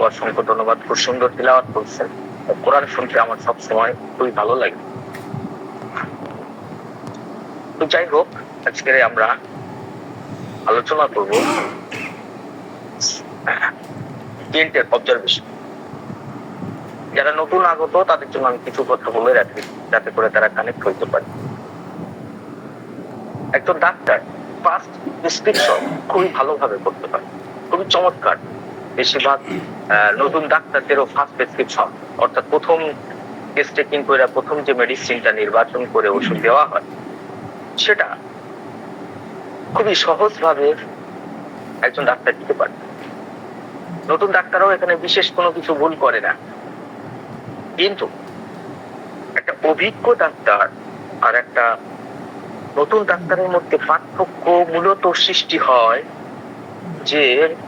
অসংখ্য ধন্যবাদ, খুব সুন্দর তিলাওয়াত করছেন। কোরআন শুনতে আমার সবসময় খুবই ভালো লাগে। তো যাই হোক, আজকে আমরা আলোচনা করব ক্লিয়েন্টের অবজারভেশন। যারা নতুন আগত তাদের জন্য আমি কিছু কথা বলে রাখি, যাতে করে তারা কানেক্ট হইতে পারে। একজন ডাক্তার ফার্স্ট প্রেসক্রিপশন খুবই ভালোভাবে করতে পারে, খুবই চমৎকার। বেশিরভাগ নতুন ডাক্তারদেরও ফার্স্ট প্রেসক্রিপশন, অর্থাৎ প্রথম টেস্ট টেকিং করে প্রথম যে মেডিসিনটা নির্বাচন করে ওষুধ দেওয়া হয়, সেটা খুবই সহজভাবে একজন ডাক্তার দিতে পারে। নতুন ডাক্তারও এখানে বিশেষ কোনো কিছু ভুল করে না, কিন্তু একটা অভিজ্ঞ ডাক্তার আর একটা নতুন ডাক্তারের মধ্যে পার্থক্য মূলত সৃষ্টি হয় যে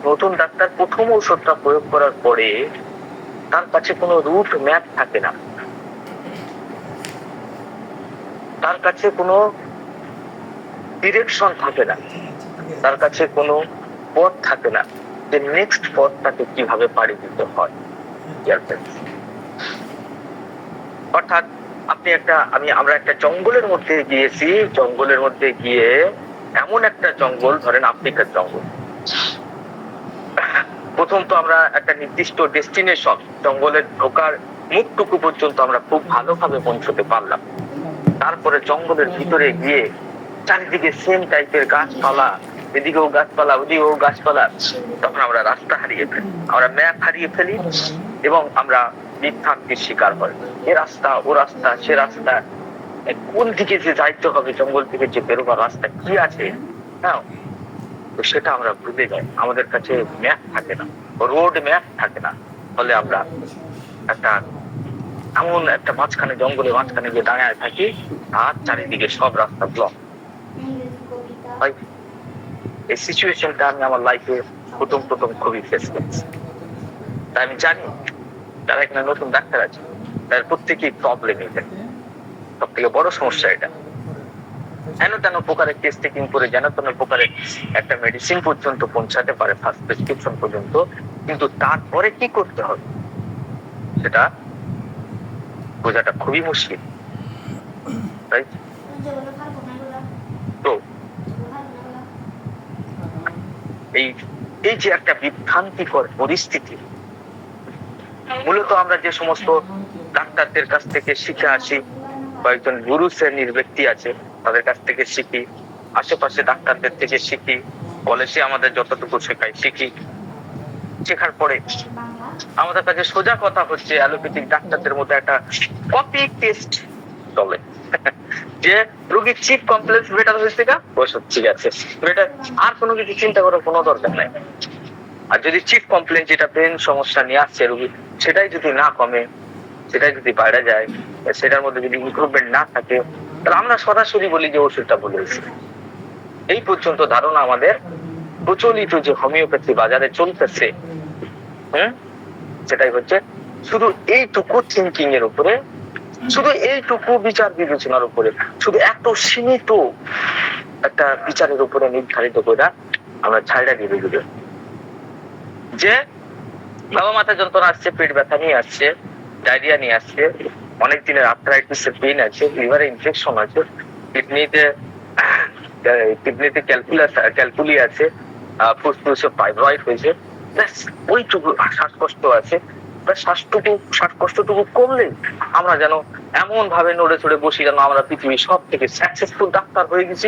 নতুন ডাক্তার প্রথম ঔষধটা প্রয়োগ করার পরে তার কাছে কোনো রুট ম্যাপ থাকে না, তার কাছে কোনো ডিরেকশন থাকে না, তার কাছে কোনো পথ থাকে না যে নেক্সট পথটাকে কিভাবে পাড়ি দিতে হয়। অর্থাৎ আপনি আমরা একটা জঙ্গলের মধ্যে গিয়েছি, জঙ্গলের মধ্যে গিয়ে এমন একটা জঙ্গল, ধরেন আফ্রিকার জঙ্গল। প্রথম তো আমরা একটা নির্দিষ্ট ডেস্টিনেশন, জঙ্গলের ঢোকার মুখটুকু পর্যন্ত আমরা খুব ভালোভাবে পৌঁছতে পারলাম। তারপরে জঙ্গলের ভিতরে গিয়ে চারিদিকে সেম টাইপের গাছপালা, এদিকেও গাছপালা ওদিকেও গাছপালা, তখন আমরা রাস্তা হারিয়ে ফেলি, আমরা ম্যাপ হারিয়ে ফেলি এবং আমরা বিভ্রান্তির শিকার হয়। এ রাস্তা ও রাস্তা সে রাস্তা, কোন দিকে যে যাইতে হবে, জঙ্গল থেকে যে বেরোবার রাস্তা কি আছে, হ্যাঁ, তো সেটা আমরা ভুলে যাই। আমাদের কাছে ম্যাপ থাকে না, রোড ম্যাপ থাকে না, ফলে আমরা এমন একটা মাঝখানে, জঙ্গলের মাঝখানে গিয়ে দাঁড়ায় থাকি আর চারিদিকে সব রাস্তা ব্লক। এই সিচুয়েশনটা আমি আমার লাইফে প্রথম খুবই ফেস করেছি। তাই আমি জানি যারা এখানে নতুন ডাক্তার আছে তাদের প্রত্যেকেই প্রবলেম। এটা সব থেকে বড় সমস্যা। এটা যেন তেন প্রকারে টেস্ট টেকিং করে যেন তেন প্রকারে একটা মেডিসিন পর্যন্ত পৌঁছাতে পারে, ফার্স্ট প্রেসক্রিপশন পর্যন্ত, কিন্তু তারপরে কি করতে হবে সেটা বোঝাটা খুবই মুশকিল। তো এই যে একটা বিভ্রান্তিকর পরিস্থিতি, মূলত আমরা যে সমস্ত ডাক্তারদের কাছ থেকে শিখে আসি, কয়েকজন গুরু শ্রেণীর ব্যক্তি আছে তাদের কাছ থেকে শিখি, আশেপাশে ডাক্তারদের থেকে শিখি, কলেজে আমাদের যতটুকু শেখায় শিখি। শেখার পরে আমাদের কাছে সোজা কথা হচ্ছে অ্যালোপ্যাথিক ডাক্তারদের মধ্যে একটা কপি টেস্ট চলে যে রোগীর চিফ কমপ্লেন্স বেটার হয়েছে গা, ওষুধ ঠিক আছে, বেটার, আর কোনো কিছু চিন্তা করার কোনো দরকার নাই। আর যদি চিফ কমপ্লেন, যেটা ব্রেন সমস্যা নিয়ে আসছে রোগী, সেটাই যদি না কমে, সেটাই যদি বাইরে যায়, সেটার মধ্যে যদি ইমপ্রুভমেন্ট না থাকে, তাহলে আমরা সরাসরি বলি যে ওষুধটা বলেছি। এই পর্যন্ত ধারণা আমাদের প্রচলিত যে হোমিওপ্যাথি বাজারে চলতেছে, সেটাই হচ্ছে শুধু এইটুকু থিঙ্কিং এর উপরে, শুধু এইটুকু বিচার বিবেচনার উপরে, শুধু এত সীমিত একটা বিচারের উপরে নির্ধারিত করে আমরা ছাইড়া দিয়ে দিই যে বাবা মাথা যন্ত্রণা আসছে, পেট ব্যথা নিয়ে আসছে, ডায়রিয়া নিয়ে আসছে, অনেক দিনের আর্থ্রাইটিসের পেইন আছে, লিভারে ইনফেকশন আছে, কিডনিতে ক্যালকুলি আছে, ফুসফুসে ফাইব্রয়েড হয়েছে, ওইটুকু শ্বাসকষ্ট আছে, শ্বাসকষ্টটুকু কমলে আমরা যেন এমন ভাবে নড়ে চড়ে বসি যেন আমরা পৃথিবীর সব থেকে সাকসেসফুল ডাক্তার হয়ে গেছি,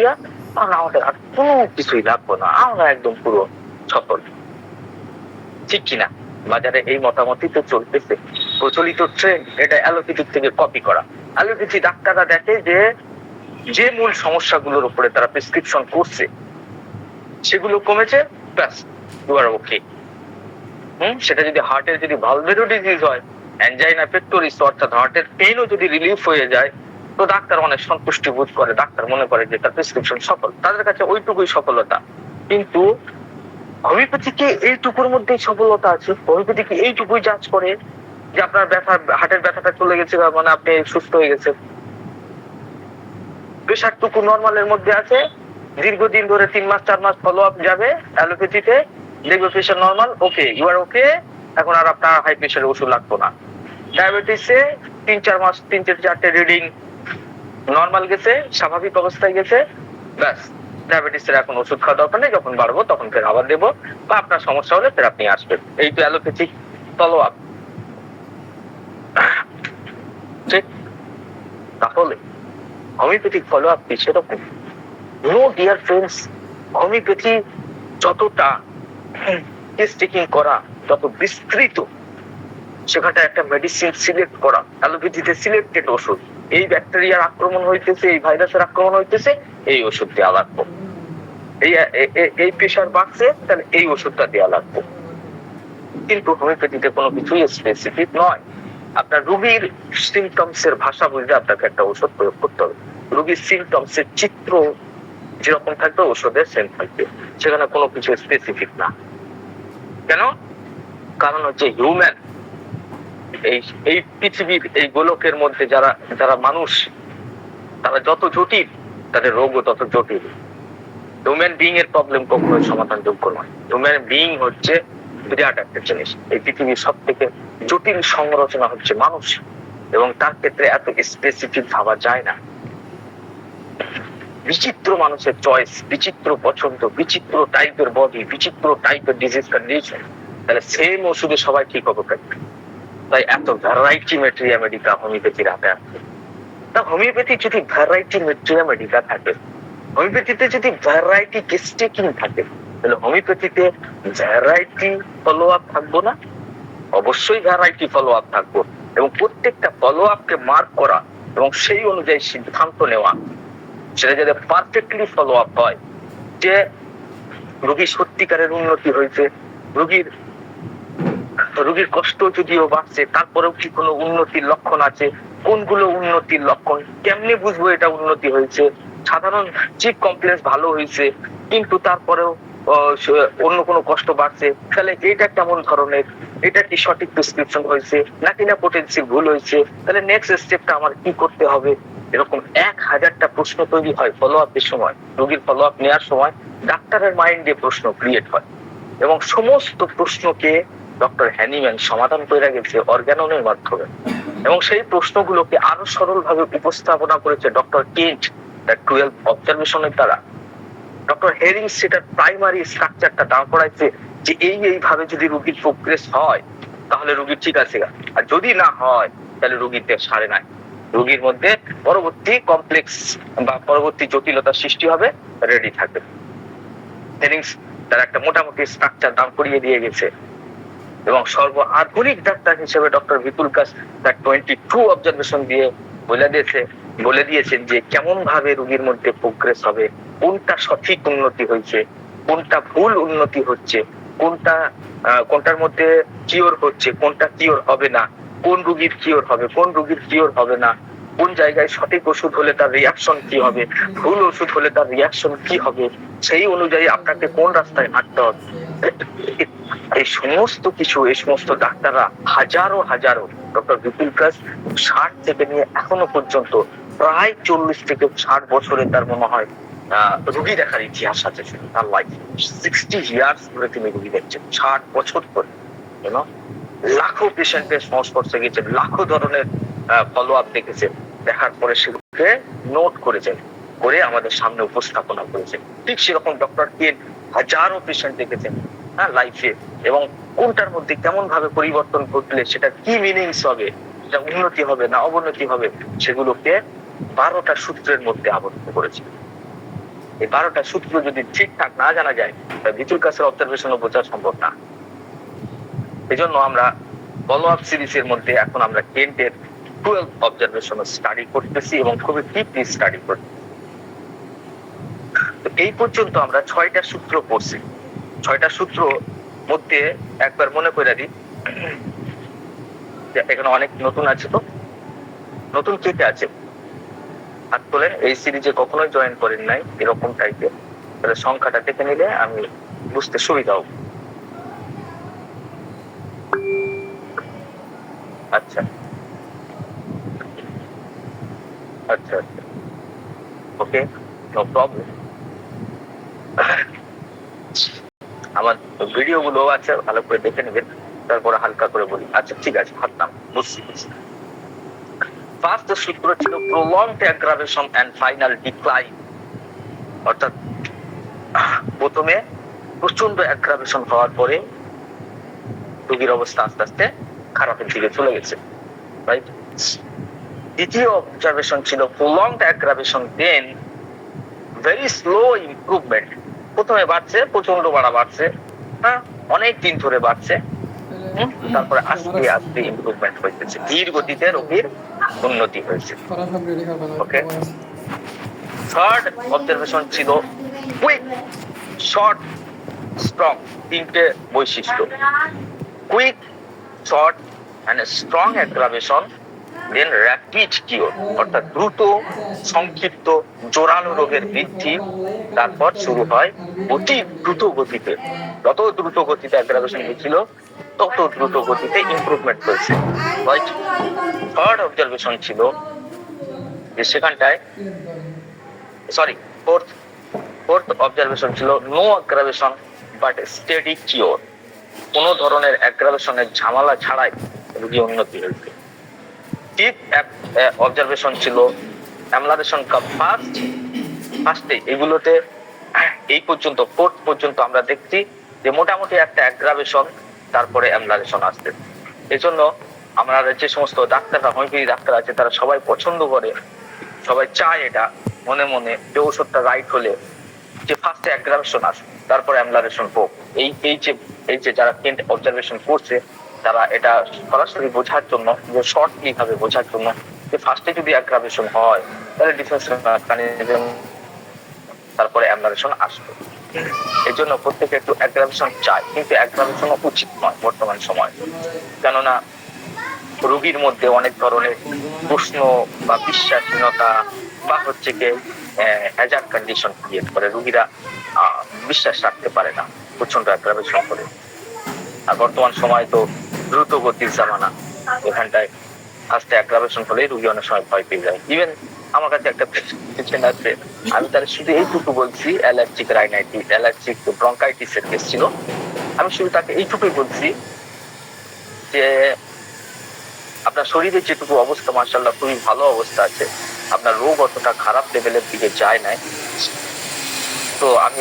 আর আমাদের আর কোনো কিছুই লাগবো না, আমরা একদম পুরো সফল। ঠিক কিনা? বাজারে এই মতামতই তো চলতেছে, প্রচলিত ট্রেন্ড। এটা অ্যালোপ্যাথিক থেকে কপি করা। অ্যালোপ্যাথি ডাক্তাররা দেখে যে মূল সমস্যাগুলোর উপরে তারা প্রেসক্রিপশন করছে সেগুলো কমেছে, ব্যাস, ইউ আর ওকে। সেটা যদি হার্টের যদি ভালভের ডিজিজ হয়, অ্যানজাইনা পেক্টোরিস, অর্থাৎ হার্টের পেইনও যদি রিলিফ হয়ে যায়, তো ডাক্তার অনেক সন্তুষ্টি বোধ করে, ডাক্তার মনে করে যে তার প্রেসক্রিপশন সফল, তাদের কাছে ওইটুকুই সফলতা। কিন্তু হোমিওপ্যাথিকে এইটুকুর মধ্যেই সফলতা আছে। হোমিওপ্যাথিকে এইটুকুই জাজ করে যে আপনার হার্টের ব্যথাটা চলে গেছে, মানে আপনি সুস্থ হয়ে গেছে, প্রেশারটুকু নর্মালের মধ্যে আছে, দীর্ঘদিন ধরে 3 মাস 4 মাস ফলো আপ যাবে অ্যালোপ্যাথিতে, দেখবে pressure normal, okay, you are okay, এখন আর আপনার হাই প্রেশারের ওষুধ লাগতো না। ডায়াবেটিসে 3-4 রিডিং নর্মাল গেছে, স্বাভাবিক অবস্থায় গেছে, ব্যাস ডায়াবেটিসের এখন ওষুধ খাওয়া দরকার নেই, যখন বাড়বো তখন ফের আবার দেবো, বা আপনার সমস্যা হলে ফের আপনি আসবেন। এই তো অ্যালোপ্যাথিক ফলো আপ, ঠিক? তাহলে হোমিওপ্যাথিক ফলো আপ কি সেরকম? নো ডিয়ার ফ্রেন্ডস, হোমিওপ্যাথি যতটা কেস টেকিং করা, যত বিস্তৃত, সেখানটা একটা মেডিসিন সিলেক্ট করা, অ্যালোপ্যাথিতে সিলেক্টেড ওষুধ, এই ব্যাকটেরিয়ার আক্রমণ হইতেছে, এই ভাইরাসের আক্রমণ হইতেছে, এই ওষুধ দেওয়া লাগবে, এই প্রেশার বাড়ছে তাহলে এই ওষুধটা দেওয়া লাগবে। কিন্তু হোমিওপ্যাথিতে কোনো কিছুই স্পেসিফিক নয়। আপনার রোগীর সিমটমস এর ভাষা বুঝলে আপনাকে একটা ওষুধ প্রয়োগ করতে হবে। রোগীর সিমটমস এর চিত্র যেরকম থাকবে ওষুধের সেম থাকবে, সেখানে কোনো কিছু স্পেসিফিক না। কেন? কারণ হচ্ছে হিউম্যান, এই পৃথিবীর এই গোলকের মধ্যে যারা যারা মানুষ, তারা যত জটিল, তাদের রোগও তত জটিল। হিউম্যান বিইং এর প্রবলেম কখনোই সমাধানযোগ্য নয়। হিউম্যান বিইং হচ্ছে বিরাট একটা জিনিস। এই পৃথিবীর সব থেকে জটিল সংরচনা হচ্ছে মানুষ, এবং তার ক্ষেত্রে এত স্পেসিফিক ভাবা যায় না। বিচিত্র মানুষের চয়েস, বিচিত্র পছন্দ, বিচিত্র টাইপের বডি, বিচিত্র টাইপের ডিজিজ কন্ডিশন, তাহলে সেম ওষুধে সবাই ঠিক হবে কেন? তাই এত ভ্যারাইটি মেটেরিয়া মেডিকা হোমিওপ্যাথির হাতে আছে। তা হোমিওপ্যাথি যদি ভ্যারাইটি মেটেরিয়া মেডিকা থাকে, হোমিওপ্যাথিতে যদি ভ্যারাইটি কেস টেকিং থাকে, তাহলে হোমিওপ্যাথিতে ভ্যারাইটি ফলো আপ থাকবো না? অবশ্যই ভ্যারাইটি ফলো আপ থাকবো, এবং প্রত্যেকটা ফলো আপকে মার্ক করা এবং সেই অনুযায়ী সিদ্ধান্ত নেওয়া, সেটা যাতে পারফেক্টলি ফলো আপ হয়, যে রোগীর সত্যিকারের উন্নতি হয়েছে, রোগীর কষ্ট যদিও বাড়ছে তারপরেও কি কোনো উন্নতির লক্ষণ আছে, কোনগুলো উন্নতির লক্ষণ, কেমনে বুঝবো এটা উন্নতি হয়েছে। সাধারণ চিপ কমপ্লেক্স ভালো হয়েছে কিন্তু তারপরেও অন্য কোনো কষ্ট বাড়ছে, তাহলে এটা কেমন ধরনের, এটা কি সঠিক প্রেসক্রিপশন হয়েছে নাকি না পোটেনসিয়াল ভুল হয়েছে, তাহলে নেক্সট স্টেপটা আমার কি করতে হবে। এরকম 1000টা প্রশ্ন তৈরি হয় ফলো আপের সময়, রোগীর ফলো আপ নেওয়ার সময় ডাক্তারের মাইন্ডে প্রশ্ন ক্রিয়েট হয়, এবং সমস্ত প্রশ্নকে ডক্টর হ্যানিম্যান সমাধান করে গেছে অর্গাননের মাধ্যমে, এবং সেই প্রশ্নগুলোকে আরো সরলভাবে উপস্থাপনা করেছে ডক্টর কেন্ট তার 12 অবজারভেশনের দ্বারা। ডক্টর হেরিং সেটার প্রাইমারি স্ট্রাকচারটা দাঁড় করাইছে যে এইভাবে যদি রোগীর প্রোগ্রেস হয় তাহলে রোগীর ঠিক আছে, আর যদি না হয় তাহলে রোগীতে সারে নাই, রোগীর মধ্যে পরবর্তী কমপ্লেক্স বা পরবর্তী জটিলতা সৃষ্টি হবে, রেডি থাকবে। হেরিং তার একটা মোটামুটি স্ট্রাকচার দাঁড় করিয়ে দিয়ে গেছে, এবং সর্ব আধুনিক ডাক্তার হিসেবে ডক্টর ভিতুলকাস তার 22 অবজারভেশন দিয়ে বলে দিয়েছেন যে কেমন ভাবে রোগীর মধ্যে প্রোগ্রেস হবে, কোনটা সঠিক উন্নতি হয়েছে, কোনটা ভুল উন্নতি হচ্ছে, কোনটার মধ্যে কিওর হচ্ছে, কোনটা কিওর হবে না, কোন রোগীর কিওর হবে, কোন রোগীর কিওর হবে না, কোন জায়গায় সঠিক ওষুধ হলে তার রিয়াকশন কি হবে, ভুল ওষুধ হলে তার রিয়াকশন কি হবে, সেই অনুযায়ী আপনাকে কোন রাস্তায় হাঁটতে হবে। এই সমস্ত ডাক্তাররা হাজারো ডক্টর ভিতুলকাস 60 থেকে নিয়ে এখনো পর্যন্ত প্রায় 40 থেকে 60 বছরে তার মনে হয় রোগী দেখার ইতিহাস আছে। তার লাইফ 60 ইয়ার্স ধরে তিনি রোগী দেখছেন, 60 বছর ধরে, লাখো পেশেন্টের সংস্পর্শে গেছেন, লাখো ধরনের ফলো আপ দেখেছেন, দেখার পরে সেগুলোকে নোট করেছেন, করে আমাদের সামনে উপস্থাপনা করেছেন। ঠিক সেরকম ডক্টর কেন হাজারো পেশেন্ট দেখেছেন লাইফে, এবং কোনটার মধ্যে কেমন ভাবে পরিবর্তন ঘটলে সেটা কি মিনিংস হবে, সেটা উন্নতি হবে না অবনতি হবে, সেগুলোকে 12টা সূত্রের মধ্যে আবদ্ধ করেছে। এই 12টা সূত্র যদি ঠিকঠাক না জানা যায়, ভিতুলকাসের অবজারভেশনও বোঝা সম্ভব না। এজন্য আমরা ফলো আপ সিরিজের মধ্যে এখন আমরা কেন্টের 12 অবজারভেশন স্টাডি করতেছি, এবং খুবই ডিপলি স্টাডি করতেছি। তো এই পর্যন্ত আমরা 6টা সূত্র পড়ছি। 6টা সূত্র মধ্যে একবার মনে করে দিই, এখানে অনেক নতুন আছে, তো নতুন কে কে আছে হাত তোলেন, এই সিরিজে কখনোই জয়েন করেন নাই এরকম টাইপের, তাহলে সংখ্যাটা দেখে নিলে আমি বুঝতে সুবিধা হবে। আচ্ছা আচ্ছা আচ্ছা, ওকে, নো প্রবলেম। আমার ভিডিও গুলো আছে, ভালো করে দেখে নেবেন। তারপরে হালকা করে বলি। আচ্ছা ঠিক আছে, হাত নাম, বুঝছি। ফার্স্ট সূত্র ছিল prolonged aggravation and final decline, অর্থাৎ প্রথমে প্রচন্ড অ্যাগ্রাভেশন হওয়ার পরে রোগীর অবস্থা আস্তে আস্তে খারাপের দিকে চলে গেছে, রাইট। দ্বিতীয় অবজারভেশন ছিল প্রলংড অ্যাগ্রাভেশন দেন ভেরি স্লো ইমপ্রুভমেন্ট। প্রথমে বাড়ছে, প্রচন্ড বাড়ছে, হ্যাঁ, অনেক দিন ধরে বাড়ছে, তারপরে আস্তে আস্তে ইমপ্রুভমেন্ট হয়েছে, ধীর গতিতে রোগীর উন্নতি হয়েছে। ওকে, থার্ড অবজারভেশন ছিল কুইক, শর্ট, স্ট্রং। তিনটে বৈশিষ্ট্য, quick, short and strong aggravation then rapid cure, অর্থাৎ দ্রুত, সংক্ষিপ্ত, জোরালো রোগের বৃদ্ধি, তারপর শুরু হয় অতি দ্রুত গতিতে। যত দ্রুত গতিতে অ্যাগ্রাভেশন হয়েছিল তত দ্রুত গতিতে ইমপ্রুভমেন্ট হয়েছে, রাইট। থার্ড অবজারভেশন ছিল যে সেখানটায়, সরি, ফোর্থ অবজারভেশন ছিল no aggravation but steady cure. কোন ধরনের অ্যাগ্রাভেশনের ঝামেলা ছাড়াই রোগী উন্নতি হয়েছে। ফিফথ অবজারভেশন ছিল অ্যামলারেশন কাম ফার্স্টে। এগুলোতে এই পর্যন্ত ফোর্থ পর্যন্ত আমরা দেখছি যে মোটামুটি একটা অ্যাগ্রাভেশন, তারপরে অ্যামলারেশন আসছে। এই জন্য আমরা যে সমস্ত ডাক্তাররা, হোমিওপ্যাথি ডাক্তার আছে, তারা সবাই পছন্দ করে, সবাই চায় এটা মনে মনে যে ওষুধটা রাইট হলে যে ফার্স্টে অ্যাগ্রাভেশন আসবে, তারপরে অ্যামলারেশন হোক। এই যে যারা পেন্ট অবজারভেশন করছে, তারা এটা সরাসরি বোঝার জন্য, যে শর্টলি ভাবে বোঝার জন্য, যে ফার্স্টে যদি অ্যাগ্রাভেশন হয় তাহলে ডিফেন্স মেকানিজম, তারপরে অ্যামলারেশন আসবে। এই জন্য প্রত্যেকে একটু অ্যাগ্রাভেশন চায়, কিন্তু অ্যাগ্রাভেশন উচিত নয় বর্তমান সময়। কেননা রোগীর মধ্যে অনেক ধরনের প্রশ্ন বা বিশ্বাসহীনতা বা হচ্ছে কি হ্যাজার্ড কন্ডিশন ক্রিয়েট করে, রোগীরা বিশ্বাস রাখতে পারে না প্রচন্ড অ্যাগ্রাভেশন করে। আর বর্তমান সময় তো দ্রুত গতির জামানা, এখানটায় আস্তে অ্যাগ্রাভেশন হলে রোগী অনেক সময় ভয় পেয়ে যায়। ইভেন আমার কাছে একটা পেশেন্ট আছে, আমি তার শুধু এইটুকু বলছি, অ্যালার্জিক রাইনাইটিস, অ্যালার্জিক ব্রঙ্কাইটিসের কেস ছিল, আমি শুধু তাকে এইটুকুই বলছি যে আপনার শরীরে যেটুকু অবস্থা মাশাআল্লাহ খুবই ভালো অবস্থা আছে, আপনার রোগ অতটা খারাপ লেভেলের দিকে যায় নাই, তো আমি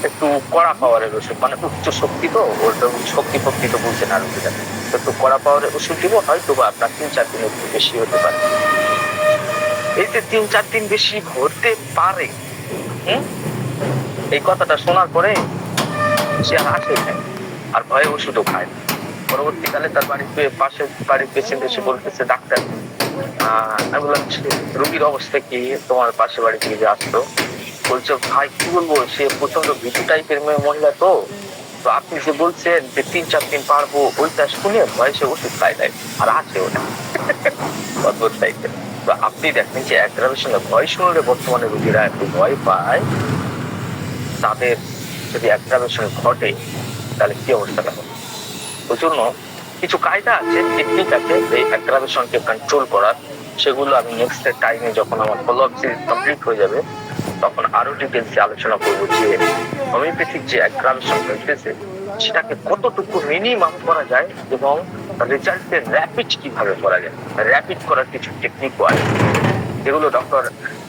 একটু কড়া পাওয়ারের ওষুধ, মানে উচ্চ শক্তি, তো ওর শক্তি তো বুঝছে না রোগীরা, একটু কড়া পাওয়ারের ওষুধ দিব, হয়তো বা আপনার 3-4 দিন একটু বেশি হতে পারে। এই যে 3-4 দিন বেশি হতে পারে, এই কথাটা শোনার পরে সে আর আসে আর ভয়ে ওষুধও খায়। পরবর্তীকালে তার পাশের বাড়ির পেশেন্ট এসে বলতেছে, ডাক্তার, আমি বললাম রোগীর অবস্থা কি, তোমার পাশের বাড়ি থেকে যে আসতো, বলছে ভাই কি বলবো, সে প্রচন্ড ভীতু টাইপের মহিলা, তো আপনি যে বলছেন যে 3-4 দিন পারবো, ওইটা শুনে ভয় সে ওষুধ খাই দেয় আর আছে ওটা অদ্ভুত টাইপের। তো আপনি দেখেন যে অ্যাগ্রাভেশনে ভয় শুনলে বর্তমানে রোগীরা একটু ভয় পায়, তাদের যদি অ্যাগ্রাভেশন ঘটে তাহলে কি অবস্থাটা হবে। ওই জন্য কিছু কায়দা আছে, টেকনিক আছে এই অ্যাগ্রাভেশনকে কন্ট্রোল করার, সেগুলো আমি নেক্সট টাইমে যখন আমার ফলো আপ সিরিজ কমপ্লিট হয়ে যাবে তখন আরো ডিটেলসে আলোচনা করবো যে হোমিওপ্যাথিক যে অ্যাগ্রাভেশন হইতেছে সেটাকে কতটুকু মিনিমাম করা যায় এবং রেজাল্টের র্যাপিড কিভাবে করা যায়। র্যাপিড করার কিছু টেকনিকও আছে, যেগুলো ডক্টর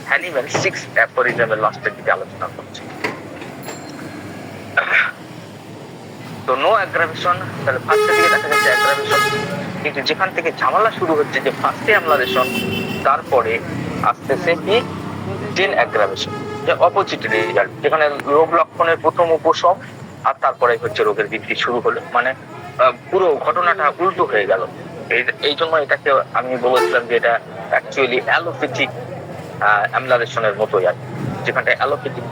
হ্যানিম্যান 6 অ্যাফোরিজমের লাস্টের দিকে আলোচনা করছে। তো নো অ্যাগ্রাভেশন, তাহলে ফার্স্টের দিকে দেখা যাচ্ছে অ্যাগ্রাভেশন, কিন্তু যেখান থেকে ঝামেলা শুরু হচ্ছে যে ফার্স্টে অ্যামলারেশন, তারপরে আসতেছে কি ডেন অ্যাগ্রাভেশন, যে অপোজিট রেজাল্ট, যেখানে রোগ লক্ষণের প্রথম উপশম আর তারপরে হচ্ছে রোগের বৃদ্ধি শুরু হলো, মানে পুরো ঘটনাটা উল্টো হয়ে গেল। এই জন্য এটাকে আমি বলেছিলাম যে এটা অ্যাকচুয়ালি অ্যালোপ্যাথিক অ্যামলারেশনের মতোই আর, যেখানটা অ্যালোপ্যাথিক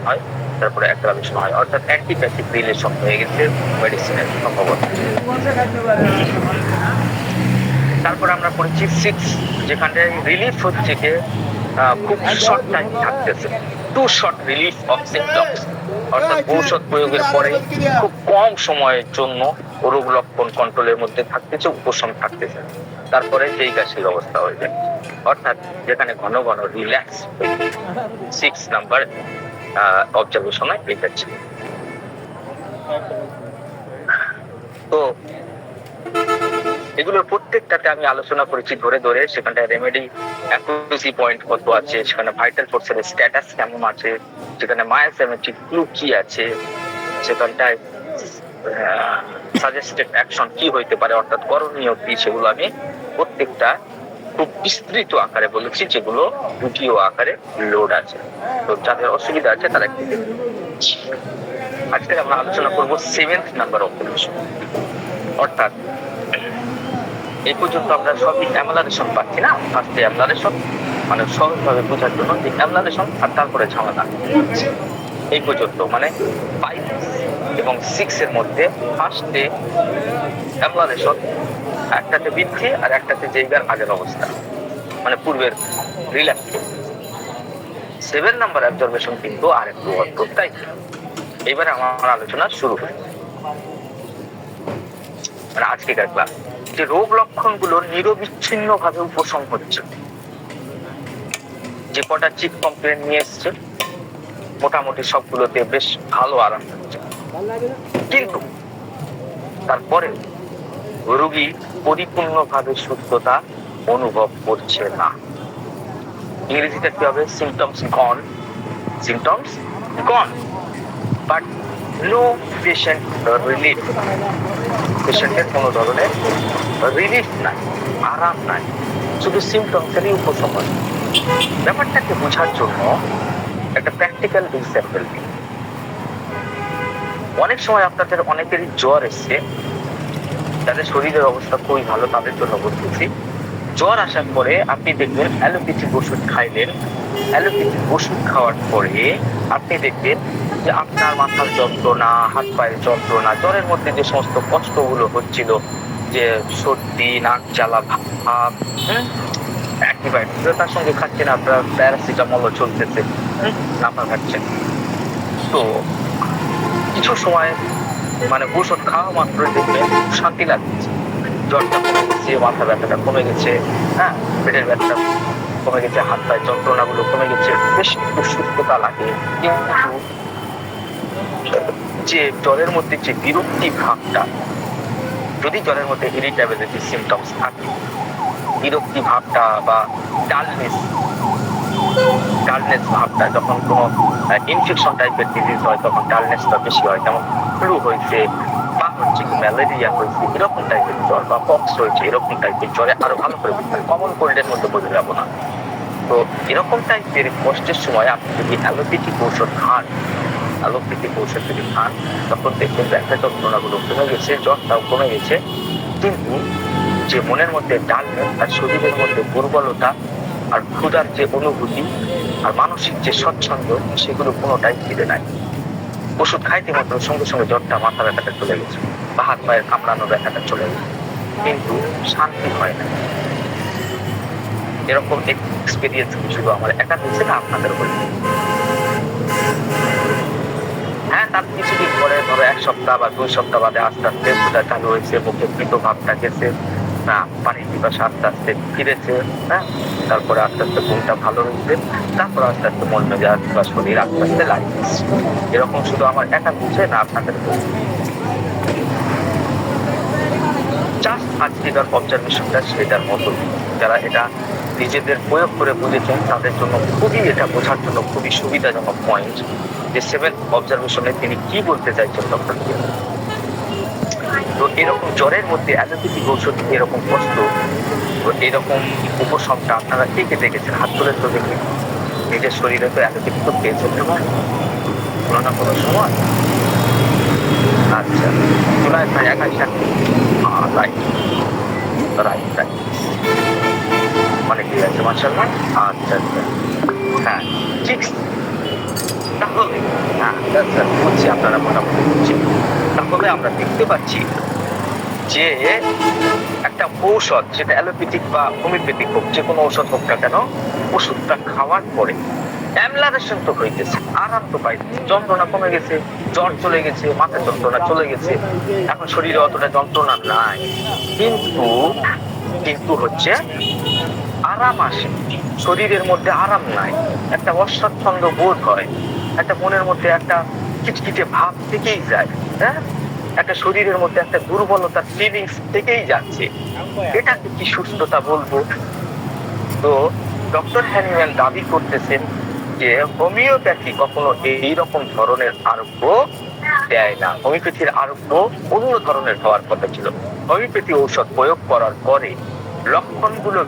হয় তারপরে অ্যাগ্রাভেশন হয়, অর্থাৎ অ্যান্টিপ্যাথিক রিলেশন হয়ে গেছে মেডিসিনের সম্ভবত। তারপর আমরা পড়েছি 6, যেখানটায় রিলিফ হচ্ছে কি খুব শর্ট টাইম থাকতেছে, too short relief of symptoms, অর্থাৎ ঔষধ প্রয়োগের পরে খুব কম সময়ের জন্য রোগ লক্ষণ কন্ট্রোলের মধ্যে থাকতেছে, উপশম থাকতেছে, তারপরে যেই গাছের অবস্থা হয়ে যায়, অর্থাৎ যেখানে ঘন ঘন রিল্যাক্স হয়ে 6 নাম্বার অবজারভেশনে এটা ছিল। তো এগুলোর প্রত্যেকটাতে আমি আলোচনা করেছি ধরে ধরে, সেখানটায় রেমেডি অ্যাকুরেসি পয়েন্ট কত আছে, সেখানে ভাইটাল ফোর্সের স্ট্যাটাস কেমন আছে, সেখানে মায়োসিমেট্রিক ক্লু কি আছে, সেখানটায় সাজেস্টেড অ্যাকশন কি হইতে পারে, অর্থাৎ করণীয় কি, সেগুলো আমি প্রত্যেকটা খুব বিস্তৃত আকারে বলেছি, যেগুলো ভিডিও আকারে লোড আছে। তো যাদের অসুবিধা আছে তারা একটু দেখুন। আজকে আমরা আলোচনা করবো 7th নাম্বার অপারেশন, অর্থাৎ এই পর্যন্ত আমরা সবই অ্যামলারেশন পাচ্ছি না। ফার্স্টে অ্যামলারেশন মানে সহজভাবে বোঝার জন্য যে অ্যামলারেশন, আর তারপরে ঝামেলা। এই পর্যন্ত মানে 5 এবং 6 এর মধ্যে ফার্স্টে অ্যামলারেশন, একটাতে বৃদ্ধি আর একটাতে যেইবার আগের অবস্থা, মানে পূর্বের রিল্যাক্স। 7 নাম্বার অবজারভেশন কিন্তু আর একটু অদ্ভুত। তাই এবারে আমার আলোচনা শুরু হয়, মানে আজকেকার ক্লাস, যে রোগ লক্ষণগুলো নিরবিচ্ছিন্ন ভাবে উপশম হচ্ছে। যে কটা চিক কমপ্লেন নিয়ে এসছে মোটামুটি সবগুলোতে বেশ ভালো আরাম হচ্ছে, কিন্তু তারপরে রোগী পরিপূর্ণভাবে সুস্থতা অনুভব করছে না। ইংরেজিতে কি হবে? Symptoms gone, symptoms gone, but no patient relief. পেশেন্টের কোনো ধরনের রিলিফ নাই, আরাম নাই, শুধু সিমটমসেরই উপশমন। ব্যাপারটাকে বোঝার জন্য একটা প্র্যাকটিক্যাল এক্সাম্পল দিই। অনেক সময় আপনাদের অনেকেরই জ্বর এসছে, যাদের শরীরের অবস্থা খুবই ভালো তাদের জন্য বলতেছি। জ্বর আসার পরে আপনি দেখবেন অ্যালোপ্যাথিক ওষুধ খাইলেন, অ্যালোপ্যাথিক ওষুধ খাওয়ার পরে আপনি দেখবেন যে আপনার মাথার যন্ত্রণা, হাত পায়ের যন্ত্রণা, জ্বরের মধ্যে যে সমস্ত কষ্টগুলো হচ্ছিল, যে সর্দি, নাক জ্বালা ভাব, অ্যান্টিবায়োটিক তার সঙ্গে খাচ্ছেন, আপনার প্যারাসিটামলও চলতেছে, আপনার খাচ্ছেন, তো কিছু সময় মানে ওষুধ খাওয়া মাত্র দেখবেন শান্তি লাগছে, জ্বরটা কমে গেছে, মাথা ব্যথাটা কমে গেছে, হ্যাঁ, পেটের ব্যথাটা কমে গেছে, হাত পায়ের যন্ত্রণাগুলো কমে গেছে, বেশ একটু সুস্থতা লাগে। কিন্তু যে জ্বরের মধ্যে যে বিরক্তি ভাবটা, যদি জ্বরের মধ্যে ইরিটেবিলিটি সিমটমস থাকে, বিরক্তি ভাবটা বা ডালনেস ভাবটা, যখন কোনো ইনফেকশন টাইপের ডিজিজ হয় তখন ডালনেসটা বেশি হয়, যেমন ফ্লু হয়েছে বা হচ্ছে কি ম্যালেরিয়া হয়েছে, এরকম টাইপের জ্বর, বা পক্স হয়েছে, এরকম টাইপের জ্বরে আরো ভালো করে বুঝতে হবে, কমন কোল্ডের মধ্যে বোঝা যাবো না। তো এরকম টাইপের কষ্টের সময় আপনি যদি অ্যালোপ্যাথিক ঔষধ খান, যদি খান, তখন দেখবেন ব্যথা যন্ত্রণাগুলো কমে গেছে, জ্বরটাও কমে গেছে, কিন্তু যে মনের মধ্যে ডালনেস আর শরীরের মধ্যে দুর্বলতা আর ক্ষুধার যে অনুভূতি আর মানসিক যে স্বচ্ছন্দ, সেগুলো কোনোটাই ফিরে নাই। ওষুধ খাইতে মাত্র সঙ্গে সঙ্গে জ্বরটা, মাথা ব্যথাটা চলে গেছে, বা হাত পায়ের কামড়ানো ব্যথাটা চলে গেছে, কিন্তু শান্তি হয় না। এরকম এক্সপিরিয়েন্স শুধু আমার একা হচ্ছে না, আপনাদের হয়েছে। হ্যাঁ, তার কিছুদিন পরে ধরো 1 সপ্তাহ বা 2 সপ্তাহ বাদে আস্তে আস্তে ক্ষুধা চালু হয়েছে, মুখে মৃত ভাবটা গেছে, না পানির পিপাসা আস্তে আস্তে ফিরেছে, হ্যাঁ, তারপরে আস্তে আস্তে ঘুমটা ভালো হয়েছে, তারপর আস্তে আস্তে মন মেজাজ বা শরীর আস্তে আস্তে লাগছে। এরকম শুধু আমার একা বুঝে না, আপনাদের জাস্ট আজকের অবজারভেশনটা সেটার মতো। যারা এটা নিজেদের প্রয়োগ করে বুঝেছেন তাদের জন্য খুবই, এটা বোঝার জন্য খুবই সুবিধাজনক পয়েন্ট, যে 7th অবজারভেশনে তিনি কি বলতে চাইছেন ডক্টরকে। তো এরকম জ্বরের মধ্যে অ্যালোপ্যাথিক ঔষধ এরকম কষ্ট, তো এরকম উপশমটা আপনারা কে কে দেখেছেন? হাত তুলে তো দেখবেন, নিজের শরীরে তো অ্যালোপ্যাথিক তো পেয়েছেন কোনো না কোনো সময়। আচ্ছা, চুলায় প্রায় 21 রাইট রাইট রাইট, অনেকেই আছে মাশাআল্লাহ। আচ্ছা আচ্ছা, হ্যাঁ ঠিক, তাহলে হ্যাঁ বুঝছি, আপনারা মোটামুটি বুঝছি। তাহলে আমরা দেখতে পাচ্ছি যে একটা ঔষধ, সেটা অ্যালোপ্যাথিক বা হোমিওপ্যাথিক হোক, যে কোনো ঔষধ হোক না কেন, ওষুধটা খাওয়ার পরে অ্যামলারেশন তো হইতেছে, আরাম তো পাইছে, যন্ত্রণা কমে গেছে, জ্বর চলে গেছে, মাথার যন্ত্রণা চলে গেছে, এখন শরীরে অতটা যন্ত্রণা নাই, কিন্তু হচ্ছে আরাম আসে, শরীরের মধ্যে আরাম নাই, একটা অস্বাচ্ছন্দ্য বোধ হয়, একটা মনের মধ্যে একটা খিটখিটে ভাব থেকেই যায়, হ্যাঁ, একটা শরীরের মধ্যে একটা দুর্বলতার ফিলিংস থেকেই যাচ্ছে, এটাকে কি সুস্থতা বলবো? তো ডক্টর হ্যানিম্যান দাবি করতেছেন যে হোমিওপ্যাথি কখনো এইরকম ধরনের আরোগ্য দেয় না। হোমিওপ্যাথির আরোগ্য অন্য ধরনের হওয়ার কথা ছিল। হোমিওপ্যাথি ঔষধ প্রয়োগ করার পরে লক্ষণগুলো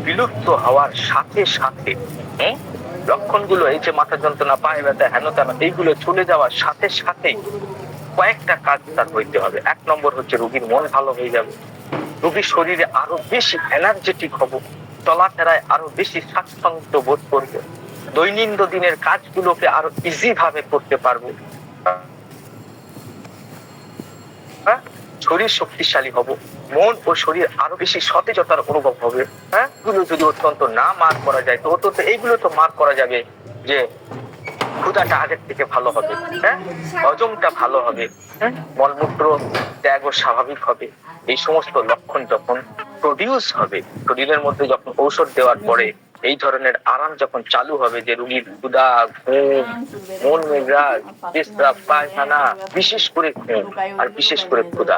বিলুপ্ত হওয়ার সাথে সাথে, লক্ষণগুলো এই যে মাথা যন্ত্রণা, পায়ে ব্যথা, হেন তেন, এইগুলো চলে যাওয়ার সাথে সাথে কয়েকটা কাজ তার হইতে হবে। এক নম্বর হচ্ছে রোগীর মন ভালো হয়ে যাবে, রোগীর শরীরে আরো বেশি এনার্জেটিক হবো, চলাফেরায় আরো বেশি স্বাচ্ছন্দ্য বোধ করবো, দৈনন্দিন দিনের কাজগুলোকে আরো ইজি ভাবে করতে পারবো, শরীর শক্তিশালী হবো, মন ও শরীর আরো বেশি সতেজতার অনুভব হবে। এগুলো যদি অত্যন্ত না মার করা যায়, তো অত্যন্ত এইগুলো তো মার করা যাবে যে ক্ষুধাটা আগের থেকে ভালো হবে, হজমটা ভালো হবে, মলমূত্র ত্যাগও স্বাভাবিক হবে। এই সমস্ত লক্ষণ যখন প্রডিউস হবে, শরীরের মধ্যে যখন ঔষধ দেওয়ার পরে এই ধরনের আরাম যখন চালু হবে, যে রোগীর ক্ষুধা, ঘুম, মন মেজাজ, পেশাব, পায়খানা, বিশেষ করে ঘুম আর বিশেষ করে ক্ষুধা,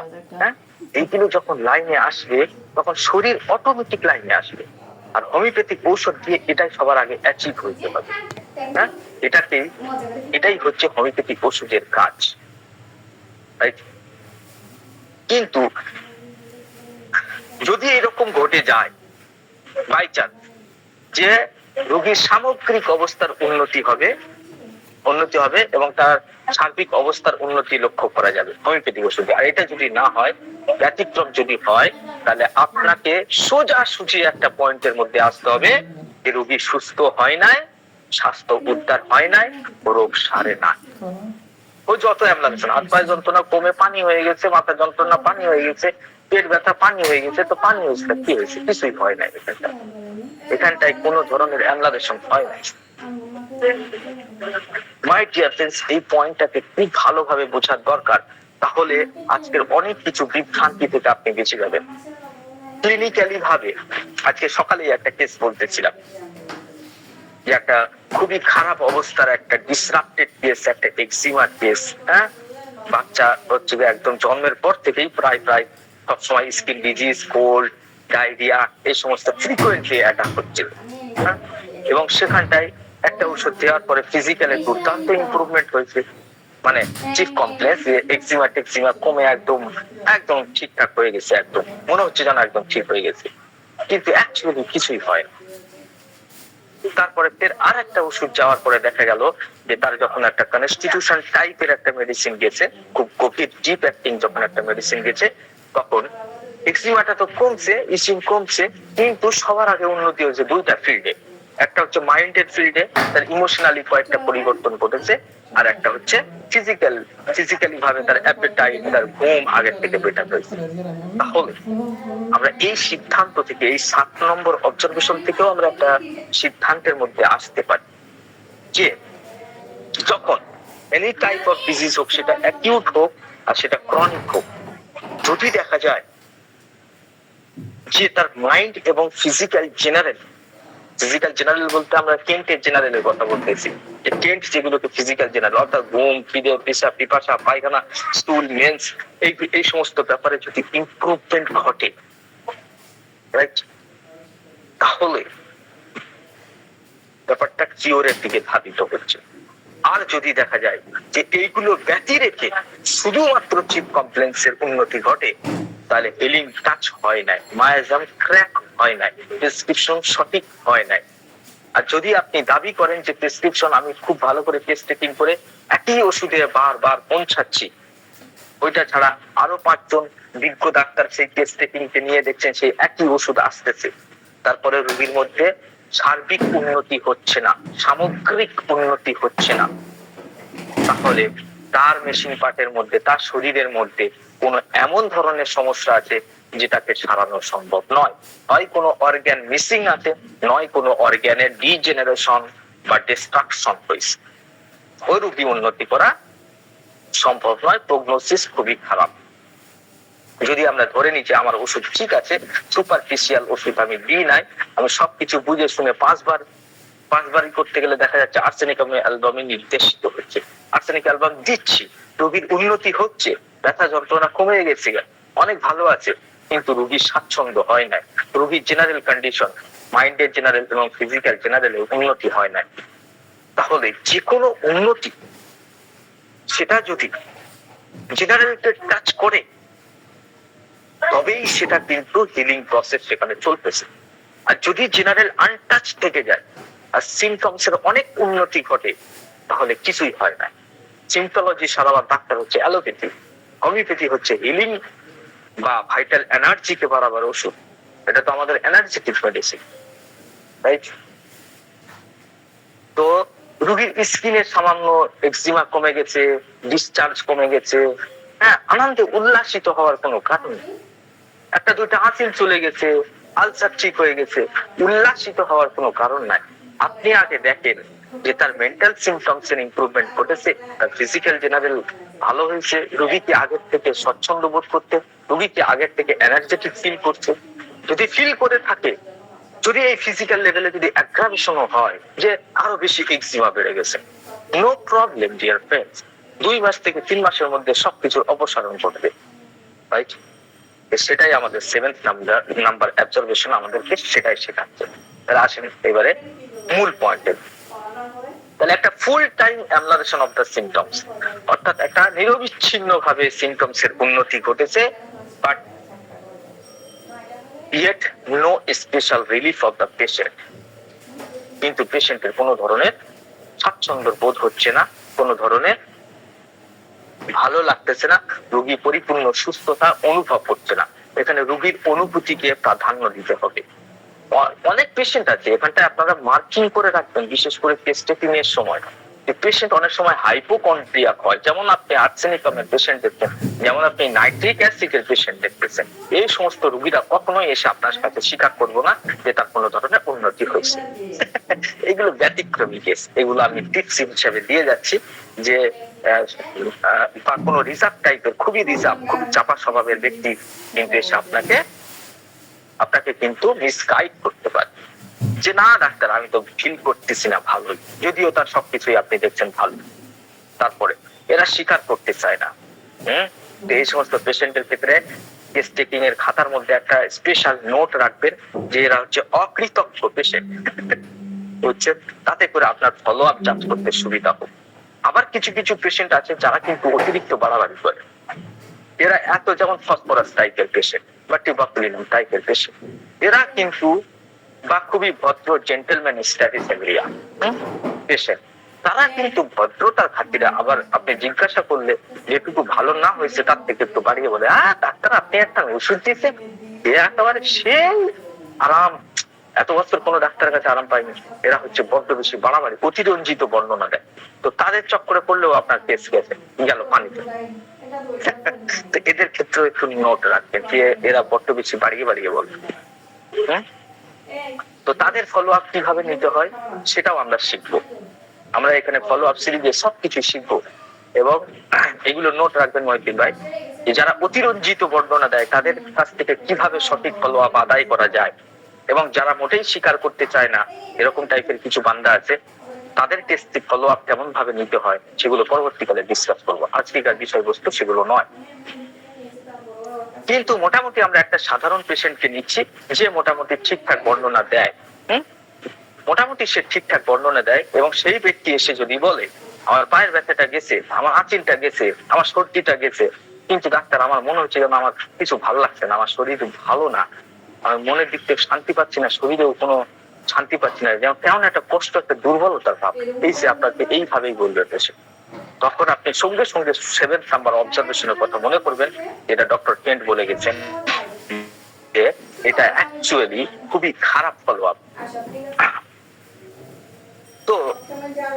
এইগুলো যখন লাইনে আসবে তখন শরীর অটোমেটিক লাইনে আসবে। আর হোমিওপ্যাথিক ঔষধ দিয়ে এটাই সবার আগে অ্যাচিভ হইতে হবে। এটাই হচ্ছে হোমিওপ্যাথিক ওষুধের কাজ। কিন্তু যদি এরকম ঘটে যায় বাই চান্স যে রোগীর সামগ্রিক অবস্থার উন্নতি হবে এবং তার সার্বিক অবস্থার উন্নতি লক্ষ্য করা যাবে হোমিওপ্যাথিক ওষুধে, আর এটা যদি না হয়, ব্যতিক্রম যদি হয়, তাহলে আপনাকে সোজাসুজি একটা পয়েন্টের মধ্যে আসতে হবে যে রোগী সুস্থ হয় নাই, স্বাস্থ্য উদ্ধার হয় নাই, রোগ সারে না। ও যত অ্যাম্বুলেন্স, হাত পায়ে যন্ত্রণা কমে পানি হয়ে গেছে, মাথা যন্ত্রণা পানি হয়ে গেছে, পেট ব্যথা পানি হয়ে গেছে, তো পানি হয়েছে কি হয়েছে? কিছুই হয় নাই। এখানটায় কোনো ধরনের অ্যাম্বুলেশন হয় নাই। মাই ডিয়ার ফ্রেন্ডস, এই পয়েন্টটাকে খুব ভালোভাবে বোঝার দরকার, তাহলে আজকের অনেক কিছু বিভ্রান্তি থেকে আপনি বেঁচে যাবেন। ক্লিনিক্যালি ভাবে আজকে সকালে একটা কেস বলতেছিলাম, যে একটা খুবই খারাপ অবস্থার একটা ডিসরাপ্টেড কেস, একটা এক্সিমা কেস। বাচ্চা হচ্ছে একদম জন্মের পর থেকেই প্রায় সবসময় স্কিন ডিজিজ, কোল্ড, ডায়রিয়া, এই সমস্ত ফ্রিকোয়েন্টলি অ্যাটাক হচ্ছিল। এবং সেখানটায় একটা ওষুধ দেওয়ার পরে ফিজিক্যালি দুর্দান্ত ইমপ্রুভমেন্ট হয়েছে, মানে চিফ কমপ্লেক্স এক্সিমা কমে একদম ঠিকঠাক হয়ে গেছে, একদম মনে হচ্ছে যেন একদম ঠিক হয়ে গেছে, কিন্তু অ্যাকচুয়ালি কিছুই হয় না। তারপরে ফের আর একটা ওষুধ যাওয়ার পরে দেখা গেল যে তার যখন একটা কনস্টিটিউশন টাইপের একটা মেডিসিন গেছে, খুব গভীর ডিপ অ্যাক্টিং যখন একটা মেডিসিন গেছে, তখন এক্সিমাটা তো কমছে, ইচিং কমছে, কিন্তু সবার আগে উন্নতি হয়েছে দুইটা ফিল্ডে। একটা হচ্ছে মাইন্ডের ফিল্ডে, তার ইমোশনালি কয়েকটা পরিবর্তন ঘটেছে, আর একটা হচ্ছে ফিজিক্যালি ভাবে তার অ্যাপেটাইট, তার ঘুম আগের থেকে বেটার হয়েছে। তাহলে আমরা এই সিদ্ধান্ত থেকে, এই 7 নম্বর অবজারভেশন থেকেও আমরা একটা সিদ্ধান্তের মধ্যে আসতে পারি যে যখন এনি টাইপ অফ ডিজিজ হোক, সেটা অ্যাকিউট হোক আর সেটা ক্রনিক হোক, যদি দেখা যায় যে তার মাইন্ড এবং ফিজিক্যাল জেনারেল বলতে আমরা কেন্টের জেনারেলের কথা বলতেছি, যে কেন্ট যেগুলোকে ফিজিক্যাল জেনারেল, অর্থাৎ ঘুম, খিদে, পেশাব, পিপাসা, পায়খানা, স্টুল, মেন্স, এই সমস্ত ব্যাপারে যদি ইমপ্রুভমেন্ট ঘটে, রাইট, তাহলে ব্যাপারটা কিওরের দিকে ধাবিত হচ্ছে। আর যদি দেখা যায় যে এইগুলো ব্যতি রেখে শুধুমাত্র চিপ কমপ্লেক্সের উন্নতি ঘটে, তাহলে হিলিং টাচ হয় নাই, মায়াজাম ক্র্যাক হয় নাই, প্রেসক্রিপশন সঠিক হয় নাই। আর যদি আপনি দাবি করেন যে প্রেসক্রিপশন আমি খুব ভালো করে টেস্ট টেকিং করে একই ওষুধে বারবার পৌঁছাচ্ছি, ওইটা ছাড়া আরো 5 জন বিজ্ঞ ডাক্তার সেই টেস্ট টেকিং কে নিয়ে দেখছেন সেই একই ওষুধ আসতেছে, তারপরে রোগীর মধ্যে সার্বিক উন্নতি হচ্ছে না, সামগ্রিক উন্নতি হচ্ছে না, তাহলে তার মেশিন পার্টের মধ্যে, তার শরীরের মধ্যে কোনো এমন ধরনের সমস্যা আছে যেটাকে সারানো সম্ভব নয়। হয় কোনো অর্গান মিসিং আছে, নয় কোনো অর্গানের ডিজেনারেশন বা ডিস্ট্রাকশন হয়েছে। ওই রোগী উন্নতি করা সম্ভব নয়, প্রগনোসিস খুবই খারাপ। যদি আমরা ধরে নিই যে আমার ওষুধ ঠিক আছে, সুপারফিশিয়াল ওষুধ আমি দিই নাই, আমি সবকিছু বুঝে শুনে পাঁচবারই করতে গেলে দেখা যাচ্ছে আর্সেনিক অ্যালবামে নির্দেশিত হচ্ছে, আর্সেনিক অ্যালবাম দিচ্ছি, রোগীর উন্নতি হচ্ছে, ব্যথা যন্ত্রণা কমে গেছে, অনেক ভালো আছে, কিন্তু রোগীর স্বাচ্ছন্দ্য হয় না, রোগীর জেনারেল কন্ডিশন, মাইন্ডের জেনারেল এবং ফিজিক্যাল জেনারেল উন্নতি হয় না। তাহলে যে কোনো উন্নতি সেটা যদি জেনারেলকে টাচ করে তবেই সেটা কিন্তু হিলিং প্রসেস সেখানে চলতেছে। আর যদি জেনারেল আনটাচ থেকে যায় আর সিমটমস এর অনেক উন্নতি ঘটে তাহলে কিছুই হয় না। সিমটোলজি সারাবার ডাক্তার হচ্ছে অ্যালোপ্যাথি, হোমিওপ্যাথি হচ্ছে হিলিং বা ভাইটাল এনার্জিকে বাড়াবার ওষুধ। এটা তো আমাদের এনার্জেটিক মেডিসিন, রাইট? তো রোগীর স্কিনের সামান্য এক্সিমা কমে গেছে, ডিসচার্জ কমে গেছে, হ্যাঁ, আনন্দে উল্লাসিত হওয়ার কোনো কারণ নেই। একটা দুইটা হাঁচিল চলে গেছে, আলসার ঠিক হয়ে গেছে, উল্লাসিত হওয়ার কোনো কারণ নাই। আপনি আগে দেখেন যে তার মেন্টাল সিমটমস এর ইমপ্রুভমেন্ট ঘটেছে, তার ফিজিক্যাল জেনারেল ভালো হয়েছে, রোগী কি আগের থেকে স্বচ্ছন্দ বোধ করতে, রোগী কি আগের থেকে এনার্জেটিক ফিল করছে। যদি ফিল করে থাকে, যদি এই ফিজিক্যাল লেভেলে যদি অ্যাগ্রাভেশনও হয় যে আরো বেশি এক্সিমা বেড়ে গেছে, নো প্রবলেম ডিয়ার ফ্রেন্ডস, 2 মাস থেকে 3 মাসের মধ্যে সবকিছুর অপসারণ ঘটবে, রাইট? সেটাই আমাদের 7th নাম্বার অবজারভেশন আমাদেরকে সেটাই শেখাচ্ছে। তাহলে আসেন এবারে মূল পয়েন্টে। তাহলে একটা full time amelioration of the symptoms, অর্থাৎ একটা নিরবিচ্ছিন্ন ভাবে সিমটমস এর উন্নতি ঘটেছে, but yet no special relief of the patient, কিন্তু পেশেন্টের কোনো ধরনের স্বাচ্ছন্দ্য বোধ হচ্ছে না, কোনো ধরনের ভালো লাগতেছে না, রোগী পরিপূর্ণ সুস্থতা অনুভব করছে না। এখানে রোগীর অনুভূতিকে প্রাধান্য দিতে হবে। অনেক পেশেন্ট আছে, এখানটায় আপনারা মার্কিং করে রাখবেন, বিশেষ করে টেস্ট টেকিং এর সময় পেশেন্ট অনেক সময় হাইপোকন্ড্রিয়াক হয়, যেমন আপনি আর্সেনিকামের পেশেন্ট দেখবেন, যেমন আপনি নাইট্রিক অ্যাসিডের পেশেন্ট দেখতেছেন। এই সমস্ত রোগীরা কখনোই এসে আপনার কাছে স্বীকার করবো না যে তার কোনো ধরনের উন্নতি হয়েছে। এগুলো ব্যতিক্রমী কেস, এগুলো আমি টিপস হিসেবে দিয়ে যাচ্ছি যে কোনো রিজার্ভ টাইপের, খুবই রিজার্ভ, খুবই চাপা স্বভাবের ব্যক্তি কিন্তু এসে আপনাকে কিন্তু মিসগাইড করতে পারে যে না ডাক্তার আমি তো ফিল করতেছি না ভালোই, যদিও তার সবকিছুই আপনি দেখছেন ভালো, তারপরে এরা স্বীকার করতে চায় না। এই সমস্ত পেশেন্টের ক্ষেত্রে টেস্ট টেকিং এর খাতার মধ্যে একটা স্পেশাল নোট রাখবেন যে এরা হচ্ছে অকৃতজ্ঞ পেশেন্ট, হচ্ছে তাতে করে আপনার ফলো আপ জাজ করতে সুবিধা হবে। আবার কিছু কিছু পেশেন্ট আছে যারা কিন্তু অতিরিক্ত বাড়াবাড়ি করে, এরা এত, যেমন ফসফরাস টাইপের পেশেন্ট বা টিউবারকুলিনাম টাইপের পেশেন্ট, এরা কিন্তু বা খুবই ভদ্র জেন্টলম্যান স্ট্যাটিসেরিয়া পেশেন্ট, তারা কিন্তু ভদ্রতার খাতিরে আবার আপনি জিজ্ঞাসা করলে যেটুকু ভালো না হয়েছে তার থেকে একটু বাড়িয়ে বলে ডাক্তার আপনি একটা ওষুধ দিয়েছেন, একেবারে সেই আরাম, এত বছর কোনো ডাক্তারের কাছে আরাম পাইনি। এরা হচ্ছে বড্ড বেশি বাড়াবাড়ি অতিরঞ্জিত বর্ণনা দেয়, তো তাদের চক্করে পড়লেও আপনার কেস গেছে গেল পানিতে। তো এদের ক্ষেত্রে একটু নোট রাখবেন যে এরা বড্ড বেশি বাড়িয়ে বাড়িয়ে বলবে। তো তাদের ফলো আপ কিভাবে নিতে হয় সেটাও আমরা শিখবো। আমরা এখানে ফলো আপ সিরিজে সবকিছু শিখবো এবং এগুলো নোট রাখবেন মহিউদ্দিন ভাই, যারা অতিরঞ্জিত বর্ণনা দেয় তাদের কাছ থেকে কিভাবে সঠিক ফলো আপ আদায় করা যায়, এবং যারা মোটেই স্বীকার করতে চায় না, এরকম টাইপের কিছু বান্দা আছে, তাদের টেস্ট ফলো আপ কেমন ভাবে নিতে হয় সেগুলো পরবর্তীকালে ডিসকাস করবো। আজকের বিষয়বস্তু সেগুলো নয়, কিন্তু মোটামুটি আমরা একটা সাধারণ পেশেন্টকে নিচ্ছি যে মোটামুটি ঠিকঠাক বর্ণনা দেয়, মোটামুটি সে ঠিকঠাক বর্ণনা দেয়, এবং সেই ব্যক্তি এসে যদি বলে আমার পায়ের ব্যথাটা গেছে, আমার আঁচিলটা গেছে, আমার সর্দিটা গেছে, কিন্তু ডাক্তার আমার মনে হচ্ছে যেন আমার কিছু ভালো লাগছে না, আমার শরীর ভালো না, আমি মনের দিক থেকে শান্তি পাচ্ছি না, শরীরেও কোনো শান্তি পাচ্ছি না, যেমন কেমন একটা কষ্ট, একটা দুর্বলতার ভাব, এই যে আপনাকে এইভাবেই বলবে পেশেন্ট, তখন আপনি সঙ্গে সঙ্গে 7th নাম্বার অবজারভেশনের কথা মনে করবেন, এটা ডক্টর কেন্ট বলে গেছেন যে এটা অ্যাকচুয়ালি খুবই খারাপ ফলো আপ। তো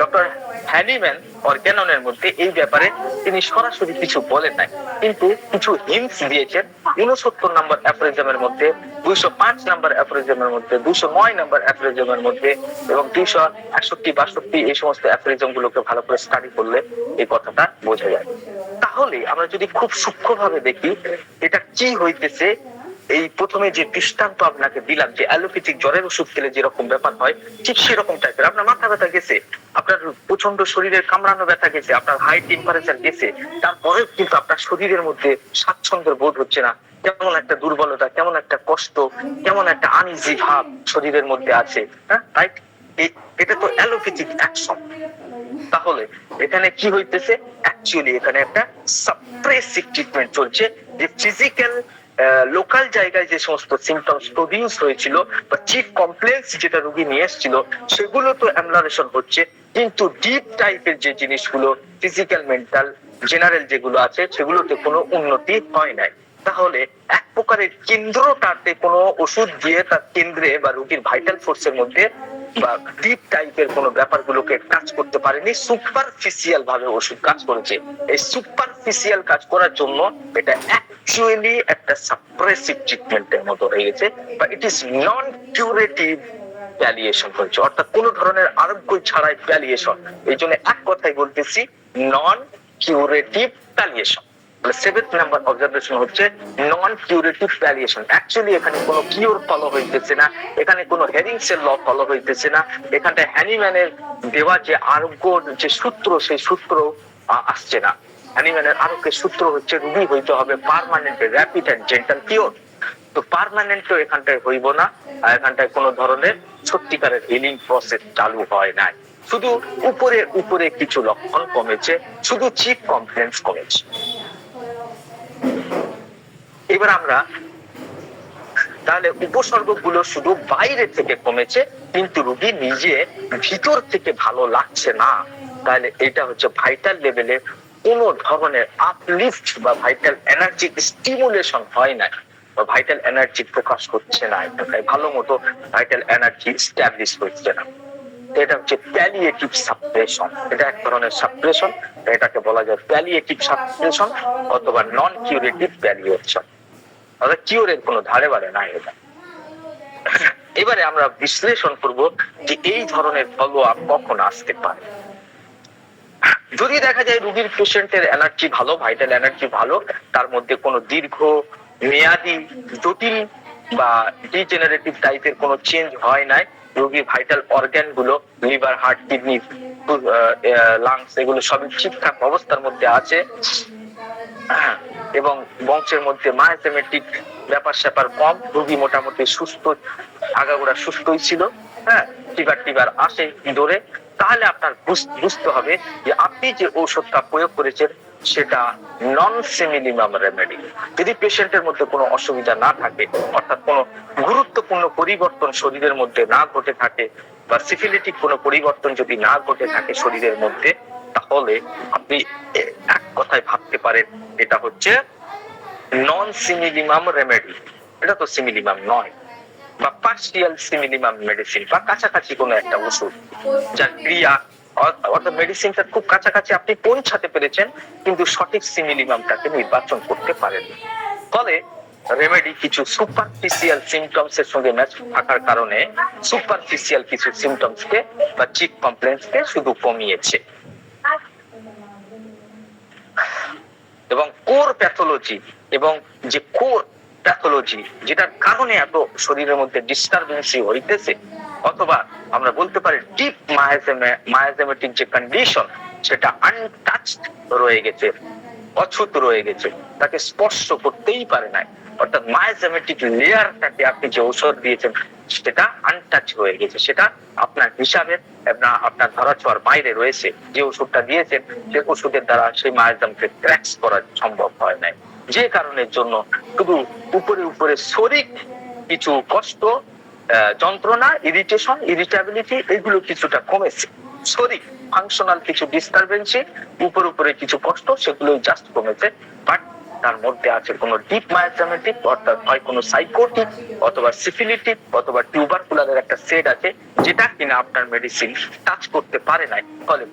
ডক্টর হ্যানিম্যান অর্গ্যাননের মধ্যে এই ব্যাপারে তিনি সরাসরি কিছু বলেন নাই, কিন্তু কিছু হিন্টস দিয়েছেন 69 নাম্বার অ্যাফোরিজমের মধ্যে, 205 নাম্বার অ্যাফোরিজমের মধ্যে, 209 নাম্বার অ্যাফোরিজমের মধ্যে এবং 261-62 এই সমস্ত অ্যাফোরিজম গুলোকে ভালো করে স্টাডি করলে এই কথাটা বোঝা যায়। তাহলে আমরা যদি খুব সূক্ষ্মভাবে দেখি এটা কি হইতেছে, এই প্রথমে যে দৃষ্টান্ত আপনাকে দিলাম যে অ্যালোপ্যাথিক জ্বরের ওষুধ খেলে যেরকম ব্যাপার হয় ঠিক সেরকম টাইপের, আপনার মাথা ব্যথা গেছে, আপনার প্রচন্ড শরীরের কামড়ানো ব্যথা গেছে, আপনার হাই টেম্পারেচার গেছে, তারপরে কিন্তু আপনার শরীরের মধ্যে স্বাচ্ছন্দ্য বোধ হচ্ছে না, কেমন একটা দুর্বলতা, কেমন একটা কষ্ট, কেমন একটা আনইজি ভাব শরীরের মধ্যে আছে, হ্যাঁ রাইট? এটা তো অ্যালোপ্যাথিক অ্যাকশন। তাহলে এখানে কি হইতেছে, অ্যাকচুয়ালি এখানে একটা সাপ্রেসিভ ট্রিটমেন্ট চলছে, যে ফিজিক্যাল লোকাল জায়গায় যে সমস্ত সিমটমস প্রডিউস হয়েছিল বা চিফ কমপ্লেক্স যেটা রোগী নিয়ে এসেছিল সেগুলো তো অ্যামলারেশন হচ্ছে, কিন্তু ডিপ টাইপের যে জিনিসগুলো ফিজিক্যাল মেন্টাল জেনারেল যেগুলো আছে সেগুলোতে কোনো উন্নতি হয় নাই। তাহলে এক প্রকারের কেন্দ্রটাতে কোনো ওষুধ দিয়ে তার কেন্দ্রে বা রোগীর ভাইটাল ফোর্সের মধ্যে বা ডিপ টাইপের কোনো ব্যাপারগুলোকে কাজ করতে পারেনি, সুপারফিশিয়াল ভাবে ওষুধ কাজ করেছে। এই সুপারফিশিয়াল কাজ করার জন্য এটা অ্যাকচুয়ালি একটা সাপ্রেসিভ ট্রিটমেন্টের মতো হয়ে গেছে, বা ইট ইজ নন কিউরেটিভ প্যালিয়েশন হয়েছে, অর্থাৎ কোনো ধরনের আরোগ্য ছাড়াই প্যালিয়েশন। এই জন্য এক কথাই বলতেছি নন কিউরেটিভ প্যালিয়েশন। সেভেন্থ নাম্বার অবজারভেশন হচ্ছে নন কিউরেটিভ প্যালিয়েশন। অ্যাকচুয়ালি এখানে কোনো কিউর ফলো হইতেছে না, এখানে কোনো হেরিংসের ল ফলো হইতেছে না, এখানটা হ্যানিম্যানের দেওয়া যে আরোগ্য যে সূত্র সেই সূত্র আসছে না। হ্যানিম্যানের আরোগ্যের সূত্র হচ্ছে রুগী হইতে হবে permanent rapid and gentle cure. তো পার্মানেন্ট তো এখানটায় হইব না, আর এখানটায় কোনো ধরনের সত্যিকারের হিলিং প্রসেস চালু হয় নাই, শুধু উপরে উপরে কিছু লক্ষণ কমেছে, শুধু চিফ কমপ্লেন্স কমেছে। এবার আমরা তাহলে উপসর্গগুলো শুধু বাইরে থেকে কমেছে কিন্তু রোগী নিজে ভিতর থেকে ভালো লাগছে না, তাহলে এটা হচ্ছে ভাইটাল লেভেলে কোন ধরনের আপলিফট বা ভাইটাল এনার্জি স্টিমুলেশন হয় না, বা ভাইটাল এনার্জি প্রকাশ হচ্ছে না, ভালো মতো ভাইটাল এনার্জি এস্টাবলিশ হচ্ছে না। এটা হচ্ছে প্যালিয়েটিভ সাপ্রেশন, এটা এক ধরনের সাপ্রেশন, এটাকে বলা যায় প্যালিয়েটিভ সাপ্রেশন অথবা নন কিউরেটিভ প্যালিয়েশন, অর্থাৎ কিউরের কোনো ধারে বারে নাই এটা। এবারে আমরা বিশ্লেষণ করব যে এই ধরনের ফলো আপ কখন আসতে পারে। যদি দেখা যায় রোগীর পেশেন্টের এনার্জি ভালো, ভাইটাল এনার্জি ভালো, তার মধ্যে কোনো দীর্ঘ মেয়াদী জটিল বা ডিজেনারেটিভ টাইপের কোনো চেঞ্জ হয় নাই, রোগীর ভাইটাল অর্গান গুলো লিভার, হার্ট, কিডনি, লাংস এগুলো সবই ঠিকঠাক অবস্থার মধ্যে আছে, এবং বংশের মধ্যে মায়োসেমেটিক ব্যাপার স্যাপার কম, রোগী মোটামুটি সুস্থ, আগাগোড়া সুস্থই ছিল, হ্যাঁ টিবার আসে ধরে, তাহলে আপনার বুঝতে হবে যে আপনি যে ঔষধটা প্রয়োগ করেছেন সেটা নন সিমিলিমাম রেমেডি। যদি পেশেন্টের মধ্যে কোনো অসুবিধা না থাকে, অর্থাৎ কোনো গুরুত্বপূর্ণ পরিবর্তন শরীরের মধ্যে না ঘটে থাকে, বা সিফিলিটিক কোনো পরিবর্তন যদি না ঘটে থাকে শরীরের মধ্যে, তাহলে আপনি এক কথায় ভাবতে পারেন এটা হচ্ছে নন সিমিলিমাম রেমেডি। এটা তো সিমিলিমাম নয়, বা পার্সিয়াল সিমিলিমাম মেডিসিন, বা কাছাকাছি কোনো একটা ওষুধ যার ক্রিয়া অর্থাৎ মেডিসিনটা খুব কাছাকাছি আপনি পৌঁছাতে পেরেছেন কিন্তু সঠিক সিমিলিমামটাকে নির্বাচন করতে পারেননি। ফলে রেমেডি কিছু সুপারফিশিয়াল সিমটমস এর সঙ্গে ম্যাচ থাকার কারণে সুপারফিশিয়াল কিছু সিমটমস কে বা চিফ কমপ্লেন্স কে শুধু কমিয়েছে, এবং কোর প্যাথোলজি এবং যে কোর প্যাথোলজি যেটার কারণে এত শরীরের মধ্যে ডিস্টারবেন্সি হইতেছে, অথবা আমরা বলতে পারি ডিপ মায়োসেমেটিক যে কন্ডিশন সেটা আনটাচড রয়ে গেছে, অছুত রয়ে গেছে, তাকে স্পর্শ করতেই পারে নাই, অর্থাৎ মায়োসেমেটিক লেয়ারটাকে আপনি যে ঔষধ দিয়েছেন সেটা আনটাচ হয়ে গেছে, সেটা আপনার হিসাবে আপনার ধরাছোঁয়ার বাইরে রয়েছে। যে ওষুধটা দিয়েছেন সে ওষুধের দ্বারা সেই মায়োসেমকে ক্র্যাক্স করা সম্ভব হয় নাই, যে কারণের জন্য শুধু উপরে উপরে শরীর কিছু কষ্ট, যন্ত্রণা, ইরিটেশন, ইরিটেবিলিটি এগুলো কিছুটা কমেছে, শরীর ফাংশনাল কিছু ডিস্টারবেন্সি, উপরে কিছু কষ্ট সেগুলো জাস্ট কমেছে, বাট তার মধ্যে আছে কোনো ডিপ মায়োসেমেটিক অর্থাৎ হয় কোনো সাইকোটিক অথবা সিফিলিটিক অথবা টিউবারকুলারের একটা সেট আছে যেটা কিনা আপনার মেডিসিন টাচ করতে পারে নাই, ফলে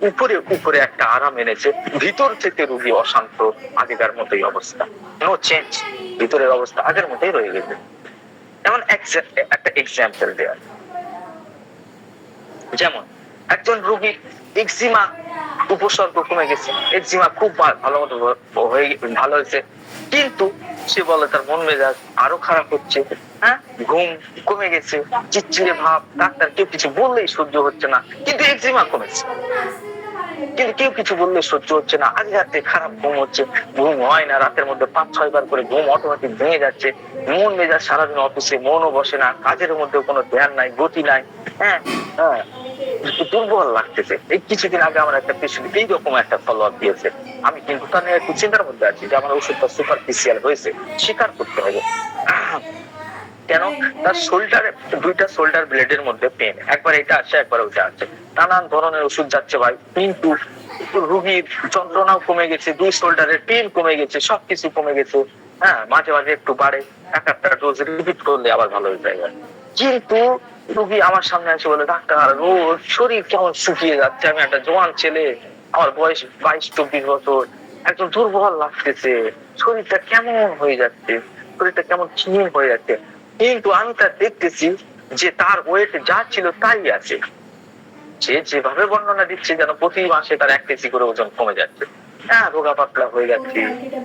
উপরে একটা আরাম এনেছে, ভিতর থেকে রোগী অশান্ত, আগেকার মতোই অবস্থা, নো চেঞ্জ, ভিতরের অবস্থা আগের মতোই রয়ে গেছে। এমন একটা এক্সাম্পল দেয়া, যেমন একজন রোগী এক্সিমা উপসর্গ কমে গেছে, এক্সিমা খুব ভালো মতো ভালো হয়েছে, কিন্তু সে বলে তার মন মেজাজ আরো খারাপ হচ্ছে, হ্যাঁ, ঘুম কমে গেছে, চিড়চিড়ে ভাব, ডাক্তার কেউ কিছু বললেই সহ্য হচ্ছে না, কিন্তু একজিমা কমেছে, কিন্তু কেউ কিছু বললে সহ্য হচ্ছে না, আজ রাতে খারাপ ঘুম হচ্ছে, ঘুম হয় না, রাতের মধ্যে 5-6 বার করে ঘুম অটোমেটিক ভেঙে যাচ্ছে, মন মেজাজ সারাদিন অফিসে মনও বসে না, কাজের মধ্যে কোনো ধ্যান নাই, গতি নাই, হ্যাঁ হ্যাঁ, দুর্বল লাগতেছে। এই কিছুদিন আগে আমার একটা পেশেন্ট এইরকম একটা ফলো আপ দিয়েছে, আমি কিন্তু তা নিয়ে একটু চিন্তার মধ্যে আছি যে আমার ওষুধটা সুপারফিশিয়াল হয়েছে, স্বীকার করতে হবে। কেন? তার শোল্ডারে, দুইটা শোল্ডার ব্লেডের মধ্যে পেন, একবার এটা আসছে একবার ওইটা আসছে, নানান ধরনের ওষুধ যাচ্ছে ভাই, কিন্তু রোগীর যন্ত্রণাও কমে গেছে, দুই শোল্ডারের পেন কমে গেছে, সবকিছু কমে গেছে, হ্যাঁ, মাঝে মাঝে একটু বাড়ে, একটা ডোজ রিপিট করলে আবার ভালো হয়ে যায়। কিন্তু রোগী আমার সামনে এসে বলে, ডাক্তার ওর শরীর কেমন শুকিয়ে যাচ্ছে, আমি একটা জোয়ান ছেলে, আমার বয়স 22-24 বছর, একদম দুর্বল লাগতেছে, শরীরটা কেমন হয়ে যাচ্ছে, শরীরটা কেমন ক্ষীণ হয়ে যাচ্ছে, কিন্তু আমি তার দেখতেছি যে তার ওয়েট যা ছিল তাই আছে, সে যেভাবে বর্ণনা দিচ্ছে যেন প্রতি মাসে তার 1 কেজি করে ওজন কমে যাচ্ছে, হ্যাঁ, রোগা পাতলা হয়ে যাচ্ছে,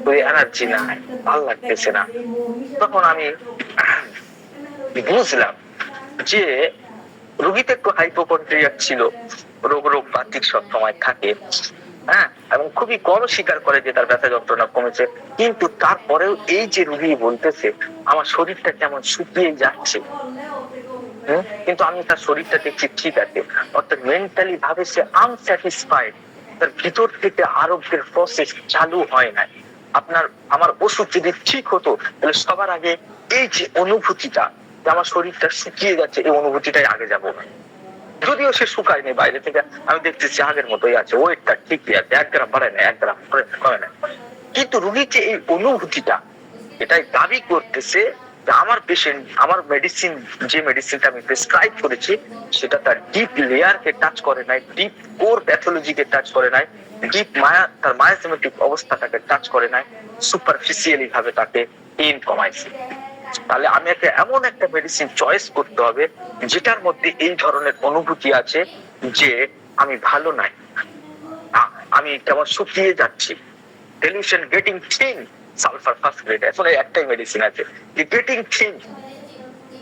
ওই এনার্জি নাই, ভালো লাগতেছে না। তখন আমি বুঝলাম যে রোগীতে একটু হাইপোকন্ড্রিয়া ছিল, রোগ বাতিক সব সময় থাকে, হ্যাঁ, এবং খুবই কম স্বীকার করে যে তার ব্যথা যন্ত্রণা কমেছে, কিন্তু তারপরেও এই যে রোগী বলতেছে আমার শরীরটা কেমন শুকিয়ে যাচ্ছে, কিন্তু আমি তার শরীরটা দেখছি ঠিক আছে, অর্থাৎ মেন্টালি ভাবে সে আনস্যাটিসফাইড, তার ভিতর থেকে আরোগ্যের প্রসেস চালু হয় নাই। আপনার আমার ওষুধ যদি ঠিক হতো তাহলে সবার আগে এই যে অনুভূতিটা যে আমার শরীরটা শুকিয়ে যাচ্ছে, এই অনুভূতিটাই আগে যাবো না। যদিও সে শুকায়নি, বাইরে থেকে আমি দেখতেছি আগের মতোই আছে, ওয়েটটা ঠিকই আছে, 1 গ্রাম বাড়ে না, 1 গ্রাম কমে না, কিন্তু রোগীর যে এই অনুভূতিটা এটাই দাবি করতেছে যে আমার পেশেন্ট, আমার মেডিসিন, যে মেডিসিনটা আমি প্রেসক্রাইব করেছি সেটা তার ডিপ লেয়ারকে টাচ করে নাই, ডিপ কোর প্যাথোলজিকে টাচ করে নাই, ডিপ তার মায়োসিমেটিক অবস্থাটাকে টাচ করে নাই, সুপারফিশিয়ালি ভাবে তাকে পেইন কমাইছে। তাহলে আমি একটা এমন একটা মেডিসিন চয়েস করতে হবে যেটার মধ্যে এই ধরনের অনুভূতি আছে যে আমি ভালো নাই, আমি কেমন শুকিয়ে যাচ্ছি, delusion getting thin, sulphur phosphate, আসলে একটাই মেডিসিন আছে গেটিং থিন,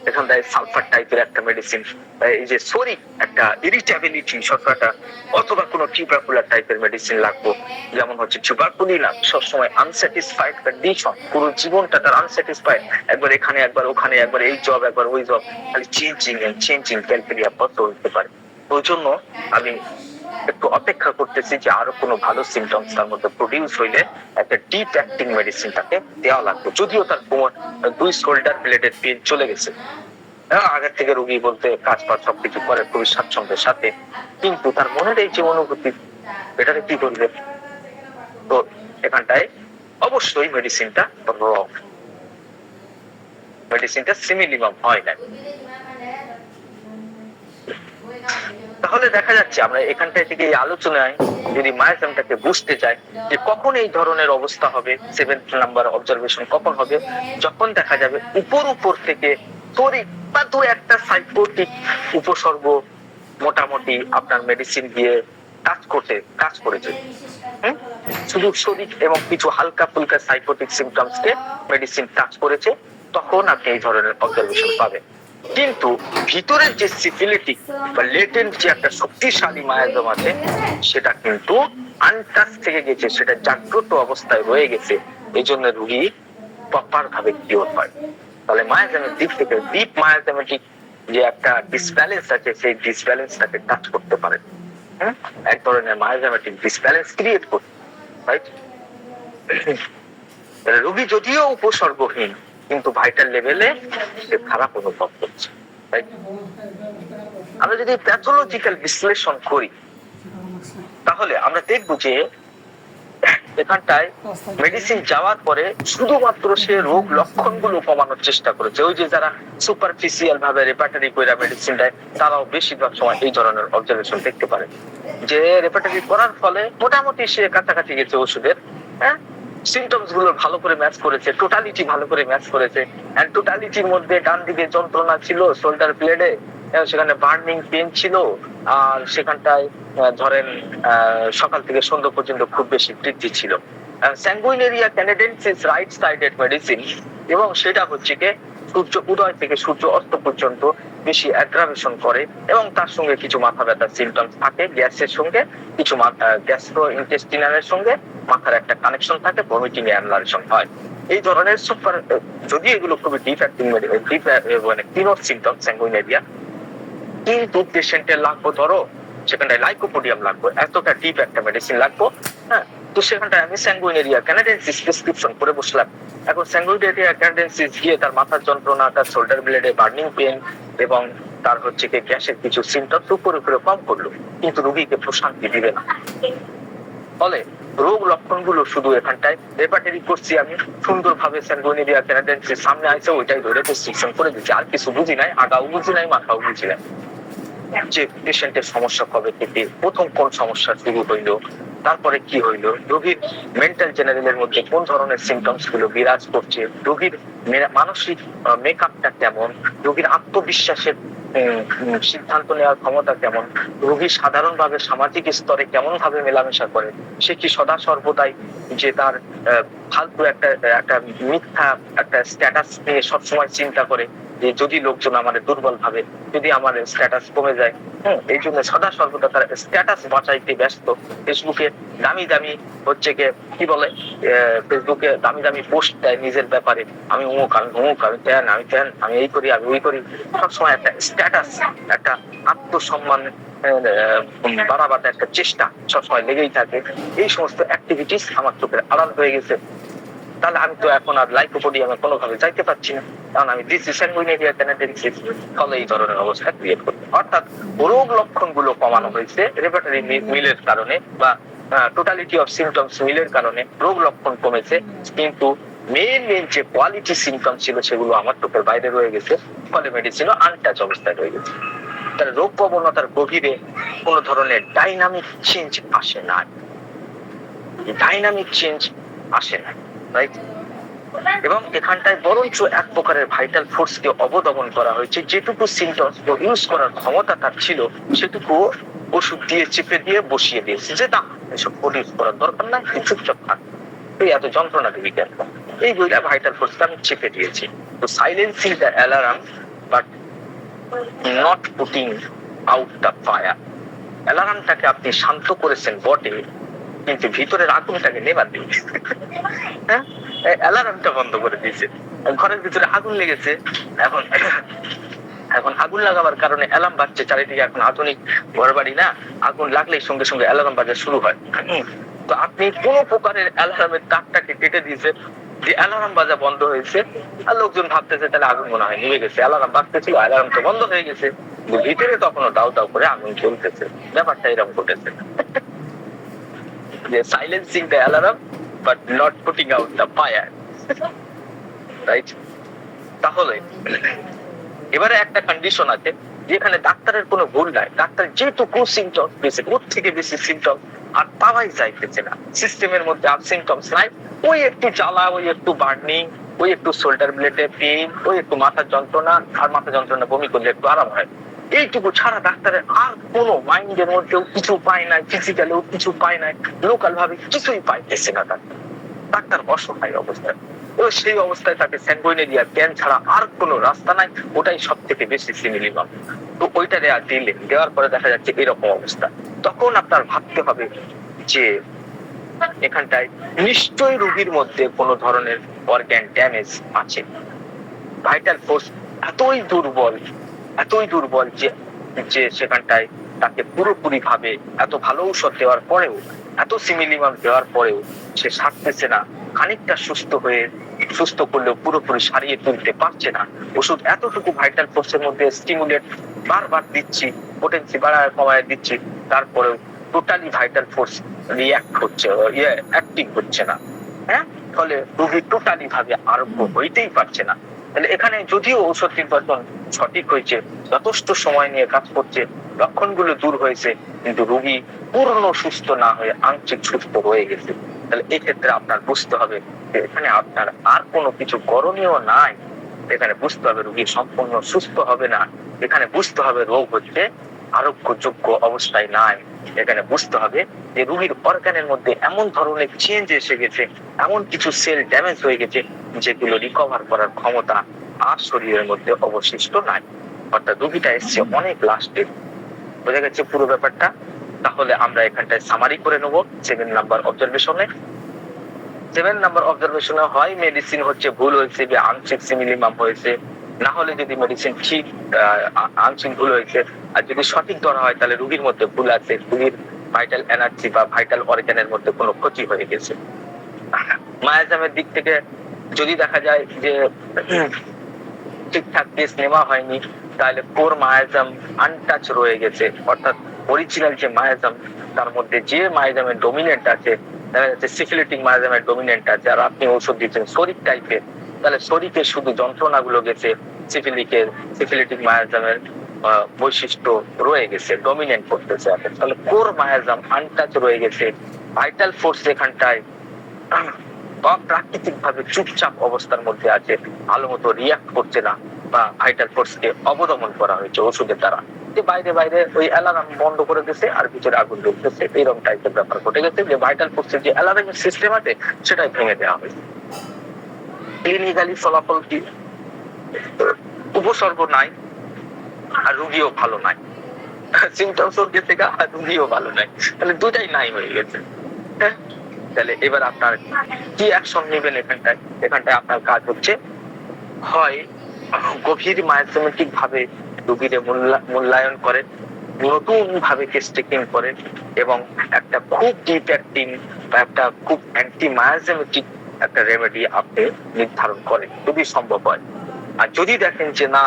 এখন তাই সালফার টাইপের একটা মেডিসিন, এই যে সরি একটা ইরিটেবিলিটি শর্করা, অথবা কোনো টিউবারকুলার টাইপের মেডিসিন লাগবে, যেমন হচ্ছে টিউবারকুলিনা, সবসময় আনস্যাটিসফাইড কন্ডিশন, পুরো জীবনটা তার আনস্যাটিসফাইড, একবার এখানে একবার ওখানে, একবার এই জব একবার ওই জব, খালি চেঞ্জিং এন্ড চেঞ্জিং, ক্যালকুলিয়া পত্র হতে পারে। ওই জন্য আমি একটু অপেক্ষা করতেছি যে আরো কোনো ভালো সিমটমস তার মধ্যে প্রডিউস হইলে একটা ডিপ অ্যাক্টিং মেডিসিন তাকে দেওয়া লাগবে। যদিও তার কোমর, 2 শোল্ডার ব্লেডের পেন চলে গেছে, আগের থেকে রোগী বলতে কাজ পাজ সবকিছু করে খুবই স্বাচ্ছন্দ্যের সাথে, কিন্তু তার মনের এই যে অনুভূতি এটাকে কি করবে? তো এখানটায় অবশ্যই মেডিসিনটা রং, মেডিসিনটা সিমিলিমাম হয় না। তাহলে দেখা যাচ্ছে আমরা এখানটায় থেকে এই আলোচনায় যদি মায়াজামটাকে বুঝতে চাই যে কখন এই ধরনের অবস্থা হবে, 7th নাম্বার অবজারভেশন কখন হবে, যখন দেখা যাবে উপর থেকে তড়িৎ বা দু একটা সাইকোটিক উপসর্গ মোটামুটি আপনার মেডিসিন দিয়ে কাজ করেছে, শুধু শরীর এবং কিছু হালকা ফুলকা সাইকোটিক সিমটমস কে মেডিসিন টাচ করেছে, তখন আপনি এই ধরনের অবজারভেশন পাবেন। কিন্তু ভিতরের যে সিফিলিটিক বা লেটেন্ট যে একটা শক্তিশালী মায়াজম আছে সেটা কিন্তু আনটাচ থেকে গেছে, সেটা জাগ্রত অবস্থায় রয়ে গেছে, এই জন্য রোগী প্রপার ভাবে কিওর হয়। তাহলে মায়াজমের দিক থেকে ডিপ মায়াজমেটিক যে একটা ডিসব্যালেন্স আছে সেই ডিসব্যালেন্সটাকে টাচ করতে পারে, এক ধরনের মায়াজমেটিক ডিসব্যালেন্স ক্রিয়েট করতে, রাইট? রোগী যদিও উপসর্গহীন কিন্তু ভাইটাল লেভেলে সে খারাপ অনুভব করছে। আমরা যদি প্যাথোলজিক্যাল বিশ্লেষণ করি তাহলে আমরা দেখব যে এখানটায় মেডিসিন যাওয়ার পরে শুধুমাত্র সে রোগ লক্ষণগুলো কমানোর চেষ্টা করেছে। ওই যে যারা সুপারফিশিয়াল ভাবে রেপার্টারি কইরা মেডিসিন দেয় তারাও বেশিরভাগ সময় এই ধরনের অবজারভেশন দেখতে পারে যে রেপার্টারি করার ফলে মোটামুটি সে কাছাকাছি গেছে ওষুধের, সিমটমস গুলো ভালো করে ম্যাচ করেছে, টোটালিটি ভালো করে ম্যাচ করেছে, এন্ড টোটালিটির মধ্যে ডান দিকে যন্ত্রণা ছিল শোল্ডার ব্লেডে, সেখানে বার্নিং পেন ছিল, আর সেখানটায় ধরেন সকাল থেকে সন্ধ্যা পর্যন্ত খুব বেশি বৃদ্ধি ছিল, স্যাঙ্গুইনেরিয়া ক্যানাডেন্সিস রাইট সাইডেড মেডিসিন, এবং সেটা হচ্ছে কি সূর্য উদয় থেকে সূর্য অস্ত পর্যন্ত বেশি অ্যাগ্রাভেশন করে, এবং তার সঙ্গে কিছু মাথা ব্যথার সিমটমস থাকে, গ্যাসের সঙ্গে কিছু গ্যাস্ট্রো ইন্টেস্টিনালের সঙ্গে মাথার একটা কানেকশন থাকে, ভমিটিং অ্যানলারেশন হয়। এই ধরনের সুপার, যদি এগুলো খুবই ডিফেক্টিং মানে ক্লিনোর সিমটম স্যাঙ্গুইনেরিয়া, কিন্তু পেশেন্টের লাগবে ধরো সেখানটায় লাইকোপোডিয়াম লাগবে, এতটা ডিপ একটা মেডিসিন লাগবে, হ্যাঁ, তো সেখানটায় আমি স্যাঙ্গুইনেরিয়া ক্যানাডেন্সিস প্রেসক্রিপশন করে বসলাম। এখন স্যাঙ্গুইনেরিয়া ক্যানাডেন্সিস গিয়ে তার মাথার যন্ত্রণা, তার শোল্ডার ব্লেডে বার্নিং পেন এবং তার হচ্ছে কি গ্যাসের কিছু সিমটমস উপরে উপরে কম করলো, কিন্তু রোগীকে প্রশান্তি দিবে না। ফলে রোগ লক্ষণগুলো শুধু এখানটায় রেপার্টরি করছি আমি সুন্দরভাবে, স্যাঙ্গুইনেরিয়া ক্যানাডেন্সিস সামনে আসছে ওইটাই ধরে প্রেসক্রিপশন করে দিচ্ছি, আর কিছু বুঝি নাই, আগাও বুঝি নাই, মাথাও বুঝি নাই যে পেশেন্টের সমস্যা কবে থেকে, প্রথম কোন সমস্যা শুরু হইলো, তারপরে কি হইলো, রোগীর মেন্টাল জেনারেলের মধ্যে কোন ধরনের সিমটমস গুলো বিরাজ করছে, রোগীর মানসিক মেকআপটা কেমন, রোগীর আত্মবিশ্বাসের সিদ্ধান্ত নেওয়ার ক্ষমতা কেমন, রোগী সাধারণভাবে সামাজিক স্তরে কেমন ভাবে মেলামেশা করে, সে কি সদা সর্বদাই যে তার ফালতু একটা মিথ্যা একটা স্ট্যাটাস নিয়ে সবসময় চিন্তা করে যে যদি লোকজন আমার দুর্বল ভাবে, যদি আমার স্ট্যাটাস কমে যায়, এই জন্য সদা সর্বদা তার স্ট্যাটাস বাঁচাইতে ব্যস্ত, ফেসবুকে দামি দামি হচ্ছে কি বলে, ফেসবুকে দামি দামি পোস্ট দেয় নিজের ব্যাপারে, আমি অমুক, আমি অমুক, আমি তেন, আমি এই করি, আমি ওই করি, সবসময় একটা স্ট্যাটাস, একটা আত্মসম্মান বাড়াবার একটা চেষ্টা সবসময় লেগেই থাকে। এই সমস্ত অ্যাক্টিভিটিস আমার চোখের আড়াল হয়ে গেছে। তাহলে আমি তো এখন আর লাইকোপোডিয়ামে কোনোভাবে যাইতে পারছি না, কারণ আমি দিচ্ছি স্যাঙ্গুইনেরিয়া ক্যানাডেন্সিস। ফলে এই ধরনের অবস্থা ক্রিয়েট করতে, অর্থাৎ রোগ লক্ষণগুলো কমানো হয়েছে রেপার্টরি মিলের কারণে বা টোটালিটি অফ সিমটমস মিলের কারণে রোগ লক্ষণ কমেছে, কিন্তু মেইন যে কোয়ালিটি সিমটম ছিল সেগুলো আমার চোখের বাইরে রয়ে গেছে, ফলে মেডিসিনও আনটাচ অবস্থায় রয়ে গেছে। তার রোগ প্রবণতার গভীরে কোন ধরনের ডাইনামিক চেঞ্জ আসে না, ডাইনামিক চেঞ্জ আসে না, রাইট? এবং এখানটায় বরঞ্চ এক প্রকারের ভাইটাল ফোর্সকে অবদমন করা হয়েছে, যেটুকু সিমটমস ইউজ করার ক্ষমতা তার ছিল সেটুকু ওষুধ দিয়ে চেপে দিয়ে বসিয়ে দিয়েছে, যে না এসব প্রডিউস করার দরকার নাই, চুপচাপ থাক, তুই এত যন্ত্রণা দিবি কেন, এই বইটা ভাইটাল ফোর্সকে আমি চেপে দিয়েছি। তো silencing the alarm but not putting out the fire, অ্যালার্মটাকে আপনি শান্ত করেছেন বটে, কিন্তু ভিতরের আগুনটাকে নেবার দিয়েছে, হ্যাঁ, অ্যালার্মটা বন্ধ করে দিয়েছে, ঘরের ভিতরে আগুন লেগেছে, এখন আগুন লাগাবার কারণে অ্যালার্ম বাজছে চারিদিকে, এখন আধুনিক ঘর বাড়ি না, আগুন লাগলেই সঙ্গে সঙ্গে অ্যালার্ম বাজা শুরু হয়। তো আপনি কোন প্রকারের অ্যালার্মের তারটাকে কেটে দিয়েছেন, যে অ্যালার্ম বাজা বন্ধ হয়েছে, আর লোকজন ভাবতেছে তাহলে আগুন মনে হয় নিভে গেছে, অ্যালার্ম বাজতেছিল, অ্যালার্ম তো বন্ধ হয়ে গেছে, ভিতরে তখনও দাউ দাউ করে আগুন চলতেছে, ব্যাপারটা এরকম ঘটেছে। যে silencing the alarm but not putting out the fire, right? তাহলে এবারে একটা কন্ডিশন আছে যেখানে ডাক্তারের কোনো ভুল নাই, ডাক্তার যেটুকু সিমটম পেয়েছে ওর থেকে বেশি সিমটম আর পাওয়াই যাইতেছে না, সিস্টেমের মধ্যে আর সিমটমস নাই, ওই একটু জ্বালা, ওই একটু বার্নিং, ওই একটু শোল্ডার ব্লেডে পেইন, ওই একটু মাথার যন্ত্রণা, আর মাথা যন্ত্রণা বমি করলে একটু আরাম হয়, এইটুকু ছাড়া ডাক্তারের আর কোনো মাইন্ডের মধ্যেও কিছু পায় না, ফিজিক্যালেও কিছু পায় না, লোকাল ভাবে কিছুই পাইতেছে না, ডাক্তার অসহায় অবস্থায়। এবং সেই অবস্থায় তাকে স্যাঙ্গুইনেরিয়া ক্যান ছাড়া আর কোনো রাস্তা নাই, ওটাই সব থেকে বেশি সিমিলিমাম। তো ওইটা দিলেন, দেওয়ার পরে দেখা যাচ্ছে এরকম অবস্থা, তখন আপনার ভাবতে হবে যে এখানটায় নিশ্চয়ই রোগীর মধ্যে কোনো ধরনের অর্গান ড্যামেজ আছে, ভাইটাল ফোর্স এতই দুর্বল যে সেখানটায় তাকে পুরোপুরি ভাবে এত ভালো ঔষধ দেওয়ার পরেও, এত সিমিলিমাম দেওয়ার পরেও সে সারতেছে না, খানিকটা সুস্থ করলেও পুরোপুরি সারিয়ে তুলতে পারছে না। ওষুধ এতটুকু ভাইটাল ফোর্সের মধ্যে স্টিমুলেট বারবার দিচ্ছি, পোটেন্সি বাড়ায় কমায় দিচ্ছি, তারপরেও টোটালি ভাইটাল ফোর্স রিঅ্যাক্ট হচ্ছে, অ্যাক্টিভ হচ্ছে না, হ্যাঁ, ফলে রোগী টোটালি ভাবে আরোগ্য হইতেই পারছে না। তাহলে এখানে যদিও ঔষধ নির্বাচন সঠিক হয়েছে, যথেষ্ট সময় নিয়ে কাজ করছে, লক্ষণগুলো দূর হয়েছে, কিন্তু রোগী পূর্ণ সুস্থ না হয়ে আংশিক সুস্থ রয়ে গেছে। তাহলে এই ক্ষেত্রে আপনার বুঝতে হবে যে এখানে আপনার আর কোনো কিছু করণীয় নাই, এখানে বুঝতে হবে রোগী সম্পূর্ণ সুস্থ হবে না, এখানে বুঝতে হবে রোগ হচ্ছে আরোগ্যযোগ্য অবস্থায় নাই, এখানে বুঝতে হবে যে রোগীর অর্গানের মধ্যে এমন ধরনের চেঞ্জ এসে গেছে, এমন কিছু সেল ড্যামেজ হয়ে গেছে যেগুলো রিকভার করার ক্ষমতা আর শরীরের মধ্যে অবশিষ্ট নাই। অর্থাৎ রোগীটা এসছে অনেক লাস্টে। বোঝা গেছে পুরো ব্যাপারটা? তাহলে আমরা এখানটায় সামারি করে নেবো 7 নাম্বার অবজারভেশনে। 7 নাম্বার অবজারভেশনে হয় মেডিসিন হচ্ছে ভুল হয়েছে যে আংশিক সিমিলিমাম হয়েছে, না হলে যদি মেডিসিন ঠিক আংশিক ভুল হয়েছে, আর যদি সঠিক ধরা হয় তাহলে রোগীর মধ্যে ভুল আছে, রোগীর ভাইটাল এনার্জি বা ভাইটাল অর্গানের মধ্যে কোনো ক্ষতি হয়ে গেছে। মায়াজামের দিক থেকে যদি দেখা যায় যে ঠিকঠাক টেস্ট নেওয়া হয়নি, তাহলে কোর মায়াজাম আনটাচ রয়ে গেছে, অর্থাৎ অরিজিনাল যে মায়াজাম তার মধ্যে যে মায়াজামের ডমিনেন্ট আছে, দেখা যাচ্ছে সিফিলিটিক মায়াজামের ডমিনেন্ট আছে, আর আপনি ঔষধ দিচ্ছেন শরিক টাইপের, তাহলে শরীরে শুধু যন্ত্রণাগুলো গেছে, সিফিলিটিক মায়াজামের বৈশিষ্ট্য রয়ে গেছে, ডমিনেন্ট করতেছে। তাহলে কোর মায়াজাম আনটাচ রয়ে গেছে, ভাইটাল ফোর্স এখানটায় অপ্রাকৃতিক ভাবে চুপচাপ অবস্থার মধ্যে আছে, ভালো মতো রিয়াক্ট করছে না, বা ভাইটাল ফোর্সকে অবদমন করা হয়েছে ওষুধের দ্বারা, যে বাইরে বাইরে ওই অ্যালার্ম বন্ধ করে দিচ্ছে আর ভিতরে আগুন জ্বলতেছে, এরকম টাইপের ব্যাপার ঘটে গেছে, যে ভাইটাল ফোর্সের যে অ্যালার্মিং সিস্টেম আছে সেটাই ভেঙে দেওয়া হয়েছে। ক্লিনিক্যালি ফলাফল কি? উপসর্গ নাই আর রোগীও ভালো নাই, সিমটমসও গেছে গা আর রোগীও ভালো নাই, তাহলে দুটাই নাই হয়ে গেছে। তাহলে এবার আপনার কি অ্যাকশন নেবেন এখানটায়? এখানটায় আপনার কাজ হচ্ছে হয় গভীর মায়াজমেটিক ভাবে রোগীর মূল্যায়ন করেন, নতুন ভাবে কেস টেকিং করেন, এবং একটা খুব ডিপ অ্যাক্টিং বা একটা খুব অ্যান্টি মায়াজমেটিক একটা রেমেডি আপনি নির্ধারণ করেন যদি সম্ভব হয়। আর যদি দেখেন যে না,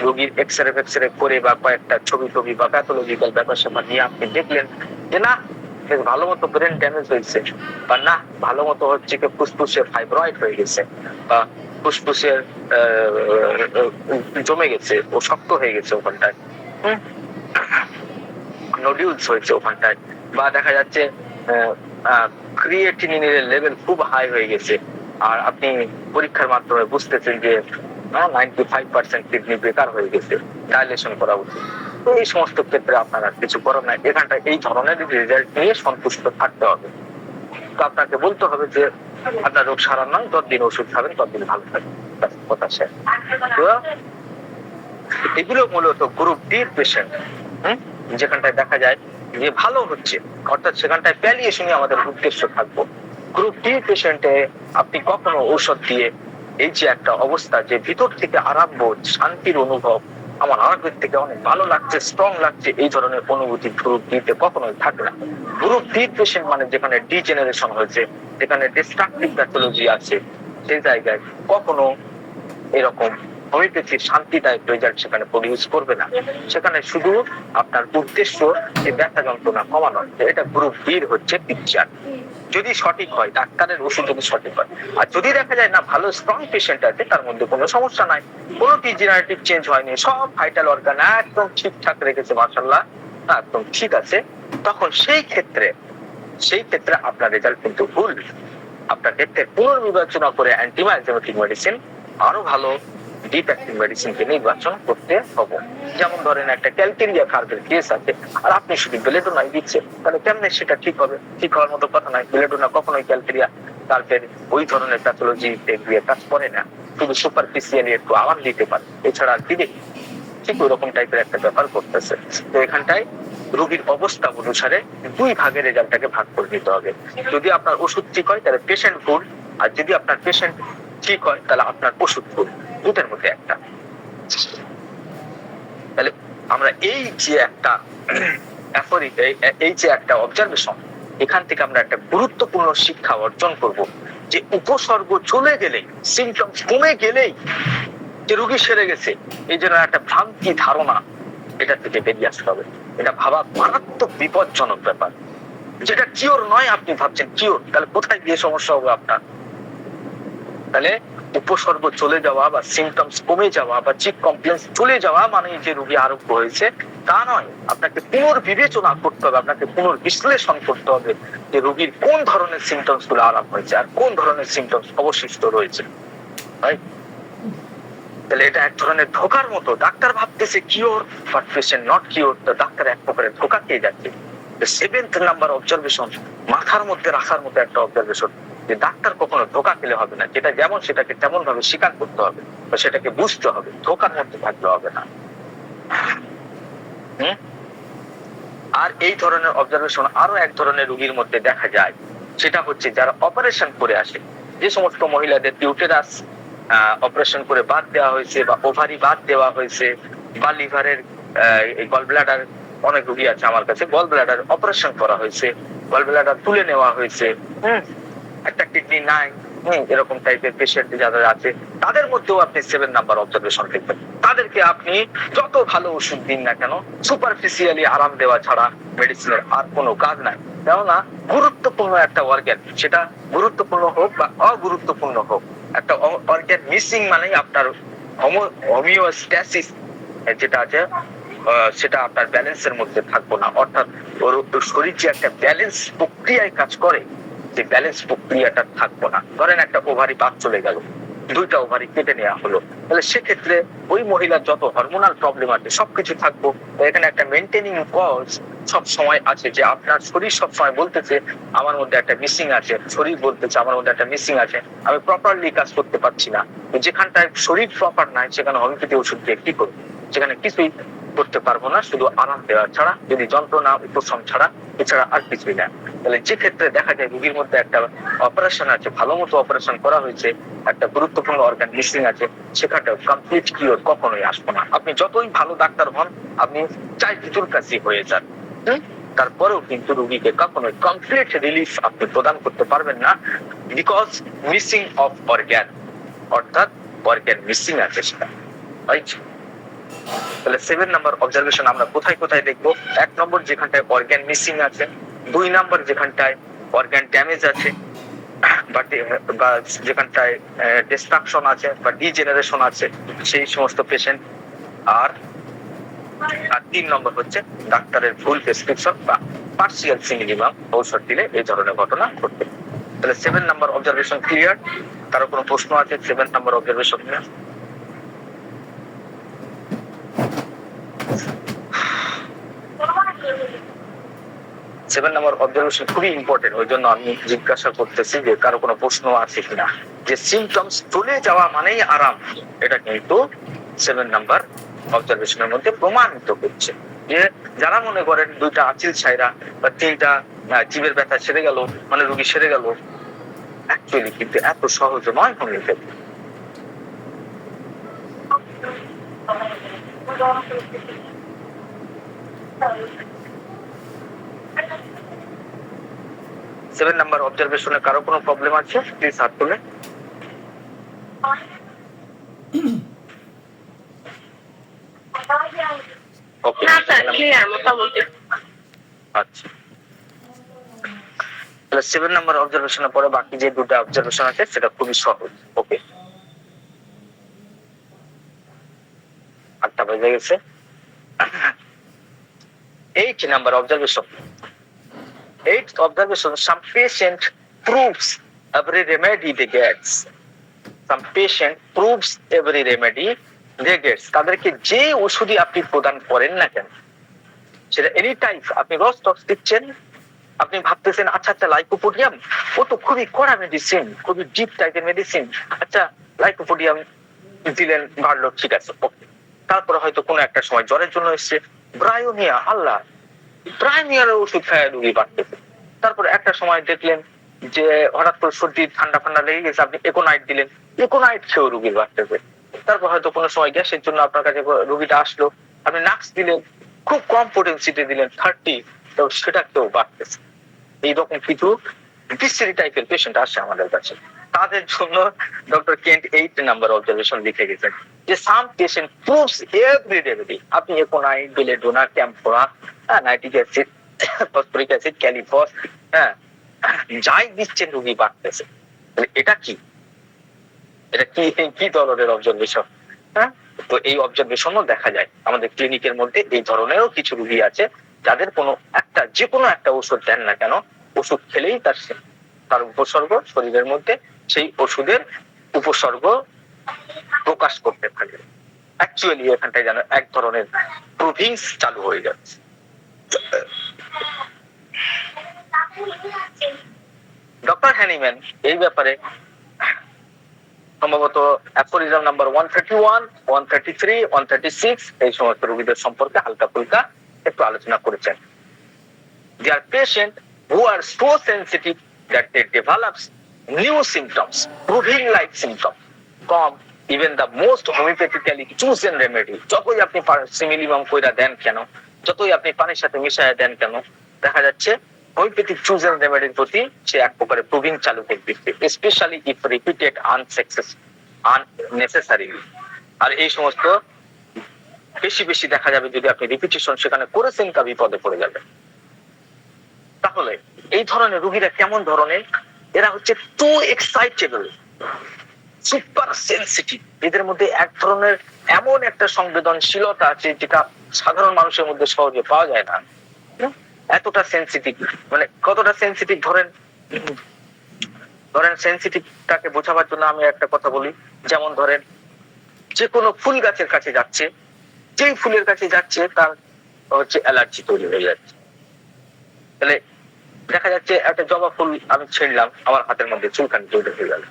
রোগীর এক্সরে করে বা কয়েকটা ছবি বা প্যাথোলজিক্যাল ব্যাপার স্যাপার নিয়ে আপনি দেখলেন যে না ভালো মতো ব্রেন ড্যামেজ হয়েছে, বা না ভালো মতো হচ্ছে কি ফুসফুসের ফাইব্রয়েড হয়ে গেছে, বা ফুসফুসের জমে গেছে, ও শক্ত হয়ে গেছে ওখানটায়, নোডিউলস হয়েছে ওখানটায়, বা দেখা যাচ্ছে ক্রিয়েটিনিনের লেভেল খুব হাই হয়ে গেছে, আর আপনি পরীক্ষার মাধ্যমে বুঝতেছেন যে 95% কিডনি বেকার হয়ে গেছে, ডাইলেশন করা উচিত। তো এই সমস্ত ক্ষেত্রে আপনার আর কিছু করার নাই, এখানটা এই ধরনের রেজাল্ট নিয়ে সন্তুষ্ট থাকতে হবে। তো আপনাকে বলতে হবে যে আপনার রোগ সারা নয়, ততদিন ওষুধ খাবেন, ততদিন ভালো থাকবেন, কথা শেষ। এগুলো মূলত গ্রুপ ডির পেশেন্ট, যেখানটায় দেখা যায় যে ভালো হচ্ছে, অর্থাৎ সেখানটায় প্যালিয়েশনই আমাদের উদ্দেশ্য থাকবো। গ্রুপ ডি পেশেন্টে আপনি কখনো ঔষধ দিয়ে এই যে একটা অবস্থা যে ভিতর থেকে আরাম্ভ শান্তির অনুভব, আমার আগে থেকে অনেক ভালো লাগছে, স্ট্রং লাগছে, এই ধরনের অনুভূতি গ্রুপ ডিতে কখনোই থাকে না। গ্রুপ ডি পেশেন্ট মানে যেখানে ডিজেনারেশন হয়েছে, যেখানে ডিস্ট্রাকটিভ প্যাথোলজি আছে, সেই জায়গায় কখনো এরকম হোমিওপ্যাথির শান্তিদায়ক রেজাল্ট সেখানে প্রডিউস করবে না। সেখানে শুধু আপনার উদ্দেশ্য যে ব্যথা যন্ত্রণা কমানো, এটা গ্রুপ ডির হচ্ছে পিকচার। যদি সঠিক হয়, ডাক্তারের ওষুধ যদি সঠিক হয়, আর যদি দেখা যায় না ভালো স্ট্রং পেশেন্ট আছে, তার মধ্যে কোনো সমস্যা নাই, কোনো ডিজেনারেটিভ চেঞ্জ হয়নি, সব ভাইটাল অর্গান একদম ঠিকঠাক রেখেছে, মাশাআল্লাহ একদম ঠিক আছে, তখন সেই ক্ষেত্রে আপনার রেজাল্ট কিন্তু ভুল। আপনার ক্ষেত্রে পুনর্বিবেচনা করে অ্যান্টিমায়োজেমেটিক মেডিসিন, আরো ভালো ডিপ অ্যাক্টিং মেডিসিনকে নির্বাচন করতে হবে। যেমন ধরেন একটা ক্যালকেরিয়া কার্ভের কেস আছে, আর আপনি শুধু বেলেডোনাই দিচ্ছেন, তাহলে কেমনে সেটা ঠিক হবে? ঠিক হওয়ার মতো কথা নয়। বেলেডোনা কখনোই ক্যালকেরিয়া কার্ভের ওই ধরনের প্যাথোলজিতে গিয়ে কাজ করে না, শুধু সুপারফিশিয়ালি একটু আরাম দিতে পারে, এছাড়া আর দিবে ঠিক ওই রকম টাইপের একটা ব্যাপার করতেছে। তো এখানটায় রোগীর অবস্থা অনুসারে দুই ভাগে রেজাল্টটাকে ভাগ করে নিতে হবে। যদি আপনার ওষুধ ঠিক হয় তাহলে পেশেন্ট ভুল, আর যদি আপনার পেশেন্ট ঠিক হয় তাহলে আপনার ওষুধ ভুল, দুটোর মধ্যে একটা। তাহলে আমরা এই যে একটা অবজারভেশন, এখান থেকে আমরা একটা গুরুত্বপূর্ণ শিক্ষা অর্জন করব যে উপসর্গ চলে গেলেই, সিমটমস কমে গেলেই যে রোগী সেরে গেছে, এই জন্য একটা ভ্রান্তি ধারণা এটা থেকে বেরিয়ে আসতে হবে। এটা ভাবা মারাত্মক বিপজ্জনক ব্যাপার। যেটা কিওর নয়, আপনি ভাবছেন কিওর, তাহলে কোথায় গিয়ে সমস্যা হবে আপনার? তাহলে উপসর্গ চলে যাওয়া বা সিমটমস কমে যাওয়া বা চিক কমপ্লেন্স চলে যাওয়া মানে যে রোগী আরোগ্য হয়েছে তা নয়। আপনাকে পুনর্বিবেচনা করতে হবে, আপনাকে পুনর্বিশ্লেষণ করতে হবে যে রোগীর কোন ধরনের সিমটমস গুলো আরাম হয়েছে আর কোন ধরনের সিমটমস অবশিষ্ট রয়েছে। তাহলে এটা এক ধরনের ধোকার মতো। ডাক্তার ভাবতেছে cure, but patient not cure. তো ডাক্তার এক প্রকারের ধোকা খেয়ে যাচ্ছে। সেভেন্থ নাম্বার অবজারভেশন, মাথার মধ্যে রাখার মতো একটা অবজারভেশন, যে ডাক্তার কখনো ধোকা খেলে হবে না, যেটা যেমন সেটাকে তেমন ভাবে স্বীকার করতে হবে বা সেটাকে বুঝতে হবে, ধোকার মধ্যে থাকলে হবে না। আর এই ধরনের অবজারভেশন আরো এক ধরনের রোগীর মধ্যে দেখা যায়, সেটা হচ্ছে যারা অপারেশন করে আসে, যে সমস্ত মহিলাদের ইউটেরাস অপারেশন করে বাদ দেওয়া হয়েছে বা ওভারি বাদ দেওয়া হয়েছে বা লিভারের গল ব্লাডার, অনেক রোগী আছে আমার কাছে গল ব্লাডার অপারেশন করা হয়েছে, গল ব্লাডার তুলে নেওয়া হয়েছে, একটা কিডনি নাই, এরকম টাইপের পেশেন্ট যাদের আছে, তাদের মধ্যেও আপনি 7 নাম্বার অবজারভেশন দেখবেন। তাদেরকে আপনি যত ভালো ওষুধ দিন না কেন, সুপারফিশিয়ালি আরাম দেওয়া ছাড়া মেডিসিনের আর কোনো কাজ নাই। কেননা গুরুত্বপূর্ণ একটা অর্গান, সেটা গুরুত্বপূর্ণ হোক বা অগুরুত্বপূর্ণ হোক, একটা অর্গান মিসিং মানেই আপনার হোমিওস্ট্যাসিস যেটা আছে সেটা আপনার ব্যালেন্সের মধ্যে থাকবো না। অর্থাৎ ওর শরীর যে একটা ব্যালেন্স প্রক্রিয়ায় কাজ করে, যে ব্যালেন্স প্রক্রিয়াটা থাকবো না। ধরেন একটা ওভারি বাদ চলে গেল, 2টা ওভারি কেটে নেওয়া হলো, তাহলে সেক্ষেত্রে ওই মহিলার যত হরমোনাল প্রবলেম আছে সবকিছু থাকবো। এখানে একটা মেনটেনিং কজ সব সময় আছে, যে আপনার শরীর সব সময় বলতেছে আমার মধ্যে একটা মিসিং আছে, শরীর বলতেছে আমার মধ্যে একটা মিসিং আছে, আমি প্রপারলি কাজ করতে পারছি না। যেখানটায় শরীর প্রপার নাই সেখানে হোমিওপ্যাথি ওষুধ দিয়ে কি করবো? সেখানে কিছুই করতে পারবো না, শুধু আরাম দেওয়া ছাড়া, যদি যন্ত্রণা উপশম ছাড়া, এছাড়া আর কিছুই না। তাহলে যে ক্ষেত্রে দেখা যায় রোগীর মধ্যে একটা অপারেশন আছে, ভালো মতো অপারেশন করা হয়েছে, একটা গুরুত্বপূর্ণ অর্গান মিসিং আছে, সেখানটা কমপ্লিট কিওর কখনোই আসবো না। আপনি যতই ভালো ডাক্তার হন, আপনি চাই ভিতর কাছে হয়ে যান, তারপরেও কিন্তু রোগীকে কখনোই কমপ্লিট রিলিফ আপনি প্রদান করতে পারবেন না, বিকজ মিসিং অফ অর্গান, অর্থাৎ অর্গান মিসিং আছে সেটা, রাইট? তাহলে 7 নাম্বার অবজারভেশন আমরা কোথায় কোথায় দেখবো? 1 নম্বর যেখানটায় অর্গান মিসিং আছে, 2 নাম্বার যেখানটায় অর্গান ড্যামেজ আছে বা যেখানটায় ডিস্ট্রাকশন আছে বা ডিজেনারেশন আছে সেই সমস্ত পেশেন্ট, আর 3 নম্বর হচ্ছে ডাক্তারের ভুল প্রেসক্রিপশন বা পার্সিয়াল সিনিলিমাম ঔষধ দিলে এই ধরনের ঘটনা ঘটবে। তাহলে 7 নাম্বার অবজারভেশন ক্লিয়ার? কারো কোনো প্রশ্ন আছে 7 নাম্বার অবজারভেশন নিয়ে? 7 নাম্বার অবজারভেশন খুবই ইম্পর্টেন্ট, ওই জন্য আমি জিজ্ঞাসা করতেছি যে কারো কোনো প্রশ্ন আছে কিনা। যে সিমটমস চলে যাওয়া মানেই আরাম, এটা কিন্তু 7 নাম্বার অবজারভেশনের মধ্যে প্রমাণিত হচ্ছে। যে যারা মনে করেন 2টা আচিল ছাইরা বা 3টা জীবের ব্যথা সেরে গেল মানে রোগী সেরে গেল, অ্যাকচুয়ালি কিন্তু এত সহজ নয় হোমিওপ্যাথি। সেভেন নাম্বার অবজারভেশনে কারো কোনো প্রবলেম আছে? প্লিজ হাত তুলে। ওকে, আচ্ছা, তাহলে 7 নাম্বার অবজারভেশনের পরে বাকি যে 2টা অবজারভেশন আছে সেটা খুবই সহজ। ওকে, 8টা বেজে গেছে। 8 number observation. 8th observation, some patient proves every remedy they gets. Some patient proves every remedy they gets. তাদেরকে যে ওষুধই আপনি প্রদান করেন না কেন, সেটা এনি টাইপ, আপনি রস টক্স দিচ্ছেন, আপনি ভাবতেছেন আচ্ছা আচ্ছা লাইকোপোডিয়াম, ও তো খুবই কড়া মেডিসিন, খুবই ডিপ টাইপের মেডিসিন, আচ্ছা লাইকোপোডিয়াম দিলেন, ভালো, ঠিক আছে, ওকে। তারপরে হয়তো কোনো একটা সময় জ্বরের জন্য এসছে ব্রায়োনিয়া, আল্লাহ, ব্রায়োনিয়ার ওষুধ খায় রোগী বাড়তেছে। তারপরে একটা সময় দেখলেন যে হঠাৎ করে সর্দি ঠান্ডা ঠান্ডা লেগে গেছে, আপনি একোনাইট দিলেন, একোনাইট খেয়েও রোগীর বাড়তেছে। তারপর হয়তো কোনো সময় গ্যাসের জন্য আপনার কাছে রোগীটা আসলো, আপনি নাক্স দিলেন, খুব কম পোটেন্সিতে দিলেন 30, তো সেটা কেউ বাড়তেছে। এইরকম কিছু ডিসেরি টাইপের পেশেন্ট আসে আমাদের কাছে, তাদের জন্য ডক্টর কেন্ট 8 নাম্বার অবজারভেশন লিখে গেছেন যে some patient proves every remedy, আপনি aconite, belladonna, camphora, nitric acid, phosphoric acid, kali phos, যাই দিচ্ছেন রোগী বাড়তেছে। এটা কি, এটা কি কি ধরনের অবজারভেশন? তো এই অবজারভেশনও দেখা যায় আমাদের ক্লিনিকের মধ্যে। এই ধরনেরও কিছু রোগী আছে যাদের কোনো একটা, যে কোনো একটা ওষুধ দেন না কেন, ওষুধ খেলেই তার উপসর্গ শরীরের মধ্যে সেই ওষুধের উপসর্গ প্রকাশ করতে থাকে। অ্যাকচুয়ালি এখানটায় যেন এক ধরনের প্রুভিংস চালু হয়ে যাচ্ছে। ডক্টর হ্যানিম্যান এই ব্যাপারে সম্ভবত অ্যাফোরিজম নাম্বার 131, 133, 136 এই সমস্ত রোগীদের সম্পর্কে হালকা ফুলকা একটু আলোচনা করেছেন। They are patients who are so sensitive that they develop new symptoms, proving-like symptoms from even the most homeopathically chosen remedy. যতই আপনি সিমিলিমাম কইরা দেন কেন, যতই আপনি পানির সাথে মিশায়া দেন কেন, দেখা যাচ্ছে হোমিওপ্যাথিক চুজেন রেমেডির প্রতি সে এক প্রকারে প্রুভিং চালু করবে, স্পেশালি ইফ রিপিটেড আননেসেসারিলি। আর এই সমস্ত বেশি বেশি দেখা যাবে যদি আপনি রিপিটেশন সেখানে করেছেন, তা বিপদে পড়ে যাবে। তাহলে এই ধরনের রোগীরা কেমন ধরনের? এরা হচ্ছে টু এক্সাইটেবল, সুপার সেনসিটিভ। এদের মধ্যে এক ধরনের এমন একটা সংবেদনশীলতা আছে যেটা সাধারণ মানুষের মধ্যে সহজে পাওয়া যায় না। এতটা সেনসিটিভ, মানে কতটা সেনসিটিভ ধরেন সেনসিটিভটাকে বোঝাবার জন্য আমি একটা কথা বলি। যেমন ধরেন যে কোনো ফুল গাছের কাছে যাচ্ছে, যেই ফুলের কাছে যাচ্ছে তার হচ্ছে অ্যালার্জি তৈরি হয়ে যাচ্ছে। তাহলে দেখা যাচ্ছে একটা জবা ফুল আমি ছিঁড়লাম, আমার হাতের মধ্যে চুলকানি তৈরি হয়ে গেল,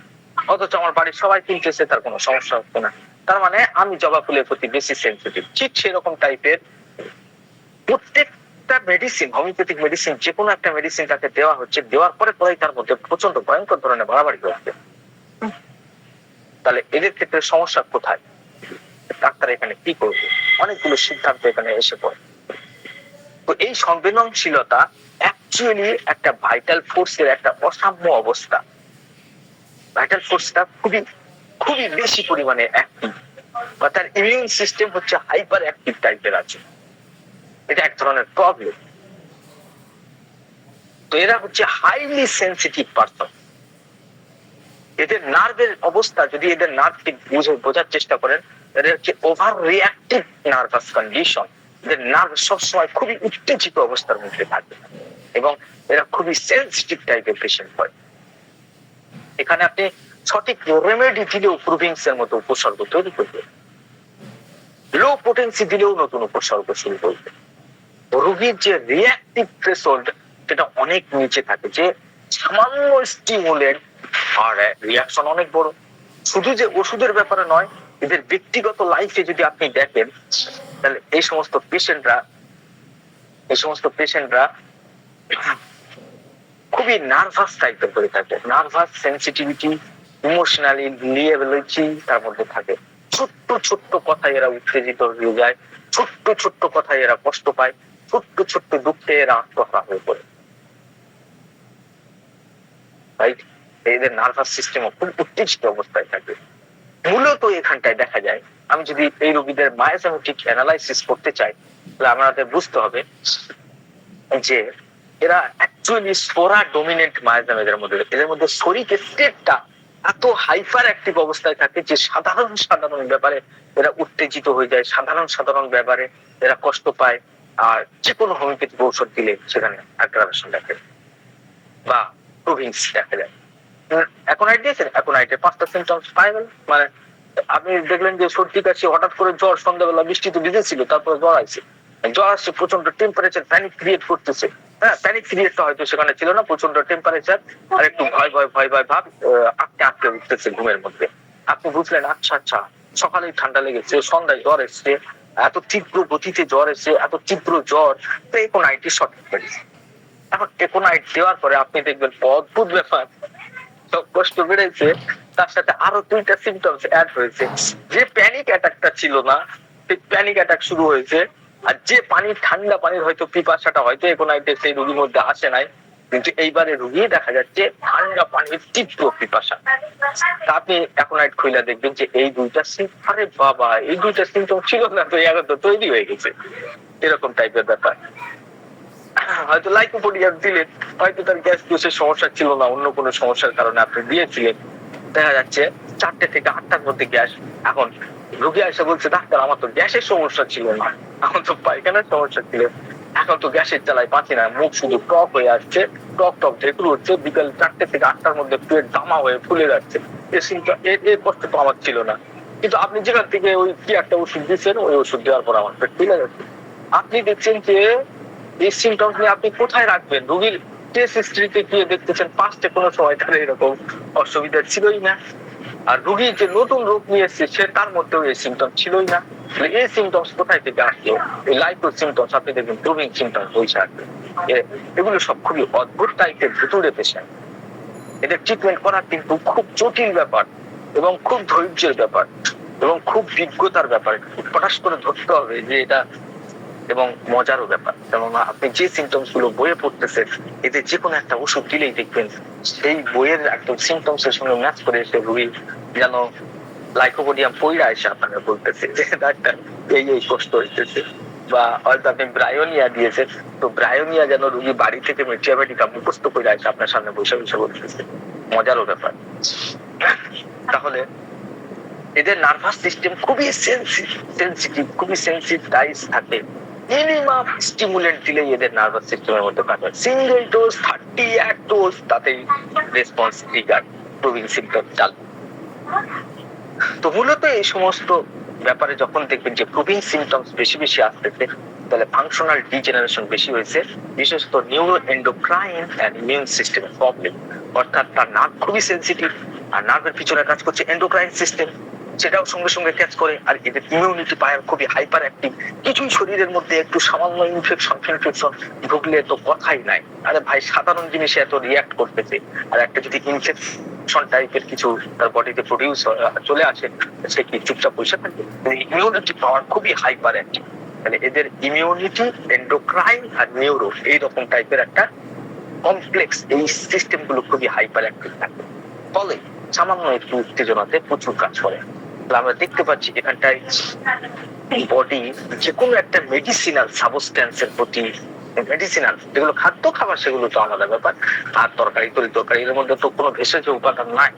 অথচ আমার বাড়ির সবাই কিনতেছে, তার কোনো সমস্যা হচ্ছে না। তার মানে আমি জবা ফুলের প্রতি বেশি সেনসিটিভ। ঠিক সেরকম টাইপের প্রত্যেকটা মেডিসিন, হোমিওপ্যাথিক মেডিসিন, যে কোনো একটা মেডিসিন তাকে দেওয়া হচ্ছে, দেওয়ার পরে পরেই তার মধ্যে প্রচন্ড ভয়ঙ্কর ধরনের বাড়াবাড়ি হচ্ছে। তাহলে এদের ক্ষেত্রে সমস্যা কোথায়? ডাক্তার এখানে কি করবে? অনেকগুলো সিদ্ধান্ত এখানে এসে পড়ে। তো এই সংবেদনশীলতা অ্যাকচুয়ালি একটা ভাইটাল ফোর্সের একটা অসাম্য অবস্থা। ভাইটাল ফোর্সটা খুবই খুবই বেশি পরিমাণে অ্যাক্টিভ, বা তার ইমিউন সিস্টেম হচ্ছে হাইপার অ্যাক্টিভ টাইপের আছে। এটা এক ধরনের প্রবলেম। তো এরা হচ্ছে হাইলি সেনসিটিভ পারসন। এদের নার্ভের অবস্থা যদি এদের নার্ভকে বোঝার চেষ্টা করেন, এটা হচ্ছে ওভার রিঅ্যাক্টিভ নার্ভাস কন্ডিশন। এদের নার্ভ সবসময় খুবই উত্তেজিত অবস্থার মধ্যে থাকে এবং এরা খুবই সেনসিটিভ টাইপের পেশেন্ট হয়। এখানে আপনি সঠিক রেমেডি দিলেও প্রুভিংস এর মতো উপসর্গ তৈরি করবে, লো পোটেন্সি দিলেও নতুন উপসর্গ শুরু করবে। রোগীর যে রিঅ্যাক্টিভ থ্রেশহোল্ড সেটা অনেক নিচে থাকে, যে সামান্য স্টিমুলেন্ট আর রিঅ্যাকশন অনেক বড়। শুধু যে ওষুধের ব্যাপারে নয়, এদের ব্যক্তিগত লাইফে যদি আপনি দেখেন, তাহলে এই সমস্ত পেশেন্টরা খুবই নার্ভাস টাইপের করে থাকে। নার্ভাস সেনসিটিভিটি, ইমোশনালি লিয়েবিলিটি তার মধ্যে থাকে। ছোট্ট ছোট্ট কথায় এরা উত্তেজিত হয়ে যায়, ছোট্ট ছোট্ট কথায় এরা কষ্ট পায়, ছোট্ট ছোট্ট দুঃখে এরা আত্মহত্যা হয়ে পড়ে। রাইট? এদের নার্ভাস সিস্টেম খুব উত্তেজিত অবস্থায় থাকে। মূলত এখানটায় দেখা যায়, আমি যদি এই রোগীদের মায়োসোমেটিক অ্যানালাইসিস করতে চাই, তাহলে আমাদের বুঝতে হবে যে এরা অ্যাকচুয়ালি স্পোরা ডমিনেন্ট মায়োজম। এদের মধ্যে শরীর স্টেটটা এত হাইপার অ্যাক্টিভ অবস্থায় থাকে যে সাধারণ ব্যাপারে এরা উত্তেজিত হয়ে যায়, সাধারণ ব্যাপারে এরা কষ্ট পায়। আর যে কোনো হোমিওপ্যাথিক ঔষধ দিলে সেখানে অ্যাগ্রাভেশন দেখা যায় বা প্রুভিংস দেখা যায়। অ্যাকোনাইট দিয়েছেন, অ্যাকোনাইটের 5টা সিমটমস পাই গেল। মানে আপনি দেখলেন যে সর্দি কাশি, হঠাৎ করে জ্বর, সন্ধ্যাবেলা বৃষ্টি তো ভিজেছিল, তারপরে জ্বর আসছে, প্রচন্ড টেম্পারেচার, প্যানিক ক্রিয়েট করতেছে। হ্যাঁ, প্যানিক ক্রিয়েটটা হয়তো সেখানে ছিল না, প্রচন্ড টেম্পারেচার আর একটু ভয় ভাব আটকে উঠতেছে ঘুমের মধ্যে। আপনি বুঝলেন আচ্ছা সকালেই ঠান্ডা লেগেছে, সন্ধ্যায় জ্বর এসছে, এত তীব্র গতিতে জ্বর এসছে, এত তীব্র জ্বর, তো একোনাইটই সঠিক মেডিসিন। এখন একোনাইট দেওয়ার পরে আপনি দেখবেন অদ্ভুত ব্যাপার, কষ্ট বেড়েছে, তার সাথে আরো 2টা সিমটমস অ্যাড হয়েছে। যে প্যানিক অ্যাটাকটা ছিল না, সেই প্যানিক অ্যাটাক শুরু হয়েছে। আর যে ঠান্ডা পানির হয়তো পিপাসাটা হয়তো একোনাইটে সেই রোগীর মধ্যে আসে নাই, কিন্তু এইবারে রোগী দেখা যাচ্ছে ঠান্ডা পানির তীব্র পিপাসা। আপনি একোনাইট খুইলা দেখবেন যে এই 2টা আরে বাবা, এই 2টা সিমটম ছিল না তো, এখন তো তৈরি হয়ে গেছে। এরকম টাইপের ব্যাপার। হয়তো লাইকোপোডিয়া দিলেন, হয়তো তার গ্যাস দোষের সমস্যা ছিল না, অন্য কোনো সমস্যার কারণে আপনি দিয়েছিলেন। দেখা যাচ্ছে 4টে থেকে 8টার মধ্যে গ্যাস। এখন রোগী এসে বলছে, ডাক্তার আমার তো গ্যাসের সমস্যা ছিল না, এখন তো পায়খানার সমস্যা ছিল, এখন তো গ্যাসের জ্বালায় বাঁচি না, মুখ শুধু টক হয়ে আসছে, টক ঢেকুর হচ্ছে, বিকাল 4টে থেকে 8টার মধ্যে পেট দামা হয়ে ফুলে যাচ্ছে। এই কষ্ট তো আমার ছিল না, কিন্তু আপনি যেখান থেকে ওই কি একটা ওষুধ দিচ্ছেন, ওই ওষুধ দেওয়ার পর আমার পেট ফুলে যাচ্ছে। আপনি দেখছেন যে এই সিমটমস নিয়ে আপনি কোথায় রাখবেন? রোগীর টেস্ট হিস্ট্রিতে গিয়ে দেখতেছেন পাস্টে কোনো সময় তার এরকম অসুবিধা ছিলই না। আর রোগী যে নতুন রোগ নিয়ে এসছে সে তার মধ্যেও এই সিমটম ছিলই না। এই সিমটমস কোথায় থেকে আসলো? এই লাইকো সিমটমস আপনি দেখবেন প্রুভিং সিমটমস বসে আসবে। এগুলো সব খুবই অদ্ভুত টাইপের ভুতুড়ে পেশেন্ট। এদের ট্রিটমেন্ট করা কিন্তু খুব জটিল ব্যাপার এবং খুব ধৈর্যের ব্যাপার এবং খুব বিজ্ঞতার ব্যাপার। প্রকাশ করে ধরতে হবে যে এটা, এবং মজারও ব্যাপার। যেমন আপনি যে সিমটমস গুলো বইয়ে পড়তেছেন, এতে যে কোনো একটা ওষুধ দিলেই দেখবেন সেই বইয়ের একদম সিমটমস এর সঙ্গে ম্যাচ করে এসে রোগী যেন লাইকোপোডিয়াম পইড়া এসে আপনাকে বলতেছে যে ডাক্তার এই কষ্ট হইতেছে, বা হয়তো আপনি ব্রায়োনিয়া দিয়েছেন, তো ব্রায়োনিয়া যেন রোগী বাড়ি থেকে মেটিয়াবেটিকা মুখস্থ করে এসে আপনার সামনে বসে বসে বলতেছে। মজারও ব্যাপার। তাহলে এদের নার্ভাস সিস্টেম খুবই সেনসিটিভ, খুবই সেনসিটাইজ থাকে। মিনিমাম স্টিমুলেন্ট দিলেই এদের নার্ভাস সিস্টেমের মধ্যে কাজ হয়। সিঙ্গেল ডোজ 31 ডোজ তাতেই রেসপন্স ট্রিগার, প্রুভিং সিমটম চালু। তো মূলত এই সমস্ত ব্যাপারে যখন দেখবেন যে প্রুভিং সিমটমস বেশি বেশি আসতেছে, তাহলে ফাংশনাল ডিজেনারেশন বেশি হয়েছে, বিশেষত নিউরো এন্ডোক্রাইন এন্ড ইমিউন সিস্টেমের প্রবলেম। অর্থাৎ তার নার্ভ খুবই সেনসিটিভ, আর নার্ভের পিছনে কাজ করছে এন্ডোক্রাইন সিস্টেম, সেটাও সঙ্গে সঙ্গে ক্যাচ করে। আর এদের ইমিউনিটি পাওয়ার খুবই হাইপার অ্যাক্টিভ। কিছুই শরীরের মধ্যে একটু সামান্য ইনফেকশন ঢুকলে তো কথাই নাই, আরে ভাই সাধারণ জিনিসে এত রিয়াক্ট করতেছে। আর একটা যদি ইনফেকশন টাইপের কিছু তার বডিতে প্রডিউস চলে আসে, সে কি চুপচাপ বসে থাকবে? ইমিউনিটি পাওয়ার খুবই হাইপার অ্যাক্টিভ। তাহলে এদের ইমিউনিটি, এন্ডোক্রাইন আর নিউরো এইরকম টাইপের একটা কমপ্লেক্স, এই সিস্টেম গুলো খুবই হাইপার অ্যাক্টিভ থাকে। ফলে সামান্য একটু উত্তেজনাতে প্রচুর কাজ করে। আমরা দেখতে পাচ্ছি এখানটায় বডি যে কোনো একটা মেডিসিনাল সাবস্টেন্সের প্রতি, মেডিসিনাল যেগুলো খাদ্য খাবার সেগুলো তো আলাদা ব্যাপার, ভাত তরকারি তরি এর মধ্যে তো কোনো ভেষজ উপাদান নাই।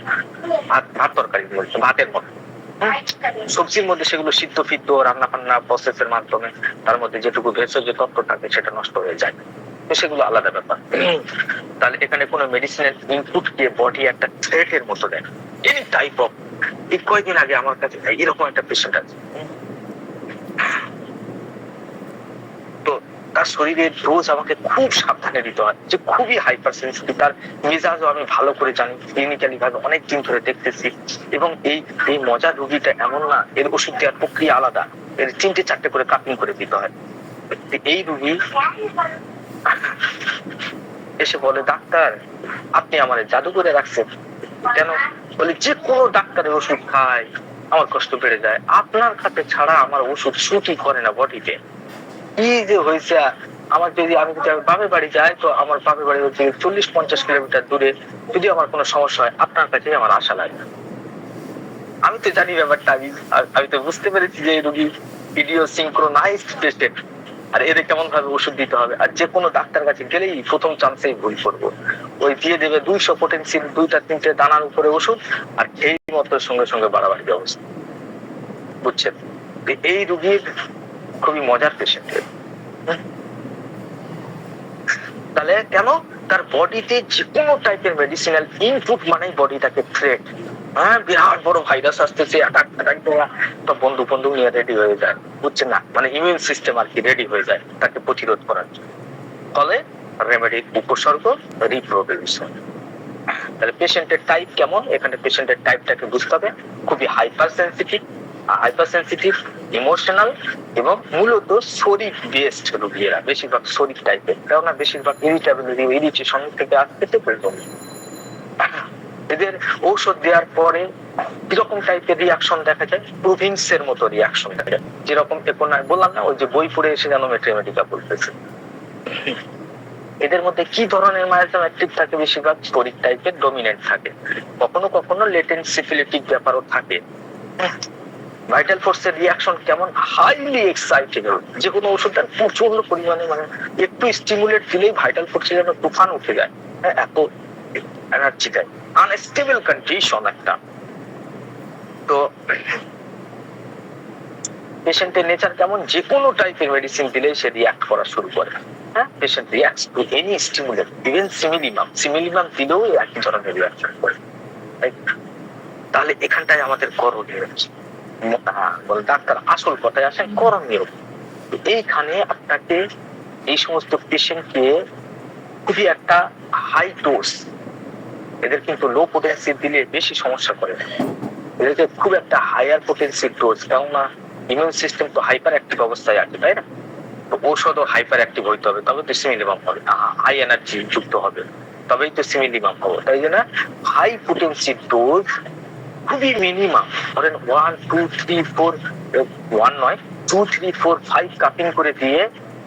ভাত তরকারি বলছে ভাতের মধ্যে, সবজির মধ্যে সেগুলো সিদ্ধ ফিদ্ধ রান্না ফান্না প্রসেসের মাধ্যমে তার মধ্যে যেটুকু ভেষজ তত্ত্ব থাকে সেটা নষ্ট হয়ে যায়, তো সেগুলো আলাদা ব্যাপার। তাহলে এখানে কোনো মেডিসিনের ইনপুট দিয়ে বডি একটা থ্রেটের মতো দেয়, এনি টাইপ অফ। এই কয়েকদিন আগে আমার কাছে এরকম একটা পেশেন্ট আছে, তো তার শরীরের ডোজ আমাকে খুব সাবধানে দিতে হয়, যে খুবই হাইপার সেনসিটিভ। তার মেজাজও আমি ভালো করে জানি, ক্লিনিক্যালি ভাবে অনেক দিন ধরে দেখতেছি। এবং এই মজার রোগীটা এমন না, এর ওষুধ দেওয়ার প্রক্রিয়া আলাদা, এর 3-4 করে কাপিং করে দিতে হয়। এই রোগী এসে বলে, ডাক্তার আপনি আমার জাদু করে রাখছেন। কেন? বলে যে কোনো ডাক্তারের ওষুধ খায় আমার কষ্ট বেড়ে যায়, আপনার কাছে ছাড়া আমার ওষুধ শুটই করে না বডিতে। কি যে হয়েছে, আমার যদি আমি বাপের বাড়ি যাই, তো আমার বাপের বাড়ি হচ্ছে 40-50 কিলোমিটার দূরে, যদি আমার কোনো সমস্যা হয় আপনার কাছে আমার আশা লাগে। আমি তো জানি ব্যাপারটা, আমি তো বুঝতে পেরেছি যে এই রোগী ইডিওসিনক্রোনাইজড পেশেন্ট, আর এদের কেমন ভাবে ওষুধ দিতে হবে। আর যে কোনো ডাক্তার কাছে গেলেই প্রথম চান্সেই ভুল করবো, ওই দিয়ে দেবে 200 পোটেনসিল 2-3 দানার উপরে ওষুধ, আর এই মতো সঙ্গে সঙ্গে বাড়াবাড়ি ব্যবস্থা, বুঝছেন? এই রোগীর খুবই মজার পেশেন্ট। তাহলে কেন? তার বডিতে যে কোনো টাইপের মেডিসিনাল ইনপুট মানেই বডিটাকে থ্রেট। হ্যাঁ, বিরাট বড় ভাইরাস আসতেছে, অ্যাটাক দেওয়া, তো বন্ধু নিয়ে রেডি হয়ে যায়, বুঝছেন না? মানে ইমিউন সিস্টেম আর কি রেডি হয়ে যায় তাকে প্রতিরোধ করার জন্য। ফলে রেমেডির উপসর্গ রিপ্রোডিউশন। তাহলে পেশেন্টের টাইপ কেমন? এখানে পেশেন্টের টাইপটাকে বুঝতে হবে। খুবই হাইপার সেনসিটিভ, ইমোশনাল, এবং মূলত শরীর বেসড রোগীরা, বেশিরভাগ শরীর টাইপের, কেননা বেশিরভাগ ইরিটেশন থেকে আসতে প্রয়োজন। এদের ঔষধ দেওয়ার পরে কিরকম টাইপের রিয়াকশন দেখা যায়? প্রভিংস এর মতো রিয়াকশন দেখা যায়, যেরকম এখন বললাম না, ওই যে বই পড়ে এসে যেন মেট্রিমেটিকা বলতেছে। এদের মধ্যে কি ধরনের মায়াজম অ্যাক্টিভ থাকে? বেশিরভাগ শরীর টাইপের ডমিনেন্ট থাকে, কখনো কখনো লেটেন্ট সিফিলিটিক ব্যাপারও থাকে। ভাইটাল ফোর্সের রিয়াকশন কেমন? Highly excitable. যে কোনো ওষুধের প্রচন্ড পরিমাণে, মানে একটু স্টিমুলেট দিলেই ভাইটাল ফোর্সে যেন তুফান উঠে যায়, এত এনার্জি দেয়। আনস্টেবল কন্ডিশন একটা। তো পেশেন্টের নেচার কেমন? যে কোনো টাইপের মেডিসিন দিলেই সে রিয়াক্ট করা শুরু করে। হ্যাঁ, patient reacts to any stimulant, even simillimum দিলেও একই ধরনের রিয়াকশন করে। তাহলে এখানটায় আমাদের করণীয় আছে, বল ডাক্তার আসল কথায় আসেন, করণীয়। এইখানে আপনাকে এই সমস্ত পেশেন্টকে খুবই একটা হাই ডোজ, এদের কিন্তু লো পোটেন্সি দিলে বেশি সমস্যা করে। এদেরকে খুব একটা হায়ার পোটেন্সি ডোজ, কেননা ইমিউন সিস্টেম তো হাইপার অ্যাক্টিভ অবস্থায় আছে, তাই না? তো ঔষধও হাইপার অ্যাক্টিভ হইতে হবে, তবে তো সিমিলিমাম হবে, হাই এনার্জি যুক্ত হবে, তবেই তো সিমিলিমাম হবে। তাই জন্য হাই পোটেন্সি ডোজ খুবই মিনিমাম, ধরেন 1 2 3 4, 1 নয় 2 3 4 5 কাপিং করে দিয়ে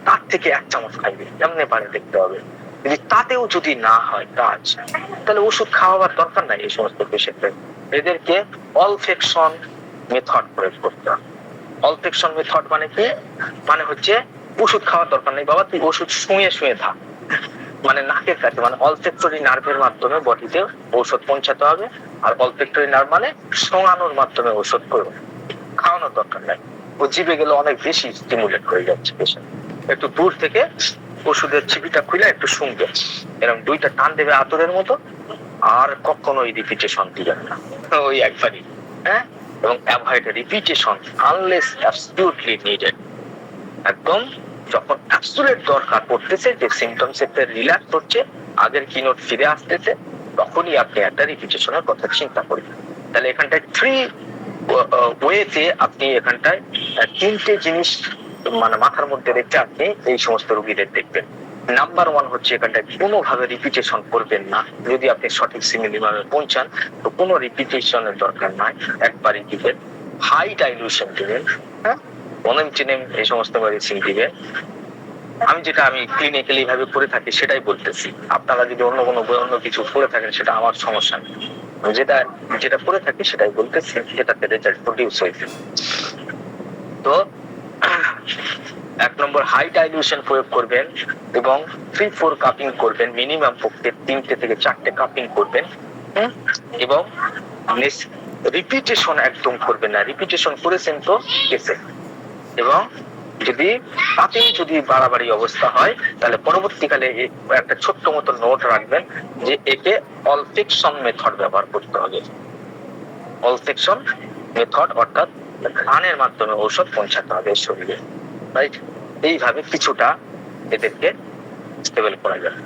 তার থেকে 1 চামচ খাইবে, কেমনে পারে দেখতে হবে। যদি তাতেও যদি না হয় কাজ, তাহলে ওষুধ খাওয়াবার দরকার নাই এই সমস্ত পেশেন্টদের। এদেরকে অলফেকশন মেথড প্রয়োগ করতে হবে। অলফেকশন মেথড মানে কি? মানে হচ্ছে ওষুধ খাওয়ার দরকার নেই বাবা, তুই ওষুধ শুয়ে শুয়ে থাক, মানে নাকের কাছে, মানে অলফেক্টরি নার্ভের মাধ্যমে বডিতে ঔষধ পৌঁছাতে হবে। আর অলফেক্টরি নার্ভ মানে শোঙানোর মাধ্যমে ঔষধ করবে, খাওয়ানোর দরকার নাই। ও জিভে গেলে অনেক বেশি স্টিমুলেট হয়ে যাচ্ছে পেশেন্ট। একটু দূর থেকে ওষুধের ছিপিটা খুলে একটু শুনবে, এরকম 2টা টান দেবে আতরের মতো, আর কখনোই রিপিটেশন দিবেন না, ওই একবারই, হ্যাঁ। এবং avoid repetition unless absolutely needed. একদম যখন অ্যাবসলিউট দরকার পড়তেছে, যে সিম্পটমস এর রিল্যাক্স হচ্ছে, আগের কিনোট ফিরে আসতেছে, তখনই আপনি একটা রিপিটেশনের কথা চিন্তা করবেন। তাহলে এখানটায় 3 ওয়েতে আপনি এখানটায় 3টে জিনিস মানে মাথার মধ্যে রেখে আপনি এই সমস্ত রোগীদের দেখবেন। নাম্বার 1 হচ্ছে এখানটায় কোনোভাবে রিপিটেশন করবেন না। যদি আপনি সঠিক সিমিলিমামে পৌঁছান তো কোনো রিপিটেশনের দরকার নাই, একবারই দিবেন। হাই ডাইলিউশন দিবেন, হ্যাঁ, অনেমটিনেম এই সমস্ত মেডিসিন দিবেন। আমি ক্লিনিক্যালি ভাবে করে থাকি সেটাই বলতেছি, আপনারা যদি অন্য কোনো অন্য কিছু করে থাকেন সেটা আমার সমস্যা নেই, যেটা যেটা করে থাকি সেটাই বলতেছি, যেটাতে রেজাল্ট প্রডিউস হয়েছে। তো 1 নম্বর হাই ডাইলিউশন প্রয়োগ করবেন এবং 3-4 কাপিং করবেন, মিনিমাম পক্ষে 3টে থেকে 4টে কাপিং করবেন, এবং রিপিটেশন একদম করবেন না। রিপিটেশন করেছেন তো গেছে, এবং যদি তাতেই যদি বাড়াবাড়ি অবস্থা হয় তাহলে পরবর্তীকালে একটা ছোট্ট মতো নোট রাখবেন যে একে অলফেকশন মেথড ব্যবহার করতে হবে। অলফেকশন মেথড অর্থাৎ ঘ্রাণের মাধ্যমে ঔষধ পৌঁছাতে হবে শরীরে, রাইট? এইভাবে কিছুটা এদেরকে স্টেবল করা যাবে।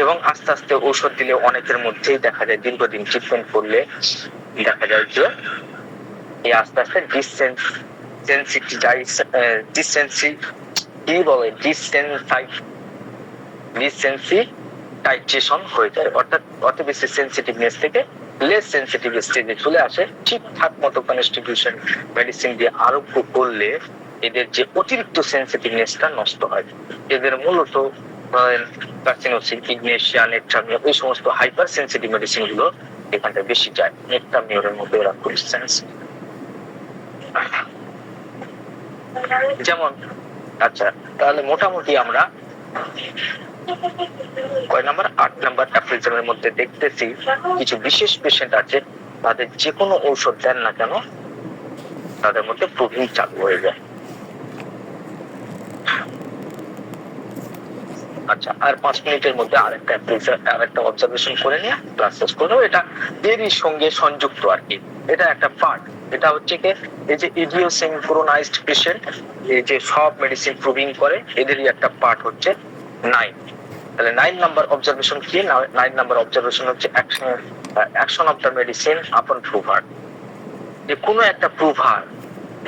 এবং আস্তে আস্তে ঔষধ দিলে অনেকের মধ্যেই দেখা যায় দীর্ঘদিন ট্রিটমেন্ট করলে দেখা যায় যে এই আস্তে আস্তে ডিসেনসিটাইজেশন হয়ে যায়, অর্থাৎ অত বেশি সেন্সিটিভনেস থেকে লেস সেন্সিটিভ স্টেজে চলে আসে। ঠিকঠাক মতো কনস্টিটিউশন মেডিসিন দিয়ে আরোগ্য করলে এদের যে অতিরিক্ত সেন্সিটিভনেসটা নষ্ট হয়। এদের মূলত কার্সিনোসিন, ইগনেশিয়া, নেট্রামিয়া, এই সমস্ত হাইপার সেন্সিটিভ মেডিসিন গুলো এখানটা বেশি যায়। নেট্রামিয়ার মধ্যে এরা খুব সেন্সিটিভ। যেমন আচ্ছা, তাহলে মোটামুটি আমরা কয় নাম্বার 8 নাম্বার অ্যাপ্রিজমের মধ্যে দেখতেছি কিছু বিশেষ পেশেন্ট আছে তাদের যে কোনো ঔষধ দেন না কেন তাদের মধ্যে প্রবলেম চালু হয়ে যায়। আচ্ছা, আর 5 মিনিটের মধ্যে আরেকটা অবজারভেশন করে নিয়ে ক্লাস শেষ করবো। এটা এরই সঙ্গে সংযুক্ত আর কি, এটা একটা পার্ট। এটা হচ্ছে কি, এই যে ইডিওসিনক্রোনাইজড পেশেন্ট, এই যে সব মেডিসিন প্রুভিং করে, এদেরই একটা পার্ট হচ্ছে 9। তাহলে 9 নাম্বার অবজারভেশন কি? 9 নাম্বার অবজারভেশন হচ্ছে অ্যাকশন অফ দ্য মেডিসিন আপন প্রুভার। যে কোনো একটা প্রুভার,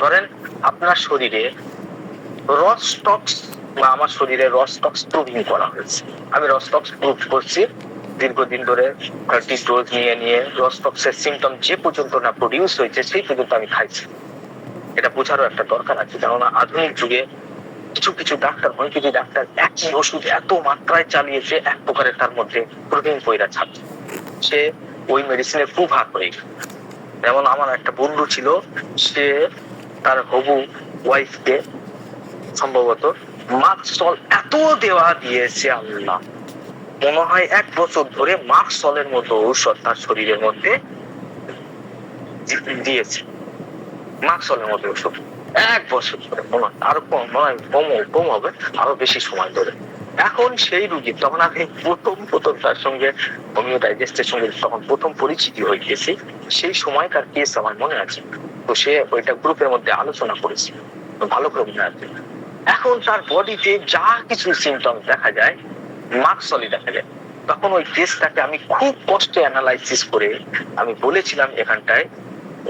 ধরেন আপনার শরীরে রসটক্স বা আমার শরীরে রসটক্স প্রুভিং করা হয়েছে, আমি রসটক্স প্রুভ করছি দীর্ঘদিন ধরে 30 ডোজ নিয়ে রসটক্সের সিমটম যে পর্যন্ত না প্রডিউস হয়েছে সেই পর্যন্ত আমি খাইছি। এটা বোঝারও একটা দরকার আছে, কেননা আধুনিক যুগে কিছু ডাক্তার, কিছু ডাক্তার একই ওষুধ এত মাত্রায় চালিয়েছে, এক প্রকারের তার মধ্যে প্রোটিন পয়রা ছাড়ছে, সে ওই মেডিসিনের প্রভাব হয়ে গেল। যেমন আমার একটা বন্ধু ছিল, সে তার হবু ওয়াইফকে সম্ভবত মাক্সল এত দেওয়া দিয়েছে, আল্লাহ, মনে হয় 1 বছর ধরে মাক্সলের মতো ঔষধ তার শরীরের মধ্যে দিয়েছে। মাক্সলের মতো ওষুধ 1 বছর ধরে, মনে হয় আরো কম হবে, আরো বেশি সময় ধরে। এখন সেই রুগী, তখন আমি প্রথম তার সঙ্গে হোমিওডাইজেস্টের সঙ্গে তখন প্রথম পরিচিতি হয়ে গেছি, সেই সময়কার কেস আমার মনে আছে। তো সে ওইটা গ্রুপের মধ্যে আলোচনা করেছে, ভালো করে মনে আছে। এখন তার বডিতে যা কিছু সিমটম দেখা যায়, মার্কসলই দেখা যায়। তখন ওই টেস্টটাকে আমি খুব কষ্টে অ্যানালাইসিস করে আমি বলেছিলাম এখানটায়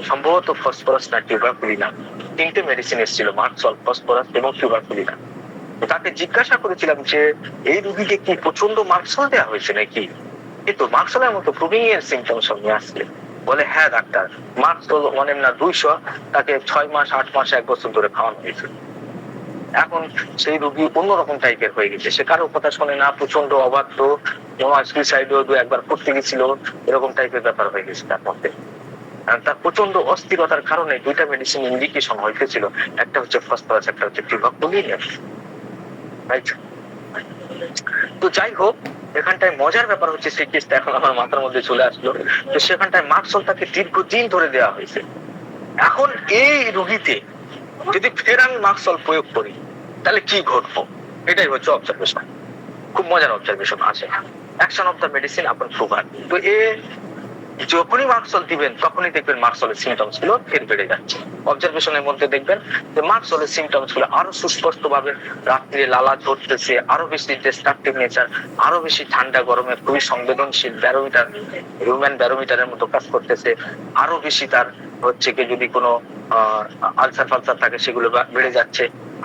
সম্ভবত ফসফরাস না টিউবারকুলিনাম, তিনটে মেডিসিন এসেছিল, মার্কসল, ফসফরাস এবং টিউবারকুলিনাম। তাকে জিজ্ঞাসা করেছিলাম যে এই রোগীকে কি প্রচন্ড মার্কসল দেওয়া হয়েছে নাকি, কিন্তু মার্কসলের মতো প্রুভিং এর সিমটমস নিয়ে আসলে বলে হ্যাঁ ডাক্তার, মার্কসল 1 না 200, তাকে 6 মাস 8 মাস 1 বছর ধরে খাওয়ানো হয়েছে। এখন সেই রোগী অন্যরকম টাইপের হয়ে গেছে, সে কারো কথা শোনে না, প্রচন্ড অবাধ্য, সুইসাইডও একবার করতে গেছিল, এরকম টাইপের ব্যাপার হয়ে গেছে তার মধ্যে। তার প্রচন্ড অস্থিরতার কারণে 2টা মেডিসিন ইন্ডিকেশন হয়েছিল, একটা হচ্ছে ফসফরাস, একটা হচ্ছে টিউবারকুলিনাম। তো যাই হোক, এখানটায় মজার ব্যাপার হচ্ছে সেই কেসটা এখন আমার মাথার মধ্যে চলে আসলো। তো সেখানটায় মার্কসল তাকে দীর্ঘদিন ধরে দেওয়া হয়েছে। এখন এই রোগীতে যদি ফের আমি মার্কসল প্রয়োগ করি তাহলে কি ঘটবো, এটাই হচ্ছে অবজারভেশন। খুব মজার অবজারভেশন আছে, অ্যাকশন অফ দ্য মেডিসিন আপন প্রুভার। তো যখনই মার্কসল দিবেন তখনই দেখবেন মার্কসলের সিমটমস গুলো ফের বেড়ে যাচ্ছে। অবজারভেশনের মধ্যে দেখবেন যে মার্কসলের সিমটমস গুলো আরো সুস্পষ্ট ভাবে, রাত্রে লালা ধরতেছে, আরো বেশি ডিস্ট্রাকটিভ নেচার, আরো বেশি ঠান্ডা গরমে খুবই সংবেদনশীল, ব্যারোমিটার হিউম্যান ব্যারোমিটারের মতো কাজ করতেছে, আরো বেশি তার হচ্ছে কি যদি কোনো আলসার ফালসার থাকে সেগুলো বেড়ে যাচ্ছে।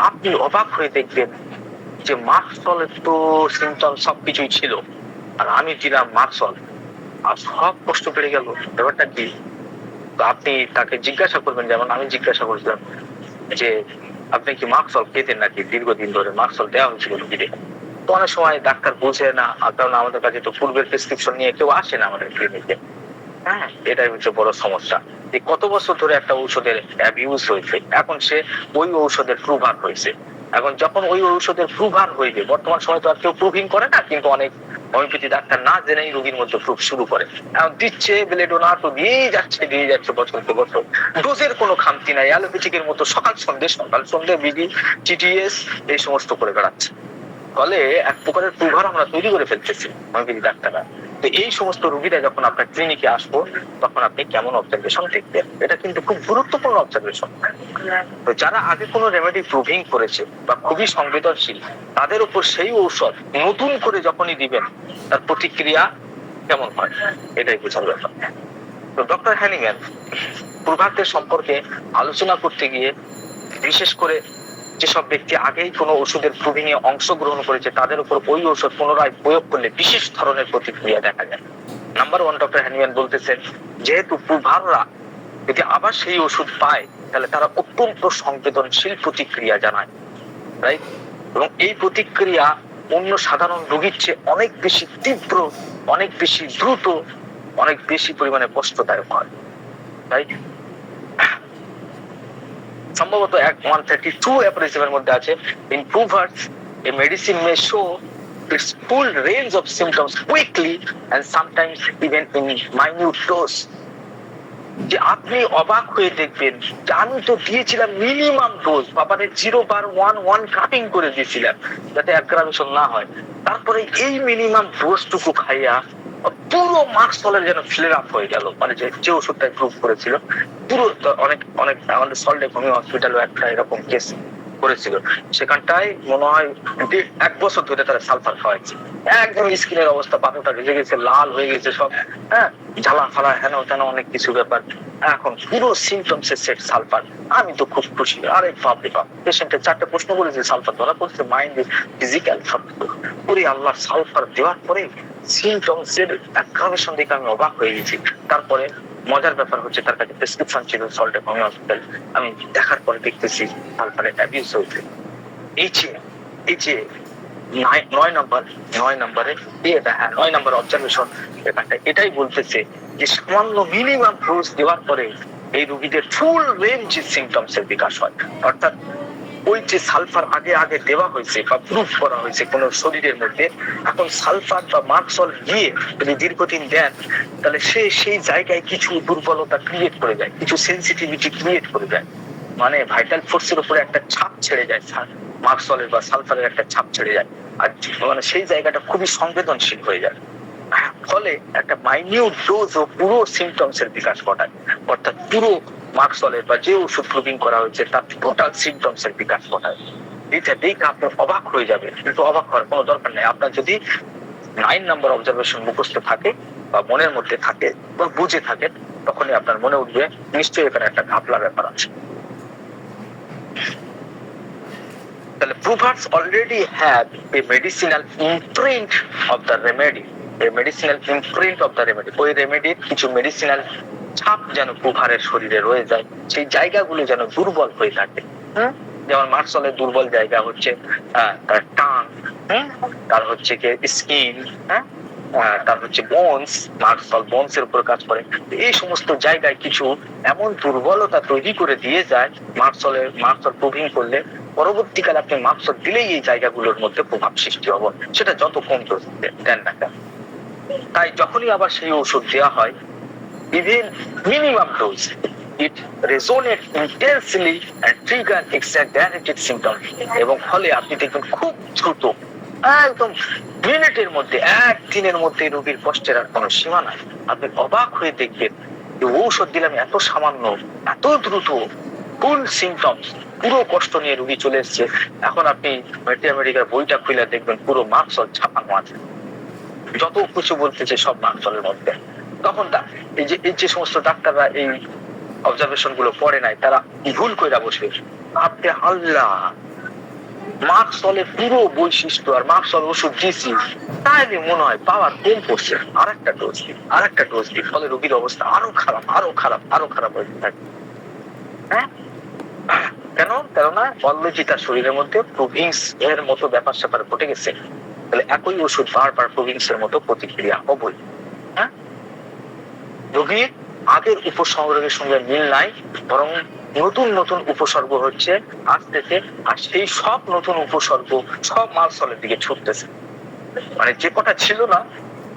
আপনি অবাক হয়ে দেখবেন যে মার্কসলের তো সিমটম সবকিছুই ছিল, আর আমি দিলাম মার্কসল আর সব কষ্ট বেড়ে গেল, ব্যাপারটা কি? তো আপনি তাকে জিজ্ঞাসা করবেন, যেমন আমি জিজ্ঞাসা করেছিলাম যে আপনি কি মার্কসল খেতেন নাকি, দীর্ঘদিন ধরে মার্কসল দেওয়া হয়েছিল রোগীকে। তো অনেক সময় ডাক্তার বুঝে না, কারণ আমাদের কাছে তো পূর্বের প্রেসক্রিপশন নিয়ে কেউ আসে না আমাদের ক্লিনিকে। হ্যাঁ, এটাই হচ্ছে বড় সমস্যা। কত বছর ধরে একটা ঔষধের অ্যাবিউজ হয়েছে, এখন সে ওই ঔষধের প্রুভার হয়েছে। এখন যখন ওই ঔষধের প্রুভার হয়েছে, বর্তমান সময় তো আর কেউ প্রুভিং করে না, কিন্তু অনেক হোমিওপ্যাথি ডাক্তার না জেনেই রোগীর মধ্যে প্রুভ শুরু করে। এখন দিচ্ছে বেলেডোনা, তো দিয়েই যাচ্ছে বছর পর বছর, ডোজের কোনো খামতি নাই, অ্যালোপ্যাথিকের মতো সকাল সন্ধ্যে বিডি টিটিএস এই সমস্ত করে বেড়াচ্ছে। ফলে এক প্রকারের প্রুভার আমরা তৈরি করে ফেলতেছি হোমিওপ্যাথি ডাক্তাররা। তো এই সমস্ত রোগীরা যখন আপনার ক্লিনিকে আসবো তখন আপনি কেমন অবজারভেশন দেখবেন, এটা কিন্তু খুব গুরুত্বপূর্ণ অবজারভেশন। তো যারা আগে কোনো রেমেডি প্রুভিং করেছে বা খুবই সংবেদনশীল, তাদের উপর সেই ঔষধ নতুন করে যখনই দিবেন তার প্রতিক্রিয়া কেমন হয়, এটাই বোঝার ব্যাপার। তো ডক্টর হ্যানিম্যান প্রুভারদের সম্পর্কে আলোচনা করতে গিয়ে বিশেষ করে যেসব ব্যক্তি আগেই কোনো ওষুধের প্রুভিং এ অংশগ্রহণ করেছে তাদের উপর ওই ওষুধ পুনরায় প্রয়োগ করলে বিশেষ ধরনের প্রতিক্রিয়া দেখা যায়। নাম্বার 1, ডক্টর হ্যানিম্যান বলতেছেন যেহেতু প্রুভাররা যদি আবার সেই ওষুধ পায় তাহলে তারা অত্যন্ত সংবেদনশীল প্রতিক্রিয়া জানায়, রাইট? এবং এই প্রতিক্রিয়া অন্য সাধারণ রোগীর চেয়ে অনেক বেশি তীব্র, অনেক বেশি দ্রুত, অনেক বেশি পরিমাণে কষ্টদায়ক হয়, রাইট? সম্ভবত 132 অ্যাপ্রিসিভের মধ্যে আছে, in provers a medicine may show its full range of symptoms quickly and sometimes even in minute dose. যে আপনি অবাক হয়ে দেখবেন যে আমি তো দিয়েছিলাম মিনিমাম ডোজ, বাবারে 0/1 কাটিং করে দিয়েছিলাম যাতে অ্যাগ্রাভেশন না হয়, তারপরে এই মিনিমাম ডোজটুকু খাইয়া পুরো মার্কসলের যেন ফ্লেয়ার আপ হয়ে গেল, মানে যে ওষুধটা প্রুভ করেছিল পুরো। অনেক আমাদের সল্টলেক হোমিও হসপিটালও একটা এরকম কেস করেছিল, সেখানটায় মনে হয় 1 বছর ধরে তারা সালফার খাওয়াইছে, একদম স্কিনের অবস্থা পাথরটা ভেজে গেছে, লাল হয়ে গেছে সব, হ্যাঁ, জ্বালা ফালা হেন তেন অনেক কিছু ব্যাপার। এখন পুরো সিমটমস এর সেট সালফার। আমি তো খুব খুশি, আরে বাপরে বাপ, পেশেন্টের 4টে প্রশ্ন করেছে, সালফার ধরা পড়ছে, মাইন্ড ফিজিক্যাল সব। ওরে আল্লাহ, সালফার দেওয়ার পরে সিমটমস এর অ্যাগ্রাভেশন দেখে আমি অবাক হয়ে গেছি। তারপরে মজার ব্যাপার হচ্ছে তার কাছে প্রেসক্রিপশন ছিল সল্টলেক হোমিও হসপিটাল, আমি দেখার পরে দেখতেছি সালফারের অ্যাবিউজ হয়েছে। এই যে 9 নম্বরে হ্যাঁ 9 নম্বর অবজারভেশন এখানটা এটাই বলতেছে যে সামান্য মিনিমাম ডোজ দেওয়ার পরে এই রোগীদের ফুল রেঞ্জ সিমটমস এর বিকাশ হয়। অর্থাৎ ওই যে সালফার আগে দেওয়া হয়েছে বা প্রুফ করা হয়েছে কোন শরীরের মধ্যে, এখন সালফার বা মার্কসল দিয়ে যদি দীর্ঘদিন দেন তাহলে সেই জায়গায় কিছু দুর্বলতা ক্রিয়েট করে যায়, কিছু সেন্সিটিভিটি ক্রিয়েট করে যায়, মানে ভাইটাল ফোর্সের উপরে একটা ছাপ ছেড়ে যায়, মার্কসলের বা সালফারের একটা ছাপ ছেড়ে যায়, আর মানে সেই জায়গাটা খুবই সংবেদনশীল হয়ে যায়। ফলে একটা মাইনিউট ডোজ ও পুরো সিমটমস এর বিকাশ ঘটায়, অর্থাৎ পুরো মার্কসলের বা যে ওষুধ প্রুভিং করা হয়েছে তার টোটাল সিমটমস এর বিকাশ ঘটায়। এটা দেখে আপনি অবাক হয়ে যাবেন, কিন্তু অবাক হওয়ার কোনো দরকার নেই। আপনার যদি 9 নাম্বার অবজারভেশন মুখস্থ থাকে বা মনের মধ্যে থাকে বা বুঝে থাকেন, তখনই আপনার মনে উঠবে নিশ্চয়ই এখানে একটা ঘাপলা ব্যাপার আছে। তাহলে proverbs already have a medicinal imprint of the remedy, a medicinal imprint of the remedy, ওই রেমেডির কিছু মেডিসিনাল ছাপ যেন প্রভারের শরীরে রয়ে যায়, সেই জায়গাগুলো যেন দুর্বল হয়ে থাকে। যেমন মার্শালের দুর্বল জায়গা হচ্ছে তার টাং, তার হচ্ছে কি স্কিন, তার হচ্ছে বোনস, মার্শাল বোনস এর উপর কাজ করে। এই সমস্ত জায়গায় কিছু এমন দুর্বলতা তৈরি করে দিয়ে যায় মার্শাল প্রুভিং করলে পরবর্তীকালে আপনি মার্শাল দিলেই এই জায়গাগুলোর মধ্যে প্রভাব সৃষ্টি হবে, সেটা যত কম ডোজ দেন না কেন। তাই যখনই আবার সেই ওষুধ দেওয়া হয়, even minimum dose, it resonates intensely and trigger exaggerated symptoms, এবং ফলে আপনি দেখবেন খুব দ্রুত একদম মিনিটের মধ্যে, একদিনের মধ্যে রোগীর কষ্টের আর কোনো সীমা নাই। আপনি অবাক হয়ে দেখবেন যে ঔষধ দিলাম এত সামান্য, এত দ্রুত ফুল সিমটমস, পুরো কষ্ট নিয়ে রোগী চলে এসছে। এখন আপনি মেডিকেল বইটা খুলে দেখবেন পুরো মার্কসল ছাপানো আছে, যত কিছু বলতেছে সব মার্কসলের মধ্যে। তখন এই যে সমস্ত ডাক্তাররা এই অবজারভেশন গুলো পড়ে নাই, তারা ভুল কইরা বসবে, আপনি আল্লাহ মার্কসলের পুরো বৈশিষ্ট্য আর মার্কসল ওষুধ দিয়েছি, তাহলে মনে হয় পাওয়ার কম পড়ছে, আরেকটা ডোজ দিই, ফলে রোগীর অবস্থা আরো খারাপ হয়ে থাকে। কেননা অলরেডি তার শরীরের মধ্যে প্রোভিংস এর মতো ব্যাপার স্যাপার ঘটে গেছে। তাহলে একই ওষুধ বারবার প্রোভিংস এর মতো প্রতিক্রিয়া হবেই। রোগীর আগের উপসর্গের সঙ্গে মিল নাই, বরং নতুন উপসর্গ হচ্ছে আসতেছে, আর সেই সব নতুন উপসর্গ সব মার্শালের দিকে ছুটতেছে। মানে যে কটা ছিল না,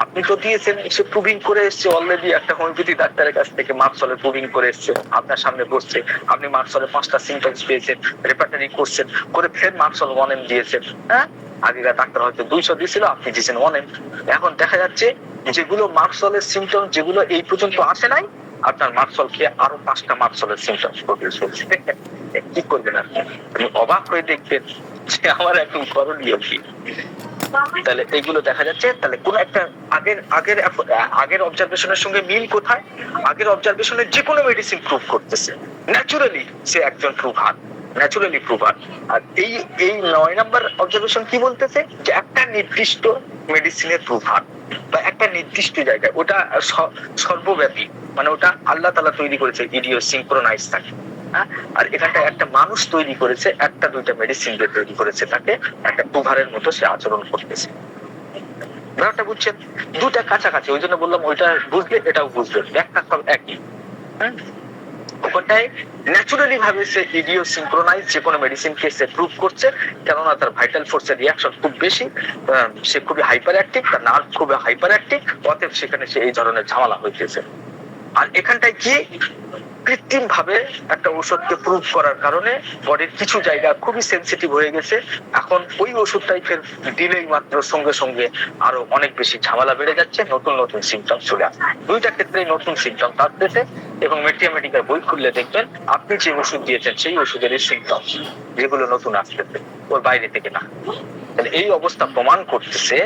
আপনি তো দিয়েছেন, সে প্রুভিং করে এসছে অলরেডি, একটা হোমিওপ্যাথি ডাক্তারের কাছ থেকে মার্কসলের প্রুভিং করে এসছে, আপনার সামনে বসছে, আপনি মার্কসলের 5টা সিম্পটমস পেয়েছেন, রেপার্টারি করছেন, করে ফের মার্কসল 1M দিয়েছেন। আগেকার ডাক্তার হয়তো 200 দিয়েছিল, আপনি দিয়েছেন 1M। এখন দেখা যাচ্ছে যেগুলো মার্কসলের সিম্পটম যেগুলো এই পর্যন্ত আসে নাই, আপনার মার্কসল খেয়ে আরো 5টা মার্কসলের সিম্পটমস প্রডিউস হচ্ছে। কি করবেন আপনি অবাক হয়ে দেখবেন যে আমার এখন করণীয় কি। তাহলে এইগুলো দেখা যাচ্ছে। তাহলে কোন একটা আগের অবজারভেশনের সঙ্গে মিল কোথায়? আগের অবজারভেশনের যে কোনো মেডিসিন প্রুভ করতেছে, ন্যাচুরালি সে একজন প্রুভার। আর এই 9 নাম্বার অবজারভেশন কি বলতেছে, যে একটা নির্দিষ্ট মেডিসিনের প্রুভার বা একটা নির্দিষ্ট জায়গায়, ওটা সর্বব্যাপী, মানে ওটা আল্লাহ তাআলা তৈরি করেছে ইডিওসিনক্রোনাইজ থাকে। আর এখানটা একটা মানুষ তৈরি করেছে, একটা দুইটা মেডিসিন দিয়ে তৈরি করেছে, তাকে একটা প্রুভারের মতো সে আচরণ করতেছে। ব্যাপারটা বুঝছেন? দুটা কাছাকাছি, ওই জন্য বললাম ওইটা বুঝলে এটাও বুঝবেন, ব্যাখ্যা সব একই। ওখানটায় ন্যাচুরালি ভাবে সে ইডিওসিনক্রোনাইজ যে কোনো মেডিসিনকে সে প্রুভ করছে, কেননা তার ভাইটাল ফোর্সের রিঅ্যাকশন খুব বেশি, সে খুবই হাইপার অ্যাক্টিভ, তার নার্ভ খুবই হাইপার অ্যাক্টিভ, অতএব সেখানে সে এই ধরনের ঝামেলা হইতেছে। আর এখানটায় কি কৃত্রিম ভাবে একটা ওষুধকে প্রুভ করার কারণে বডির কিছু জায়গা খুবই সেনসিটিভ হয়ে গেছে, এখন ওই ওষুধটাই ফের দিলেই মাত্র সঙ্গে সঙ্গে আরো অনেক বেশি ঝামেলা বেড়ে যাচ্ছে, নতুন সিমটম চলে আসছে। দুইটা ক্ষেত্রেই নতুন সিমটম আসতেছে, এবং মেডিকেল বই খুললে দেখবেন আপনি যে ওষুধ দিয়েছেন সেই ওষুধের সিমটম যেগুলো নতুন আসতেছে, ওর বাইরে থেকে না। তাহলে এই অবস্থা প্রমাণ করতেছে,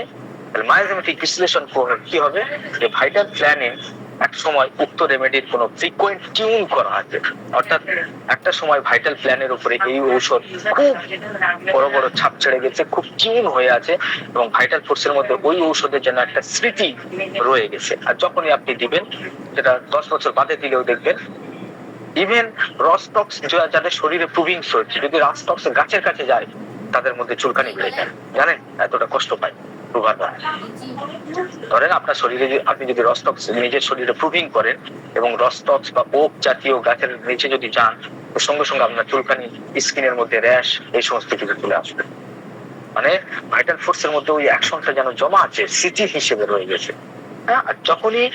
মায়োজেমেটিক বিশ্লেষণ কি হবে, যে ভাইটাল প্ল্যানিং এক সময় উক্ত রেমেডির কোন ফ্রিকোয়েন্ট টিউন করা আছে, অর্থাৎ একটা সময় ভাইটাল প্ল্যানের উপরে এই ঔষধ খুব বড় ছাপ ছেড়ে গেছে, খুব টিউন হয়ে আছে, এবং ভাইটাল ফোর্সের মধ্যে ওই ঔষধের জন্য একটা স্মৃতি রয়ে গেছে। আর যখনই আপনি দিবেন, সেটা 10 বছর বাদে দিলেও দেখবেন, ইভেন রস্টক্স যাদের শরীরে প্রুভিংস হচ্ছে, যদি রস্টক্স গাছের কাছে যায়, তাদের মধ্যে চুলকানি বেড়ে যায়, জানেন এতটা কষ্ট পায়। ধরেন আপনার শরীরে আপনি যদি রস্টক্স নিজের শরীরে প্রুভিং করেন এবং রস্টক্স বা ওক জাতীয় গাছের নিচে যদি যান, তো সঙ্গে সঙ্গে আপনার চুলকানি, স্কিনের মধ্যে র্যাশ, এই সমস্ত কিছু চলে আসবে। মানে ভাইটাল ফোর্সের মধ্যে ওই অ্যাকশনটা যেন জমা আছে, স্মৃতি হিসেবে রয়ে গেছে। আর যখনই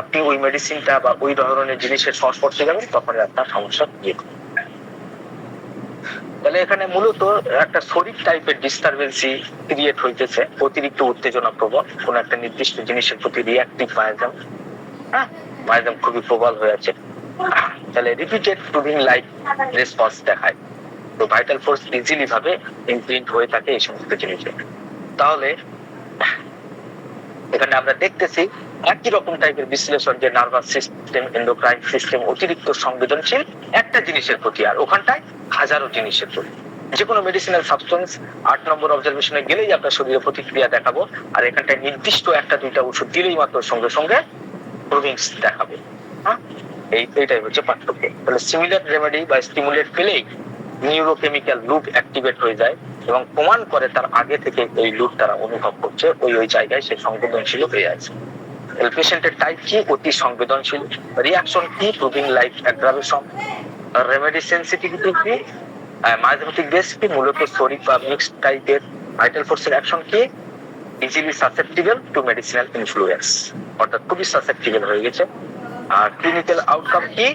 আপনি ওই মেডিসিনটা বা ওই ধরনের জিনিসের সংস্পর্শে যাবেন, তখনই আপনার সমস্যা ক্রিয়েট হবে। তাহলে এখানে মূলত একটা শরীর টাইপের ডিস্টারবেন্সি ক্রিয়েট হইতেছে, অতিরিক্ত উত্তেজনা প্রবল, কোন একটা নির্দিষ্ট জিনিসের প্রতি রিঅ্যাক্টিভ মায়াজম খুবই প্রবল হয়ে আছে। তাহলে রিপিটেড প্রুভিং লাইক রেসপন্স দেখায়। তো ভাইটাল ফোর্স ইজিলি ভাবে ইমপ্রিন্ট হয়ে থাকে এই সমস্ত জিনিসে। তাহলে এখানে আমরা দেখতেছি একই রকম টাইপের বিশ্লেষণ, যে নার্ভাস সিস্টেম, এন্ডোক্রাইন সিস্টেম অতিরিক্ত সংবেদনশীল একটা জিনিসের প্রতি, আর ওখানটায় হাজারো জিনিসের প্রতি। যে কোনো মেডিসিনাল সাবস্টেন্স 8 নম্বর অবজারভেশনে গেলেই আপনার শরীরে প্রতিক্রিয়া দেখাবো, আর এখানটায় নির্দিষ্ট একটা দুইটা ওষুধ দিলেই মাত্র সঙ্গে সঙ্গে প্রুভিংস দেখাবে। হ্যাঁ, এইটাই হচ্ছে পার্থক্য। তাহলে সিমিলার রেমেডি বা স্টিমুলেট পেলেই নিউরোকেমিক্যাল লুপ অ্যাক্টিভেট হয়ে যায় এবং প্রমাণ করে তার আগে থেকে এই লুপ তারা অনুভব করছে, ওই জায়গায় সে সংবেদনশীল হয়ে আছে। পেশেন্টের টাইপ কি? অতি সংবেদনশীল। রিঅ্যাকশন কি? Proving life aggravation. Remedy sensitivity কি? মাইজোটিক বেস কি? মূলত সরিক বা মিক্সড টাইপের। ভাইটাল ফোর্সের অ্যাকশন কি? Easily susceptible two medicinal influence, অর্থাৎ খুবই সাসেপ্টিবল হয়ে গেছে। আর ক্লিনিক্যাল আউটকাম কি?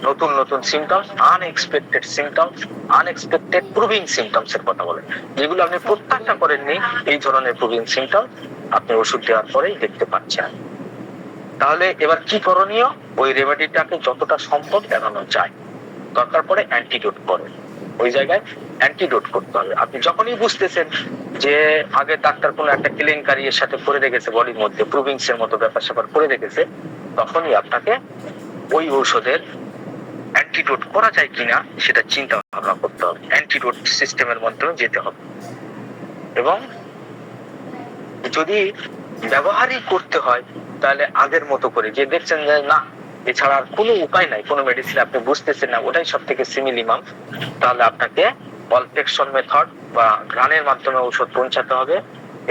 নতুন নতুন symptoms, unexpected symptoms, unexpected proving symptoms এর কথা বলে, যেগুলো আপনি প্রত্যাশা করেননি, এই ধরনের প্রুভিং সিমটম আপনি ওষুধ দেওয়ার পরেই দেখতে পাচ্ছেন। তাহলে এবার কি করণীয়? ওই রেমেডিটাকে যতটা সম্ভব এড়ানো যায়, দরকার পড়ে অ্যান্টিডোট করে ওই জায়গায় অ্যান্টিডোট করতে হবে। আপনি যখনই বুঝতেছেন যে আগে ডাক্তার কোনো একটা কেলেঙ্কারি এর সাথে করে রেখেছে, বডির মধ্যে প্রুভিংস এর মতো ব্যাপার স্যাপার করে রেখেছে, তখনই আপনাকে ওই ঔষধের অ্যান্টিডোট করা যায় কিনা সেটা চিন্তা ভাবনা করতে হবে। অ্যান্টিডোট সিস্টেমের মাধ্যমে যেতে হবে, এবং যদি ব্যবহারই করতে হয় তাহলে আগের মতো করে, যে দেখছেন যে না এছাড়া আর কোনো উপায় নাই, কোনো মেডিসিন আপনি বুঝতেছেন না, ওটাই সব থেকে সিমিলিমাম, তাহলে আপনাকে অলফেকশন মেথড বা ঘ্রাণের মাধ্যমে ঔষধ পৌঁছাতে হবে,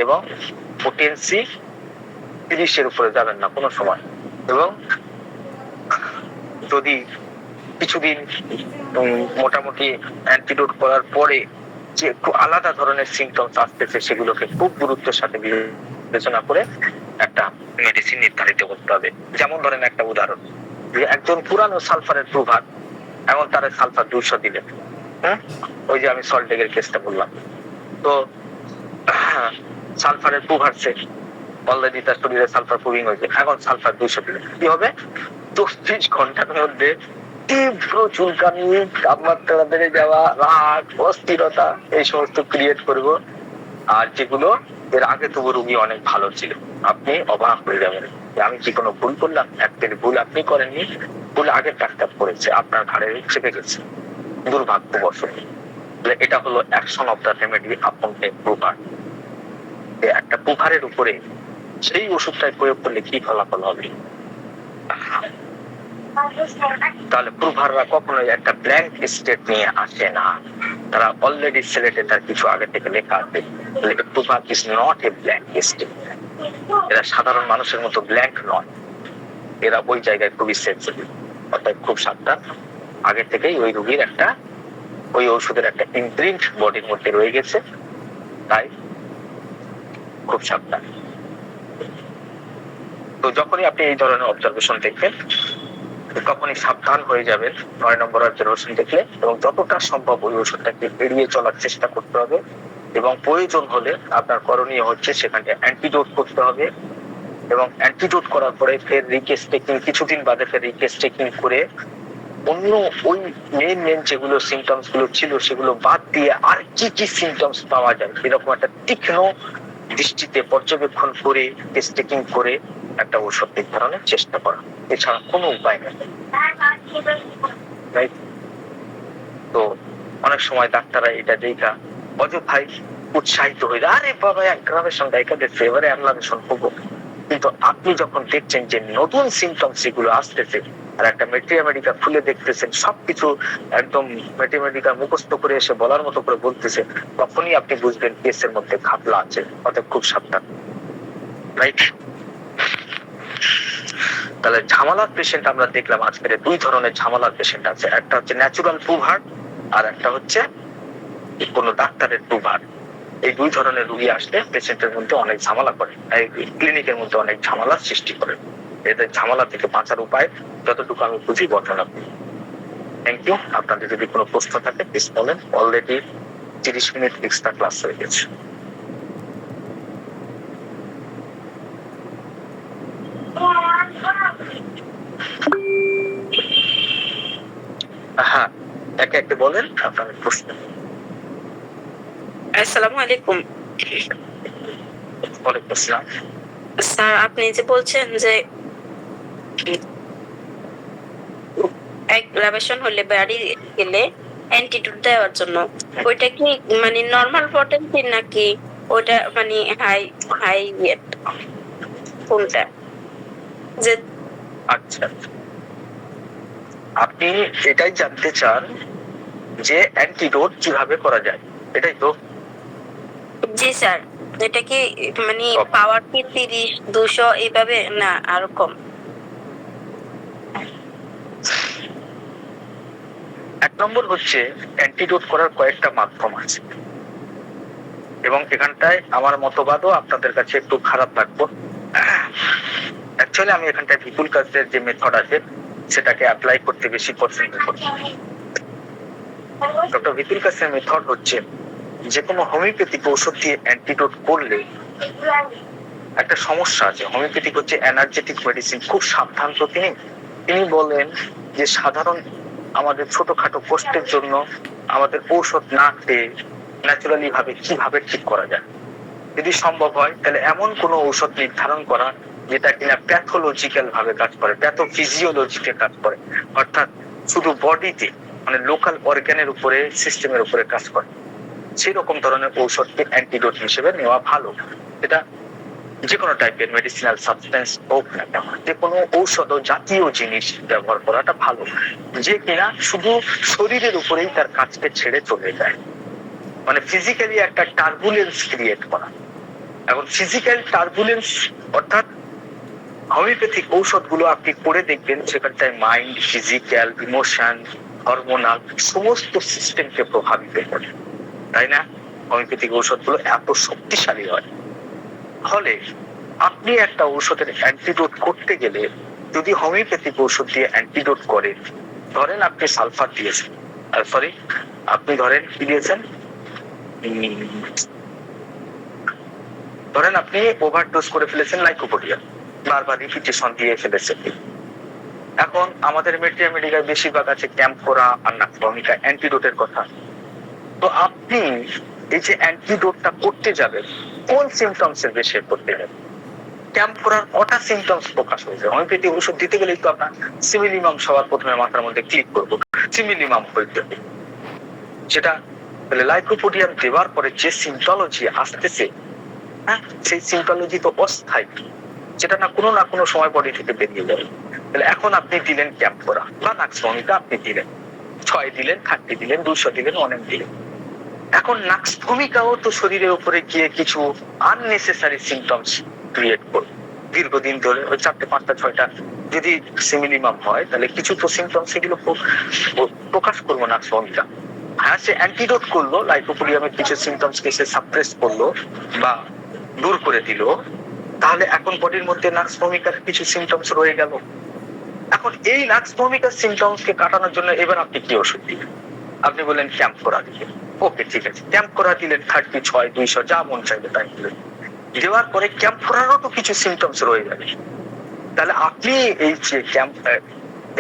এবং পোটেন্সি 30-এর উপরে যাবেন না কোনো সময়। এবং যদি কিছুদিন মোটামুটি অ্যান্টিডোট করার পরে যে একটু আলাদা ধরনের সিমটমস আসতেছে, সেগুলোকে খুব গুরুত্বের সাথে বিবেচনা করে একটা মেডিসিন নির্ধারিত করতে হবে। যেমন ধরেন একটা উদাহরণ, যে একজন পুরানো সালফারের প্রুভার, এমন তার সালফার 200 দিলেন, ওই যে আমি সল্টেগের কেসটা বললাম, তো সালফারের প্রুভারছে অলরেডি তার শরীরে সালফার প্রুভিং হয়েছে, এখন সালফার 200 দিলেন, কি হবে? 34 ঘন্টার মধ্যে তীব্র চুলকানি, তাপমাত্রা বেড়ে যাওয়া, রাগ, অস্থিরতা, এই সমস্ত ক্রিয়েট করব। আর যেগুলো এর আগে তবু রোগী অনেক ভালো ছিল, আপনি অবাক হয়ে যাবেন আমি কি কোনো ভুল করলাম? একদিন ভুল আপনি করেননি, ভুল আগের ডাক্তার করেছে, আপনার ঘাড়ে চেপে গেছে দুর্ভাগ্যবশত। এটা হলো অ্যাকশন অফ দ্য রেমেডি আপন এ প্রুভার। একটা প্রুভারের উপরে সেই ওষুধটাই প্রয়োগ করলে কি ফলাফল হবে? তাহলে প্রুভাররা কখনোই একটা ব্ল্যাঙ্ক স্টেট নিয়ে আসে না, তারা অলরেডি সিলেটে তার কিছু আগে থেকে লেখা আছে। Prover is not a blank state. এরা সাধারণ মানুষের মতো ব্ল্যাঙ্ক নয়, এরা ওই জায়গায় খুবই সেন্সিটিভ, অর্থাৎ খুব সাবধান। আগে থেকেই ওই রোগীর একটা ওই ওষুধের একটা ইমপ্রিন্ট বডির মধ্যে রয়ে গেছে, তাই খুব সাবধান। তো যখনই আপনি এই ধরনের অবজারভেশন দেখবেন, তখনই সাবধান হয়ে যাবেন 9 নম্বর অবজারভেশন দেখলে, এবং যতটা সম্ভব ওই ওষুধটাকে এড়িয়ে চলার চেষ্টা করতে হবে, এবং প্রয়োজন হলে আপনার করণীয় হচ্ছে সেখানে অ্যান্টিডোট করতে হবে, এবং অ্যান্টিডোট করার পরে ফের রিকেস টেকিং, কিছুদিন বাদে ফের রিকেস টেকিং করে অন্য ওই মেন যেগুলো সিমটমস গুলো ছিল সেগুলো বাদ দিয়ে আর কি কি সিমটমস পাওয়া যায় এরকম একটা তীক্ষ্ণ দৃষ্টিতে পর্যবেক্ষণ করে টেস্টিং করে একটা ওষুধ নির্ধারণের চেষ্টা করা, এছাড়া কোনো উপায় নেই। তো অনেক সময় ডাক্তাররা এটা দেখা অযথাই উৎসাহিত হয়ে যায়, আরে বাবা অ্যাগ্রাভেশন ডাইকাদের ফেভারে অ্যাগ্রাভেশন করবো। কিন্তু আপনি যখন দেখছেন যে নতুন সিমটমস যেগুলো আসতেছে, আর একটা মেট্রিয়ামেডিকা খুলে দেখতেছেন, সবকিছু একদম মেট্রিয়ামেডিকা মুখস্থ করে এসে বলার মতো করে বলতেছে, তখনই আপনি বুঝবেন কেসের মধ্যে ঘাপলা আছে, অর্থাৎ খুব সাবধান। রাইট? তাহলে ঝামেলার পেশেন্ট আমরা দেখলাম আজকের দুই ধরনের ঝামেলার পেশেন্ট আছে, একটা হচ্ছে ন্যাচুরাল প্রুভার, আর একটা হচ্ছে কোন ডাক্তারের প্রুভার। এই দুই ধরনের রোগী আসলে পেশেন্টের মধ্যে অনেক ঝামেলা করে, ক্লিনিকের মধ্যে অনেক ঝামেলার সৃষ্টি করে। এদের ঝামেলা থেকে বাঁচার উপায় যতটুকু আমি বুঝি বর্ণনা করি। Thank you. আপনাদের যদি কোনো প্রশ্ন থাকে প্লিজ বলেন। অলরেডি 30 মিনিট এক্সট্রা ক্লাস হয়ে গেছে। হ্যাঁ, একে একে আমাকে বলেন আপনার প্রশ্ন। আসসালামু আলাইকুম। ওয়ালাইকুম আসসালাম। স্যার, আপনি যে বলছেন যে অ্যাগ্রাভেশন হলে বাড়ি গেলে অ্যান্টিডোট দেওয়ার জন্য, ওইটা কি মানে নরমাল পটেন্সি নাকি ওটা মানে হাই হাই কোনটা? যে আচ্ছা, আপনি এটাই জানতে চান যে অ্যান্টিডোট কিভাবে করা যায়, এটাই তো? জি স্যার, এটা কি মানে পাওয়ার কি 30-200 এইভাবে না আরো কম? এক নম্বর হচ্ছে অ্যান্টিডোট করার কয়েকটা মাধ্যম আছে, এবং এখানটায় আমার মতবাদও আপনাদের কাছে একটু খারাপ লাগবে। অ্যাকচুয়ালি আমি এখানটায় ভিপুল কাজের যে মেথড আছে সেটাকে অ্যাপ্লাই করতে বেশি পছন্দ করি। ডক্টর ভিপুল কাজের মেথড হচ্ছে যে কোনো হোমিওপ্যাথিক ঔষধ দিয়ে অ্যান্টিডোট করলে একটা সমস্যা আছে। হোমিওপ্যাথিক হচ্ছে এনার্জেটিক মেডিসিন, খুব সাবধান তো তিনি বলেন যে সাধারণ আমাদের ছোটখাটো কষ্টের জন্য আমাদের ঔষধ না খেয়ে ন্যাচারালি ভাবে কিভাবে ঠিক করা যায়, যদি সম্ভব হয় তাহলে এমন কোনো ঔষধ নির্ধারণ করা যেটা কিনা প্যাথোলজিক্যাল ভাবে কাজ করে, প্যাথোফিজিওলজিতে কাজ করে, অর্থাৎ শুধু বডিতে মানে লোকাল অর্গানের উপরে সিস্টেমের উপরে কাজ করে, সেই রকম ধরনের ঔষধকে অ্যান্টিডোট হিসেবে নেওয়া ভালো। এটা যে কোনো টাইপের মেডিসিনাল সাবস্টেন্স হোক না কেন, যে কোনো ঔষধ জাতীয় জিনিস ব্যবহার করাটা ভালো, যে কিনা শুধু শরীরের উপরেই তার কাজকে ছেড়ে চলে যায়, মানে ফিজিক্যালি একটা টার্বুলেন্স ক্রিয়েট করা। এখন ফিজিক্যাল টার্বুলেন্স অর্থাৎ হোমিওপ্যাথিক ঔষধগুলো আপনি পড়ে দেখবেন সেখানটায় মাইন্ড, ফিজিক্যাল, ইমোশন, হরমোনাল সমস্ত সিস্টেমকে প্রভাবিত করে, তাই না? হোমিওপ্যাথিক ঔষধগুলো এত শক্তিশালী হয়। ফলে আপনি একটা ঔষধের অ্যান্টিডোট করতে গেলে যদি হোমিওপ্যাথিক ঔষধ দিয়ে অ্যান্টিডোট করেন, ধরেন আপনি সালফার দিয়েছেন, আপনি ধরেন কি দিয়েছেন, ধরেন আপনি ওভারডোজ করে ফেলেছেন লাইকোপোডিয়াম, বারবার রিপিটেশন দিয়ে ফেলেছেন। এখন আমাদের মেডিকেল বেশিরভাগ আছে ক্যাম্পোরা আর নাক্সভমিকা অ্যান্টিডোটের কথা। তো আপনি এই যে অ্যান্টিডোটটা করতে যাবেন কোন সিমটমস এর বেশি করতে যাবেন? ক্যাম্পোরার কটা সিমটমস প্রকাশ হয়েছে? হোমিওপ্যাথি ওষুধ দিতে গেলেই তো আপনার সিমিলিমাম সবার প্রথমে মাথার মধ্যে ক্লিক করবো, সিমিলিমাম হইতে হবে। সেটা তাহলে লাইকোপোডিয়াম দেওয়ার পরে যে সিমটোলজি আসতেছে, হ্যাঁ, সেই সিমটোলজি তো অস্থায়ী, যেটা না কোনো সময় বডি থেকে বেরিয়ে যাবে। তাহলে এখন আপনি দিলেন ক্যাম্পোরা বা নাক্সভমিকা, আপনি দিলেন 6 দিলেন, 30 দিলেন, 200 দিলেন, অনেক দিলেন। এখন নাক্সভমিকাও তো শরীরের উপরে গিয়ে কিছু আননেসেসারি সিমটমস ক্রিয়েট করবে দীর্ঘদিন ধরে। ওই 4টে 5টা 6টা যদি সিমিলিমাম হয় তাহলে কিছু তো সিমটমস সেগুলো প্রকাশ করবো নাক্সভমিকা। হ্যাঁ, সে অ্যান্টিডোট করলো, লাইকোপোডিয়ামের কিছু সিমটমস কে সে সাপ্রেস করলো বা দূর করে দিল, তাহলে এখন বডির মধ্যে নাক্সভমিকার কিছু সিমটমস রয়ে গেল। এখন এই নাক্সভমিকার সিমটমস কে কাটানোর জন্য এবার আপনি কি ওষুধ দিবেন? আপনি বলেন ক্যাম্পোরা দিবেন, ওকে ঠিক আছে, ক্যাম্পোরা দিলেন 30, 6, 200 যা মন চাইবে তাই দিলেন। দেওয়ার পরে ক্যাম্পোরারও তো কিছু সিমটমস রয়ে যাবে। তাহলে আপনি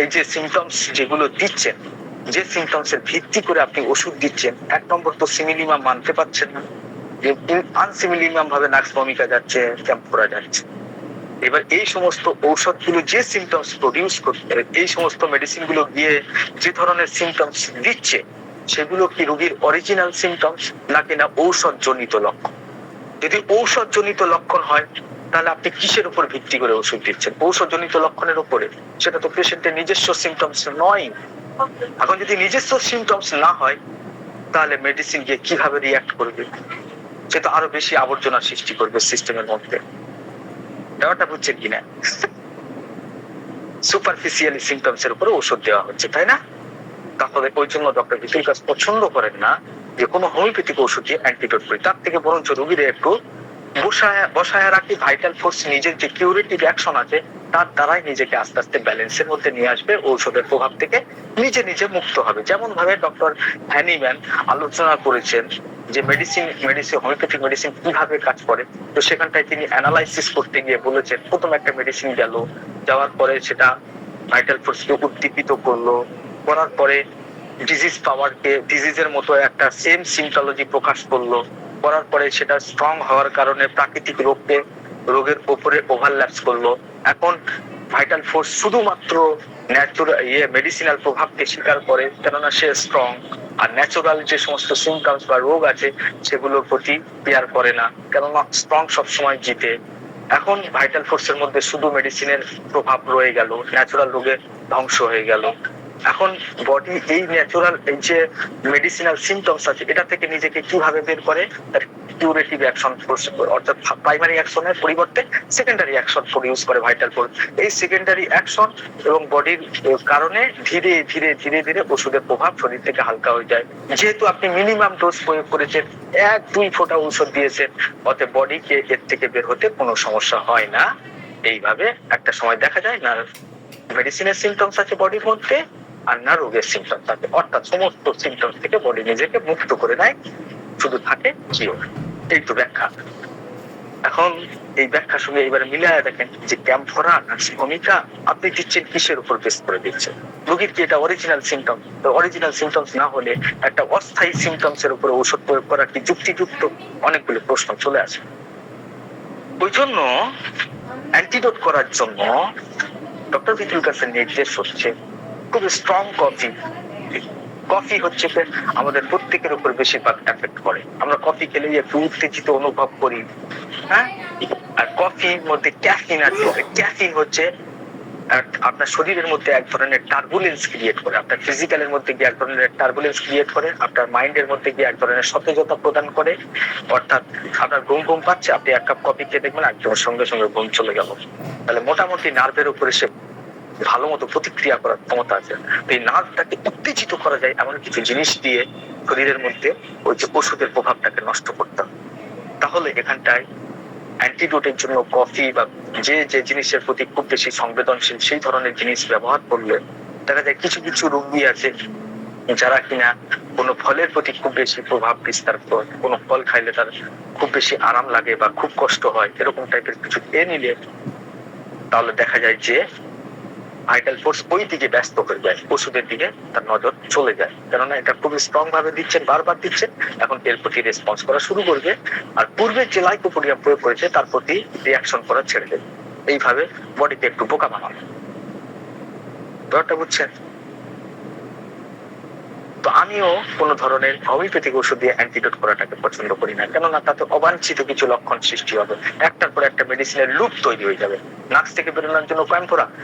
এই যে সিমটমস যেগুলো দিচ্ছেন, যে সিমটমস এর ভিত্তি করে আপনি ওষুধ দিচ্ছেন, এক নম্বর তো সিমিলিমাম মানতে পারছেন না, আনসিমিলিমাম ভাবে নাক্সভমিকা যাচ্ছে, ক্যাম্পোরা যাচ্ছে। এবার এই সমস্ত ঔষধগুলো যে সিমটমস প্রডিউস করতে, এই সমস্ত মেডিসিন গুলো গিয়ে যে ধরনের সিমটমস দিচ্ছে সেগুলো কি রোগীর অরিজিনাল সিমটমস নাকি না ঔষধ জনিত লক্ষণ? যদি ঔষধ জনিত লক্ষণ হয় তাহলে আপনি কিসের উপর ভিত্তি করে ওষুধ দিচ্ছেন? ঔষধ জনিত লক্ষণের উপরে, সেটা তো পেশেন্টের নিজস্ব সিমটমস নয়। এখন যদি নিজস্ব সিমটমস না হয় তাহলে মেডিসিন গিয়ে কিভাবে রিঅ্যাক্ট করবে? সেটা আরো বেশি আবর্জনা সৃষ্টি করবে সিস্টেমের মধ্যে। ব্যাপারটা বুঝছেন কিনা? সুপারফিশিয়ালি সিমটমস এর উপরে ওষুধ দেওয়া হচ্ছে, তাই না? তাহলে ওই জন্য ডক্টর ভিতুল কাজ পছন্দ করেন না যে কোনো হোমিওপ্যাথিক ওষুধ দিয়ে অ্যান্টিডোট করি, তার থেকে বরঞ্চ রোগীরা একটু বসায় রাখি। ভাইটাল ফোর্স, নিজের যে কিউরেটিভ অ্যাকশন আছে তার দ্বারাই নিজেকে আস্তে আস্তে ব্যালেন্সের মধ্যে নিয়ে আসবে, ঔষধের প্রভাব থেকে নিজে মুক্ত হবে। যেমন ভাবে ডক্টর হ্যানিম্যান আলোচনা করেছেন যে হোমিওপ্যাথিক মেডিসিন কিভাবে কাজ করে, তো সেখানটায় তিনি অ্যানালাইসিস করতে গিয়ে বলেছেন প্রথম একটা মেডিসিন যাওয়ার পরে সেটা ভাইটাল ফোর্সকে উদ্দীপিত করলো, করার পরে ডিজিজ পাওয়ারকে ডিজিজের মতো একটা সেম সিমটোলজি প্রকাশ করলো, করার পরে সেটা স্ট্রং হওয়ার কারণে প্রাকৃতিক রোগের উপরে ওভারল্যাপস করলো। এখন ভাইটাল ফোর্স শুধুমাত্র ন্যাচুরাল মেডিসিনাল প্রভাবকে স্বীকার করে, কেননা সে স্ট্রং, আর ন্যাচুরাল যে সমস্ত সিমটমস বা রোগ আছে সেগুলোর প্রতি কেয়ার করে না, কেননা স্ট্রং সবসময় জিতে। এখন ভাইটাল ফোর্সের মধ্যে শুধু মেডিসিনের প্রভাব রয়ে গেল, ন্যাচুরাল রোগে ধ্বংস হয়ে গেল। এখন বডি এই ন্যাচুরাল এই যে মেডিসিনাল সিমটমস আছে এটা থেকে নিজেকে কিভাবে বের করে, কিউরেটিভ অ্যাকশন অর্থাৎ প্রাইমারি অ্যাকশনের পরিবর্তে সেকেন্ডারি অ্যাকশন প্রডিউস করে ভাইটাল ফোর্স। এই সেকেন্ডারি অ্যাকশন এবং বডির কারণে ধীরে ধীরে ধীরে ধীরে ওষুধের প্রভাব শরীর থেকে হালকা হয়ে যায়। যেহেতু আপনি মিনিমাম ডোজ প্রয়োগ করেছেন, 1-2 ফোঁটা ঔষধ দিয়েছেন, অতএব বডিকে এর থেকে বের হতে কোনো সমস্যা হয় না। এইভাবে একটা সময় দেখা যায় না মেডিসিনের সিমটমস আছে বডির মধ্যে, আর না রোগের সিমটমস থাকে, অর্থাৎ সমস্ত সিমটমস থেকে বডি নিজেকে মুক্ত করে নেয়, শুধু থাকে কিওর। এই তো ব্যাখ্যা। এখন এই ব্যাখ্যার সঙ্গে এবারে মিলায় দেখেন যে ক্যাম্ফোরা ভূমিকা আপনি দিচ্ছেন কিসের উপর বেস করে দিচ্ছেন। রোগীর কি এটা অরিজিনাল সিমটম? অরিজিনাল সিমটমস না হলে একটা অস্থায়ী সিমটমস এর উপরে ঔষধ প্রয়োগ করা কি যুক্তিযুক্ত? অনেকগুলো প্রশ্ন চলে আসে। ওই জন্য অ্যান্টিডোট করার জন্য ডক্টর ভিতুর কাছে নির্দেশ হচ্ছে খুব স্ট্রং কফি। কফি হচ্ছে আমাদের প্রত্যেকের উপর বেশিরভাগ এফেক্ট করে। আমরা কফি খেলে একটু উত্তেজিত অনুভব করি, হ্যাঁ। আর কফির মধ্যে ক্যাফিন আছে। ক্যাফিন হচ্ছে আপনার শরীরের মধ্যে এক ধরনের টার্বুলেন্স ক্রিয়েট করে, আপনার ফিজিক্যালের মধ্যে গিয়ে এক ধরনের টার্বুলেন্স ক্রিয়েট করে, আপনার মাইন্ডের মধ্যে গিয়ে এক ধরনের সতেজতা প্রদান করে। অর্থাৎ আপনার ঘুম পাচ্ছে, আপনি এক কাপ কফি খেয়ে দেখবেন একদম সঙ্গে সঙ্গে ঘুম চলে গেল। তাহলে মোটামুটি নার্ভের উপরে সে ভালো মতো প্রতিক্রিয়া করার ক্ষমতা আছে। এই নার্ভটাকে উত্তেজিত করা যায় এমন কিছু জিনিস দিয়ে শরীরের মধ্যে ওই যে ওষুধের প্রভাবটাকে নষ্ট করতাম। তাহলে এখানটায় অ্যান্টিডোটের জন্য কফি বা যে যে জিনিসের প্রতি খুব বেশি সংবেদনশীল সেই ধরনের জিনিস ব্যবহার করলে দেখা যায় কিছু কিছু রোগী আছে যারা কিনা কোনো ফলের প্রতি খুব বেশি প্রভাব বিস্তার করে, কোনো ফল খাইলে তার খুব বেশি আরাম লাগে বা খুব কষ্ট হয়, এরকম টাইপের কিছু খেয়ে নিলে তাহলে দেখা যায় যে ভাইটাল ফোর্স ওই দিকে ব্যস্ত হয়ে যায়, ওষুধের দিকে তার নজর চলে যায়। কেননা এটা খুবই স্ট্রং ভাবে দিচ্ছেন, বারবার দিচ্ছেন, এখন এর প্রতি রেসপন্স করা শুরু করবে। আর পূর্বে যে লাইকোপোডিয়াম প্রয়োগ করেছে তার প্রতি রিয়াকশন করা ছেড়ে দেবে। এইভাবে বডিকে একটু বোকা বানাবে। ব্যাপারটা বুঝছেন? তো আমিও কোন ধরনের হোমিওপ্যাথিক ওষুধ দিয়ে অ্যান্টিডোট করাটাকে পছন্দ করি না, কেননা তাতে অবাঞ্ছিত কিছু লক্ষণ সৃষ্টি হবে। একটার পর একটা মেডিসিনের লুপ তৈরি হয়ে যাবে। নাক থেকে বেরোনোর জন্য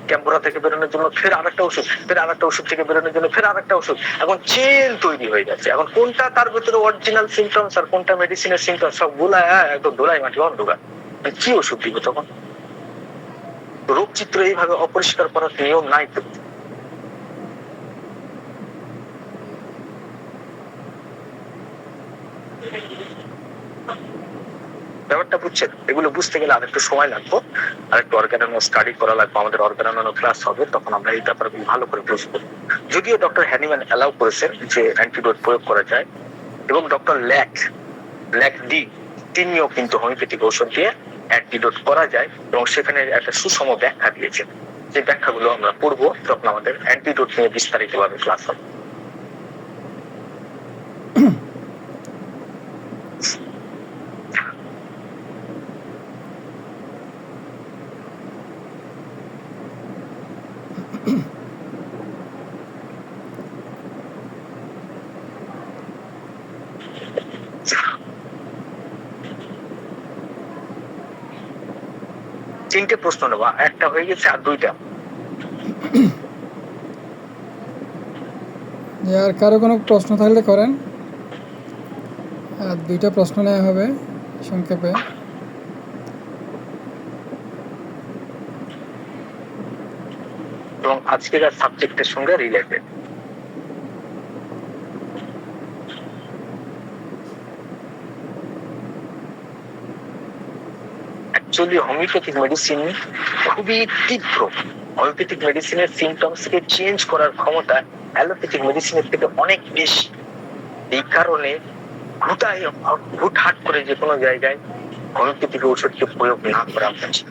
ক্যাম্পোরা থেকে বেরোনোর জন্য ফের আরেকটা ওষুধ, ফের আরেকটা ওষুধ থেকে বেরোনোর জন্য ফের আরেকটা ওষুধ। এখন চেন তৈরি হয়ে যাচ্ছে। এখন কোনটা তার ভিতরে অরিজিনাল সিমটমস আর কোনটা মেডিসিনের সিমটমস সব গুলা একদম ধোলাই মাটি অন্ধকার। কি ওষুধ দিব তখন? রোগ চিত্র এইভাবে অপরিষ্কার করার নিয়ম নাই তো। ব্যাপারটা বুঝছেন? এগুলো বুঝতে গেলে আরেকটু সময় লাগবে, আরেকটু অর্গানানো স্টাডি করা লাগবে। আমাদের অর্গানানো ক্লাস হবে, তখন আমরা এই ব্যাপারগুলো ভালো করে বুঝবো। যদিও ডক্টর হ্যানিম্যান অ্যালাউ করেছেন যে অ্যান্টিডোট প্রয়োগ করা যায়, এবং ডক্টর ল্যাক ডি তিনিও কিন্তু হোমিওপ্যাথিক ঔষধ দিয়ে অ্যান্টিডোট করা যায়, এবং সেখানে একটা সুষম ব্যাখ্যা দিয়েছেন। যে ব্যাখ্যাগুলো আমরা পড়বো তখন আমাদের অ্যান্টিডোট নিয়ে বিস্তারিতভাবে ক্লাস হবে। তিনটে প্রশ্ন নেবো, একটা হয়ে গেছে আর দুইটা। আর কারো কোনো প্রশ্ন থাকলে করেন, আর দুইটা প্রশ্ন নেওয়া হবে সংক্ষেপে। এবং আজকের সাবজেক্টের সঙ্গে রিলেটেড। অ্যাকচুয়ালি হোমিওপ্যাথিক মেডিসিন খুবই তীব্র। হোমিওপ্যাথিক মেডিসিনের সিমটমস কে চেঞ্জ করার ক্ষমতা অ্যালোপ্যাথিক মেডিসিনের থেকে অনেক বেশি। এই কারণে হুটহাট করে যে কোনো জায়গায় হোমিওপ্যাথিক ঔষধকে প্রয়োগ না করা উচিত।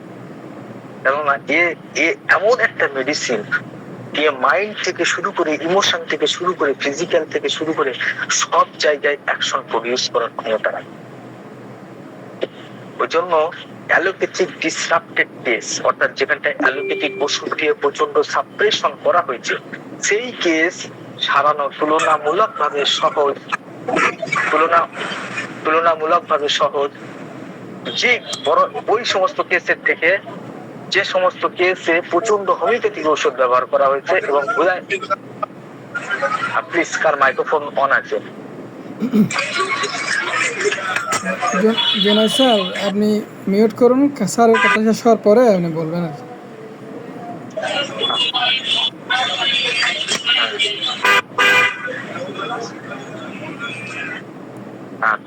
কেননা এ এমন একটা মেডিসিন দিয়ে মাইন্ড থেকে শুরু করে, ইমোশন থেকে শুরু করে, ফিজিক্যাল থেকে শুরু করে সব জায়গায় অ্যাকশন প্রডিউস করার ক্ষমতা রাখে। ওই জন্য অ্যালোপ্যাথিক ডিসরাপ্টেড কেস, অর্থাৎ যেখানটায় অ্যালোপ্যাথিক ওষুধ দিয়ে প্রচন্ড সাপ্রেশন করা হয়েছে, সেই কেস সারানো তুলনামূলকভাবে সহজ, তুলনামূলকভাবে সহজ। যে বড় ওই সমস্ত কেসের থেকে যে সমস্ত কেসে প্রচন্ড হোমিওপ্যাথিক ঔষধ ব্যবহার করা হয়েছে এবং প্লিজ কার মাইক্রোফোন অন আছে? জনাই স্যার, আপনি মিউট করুন, স্যারের কথা শেষ হওয়ার পরে আপনি বলবেন আর কি।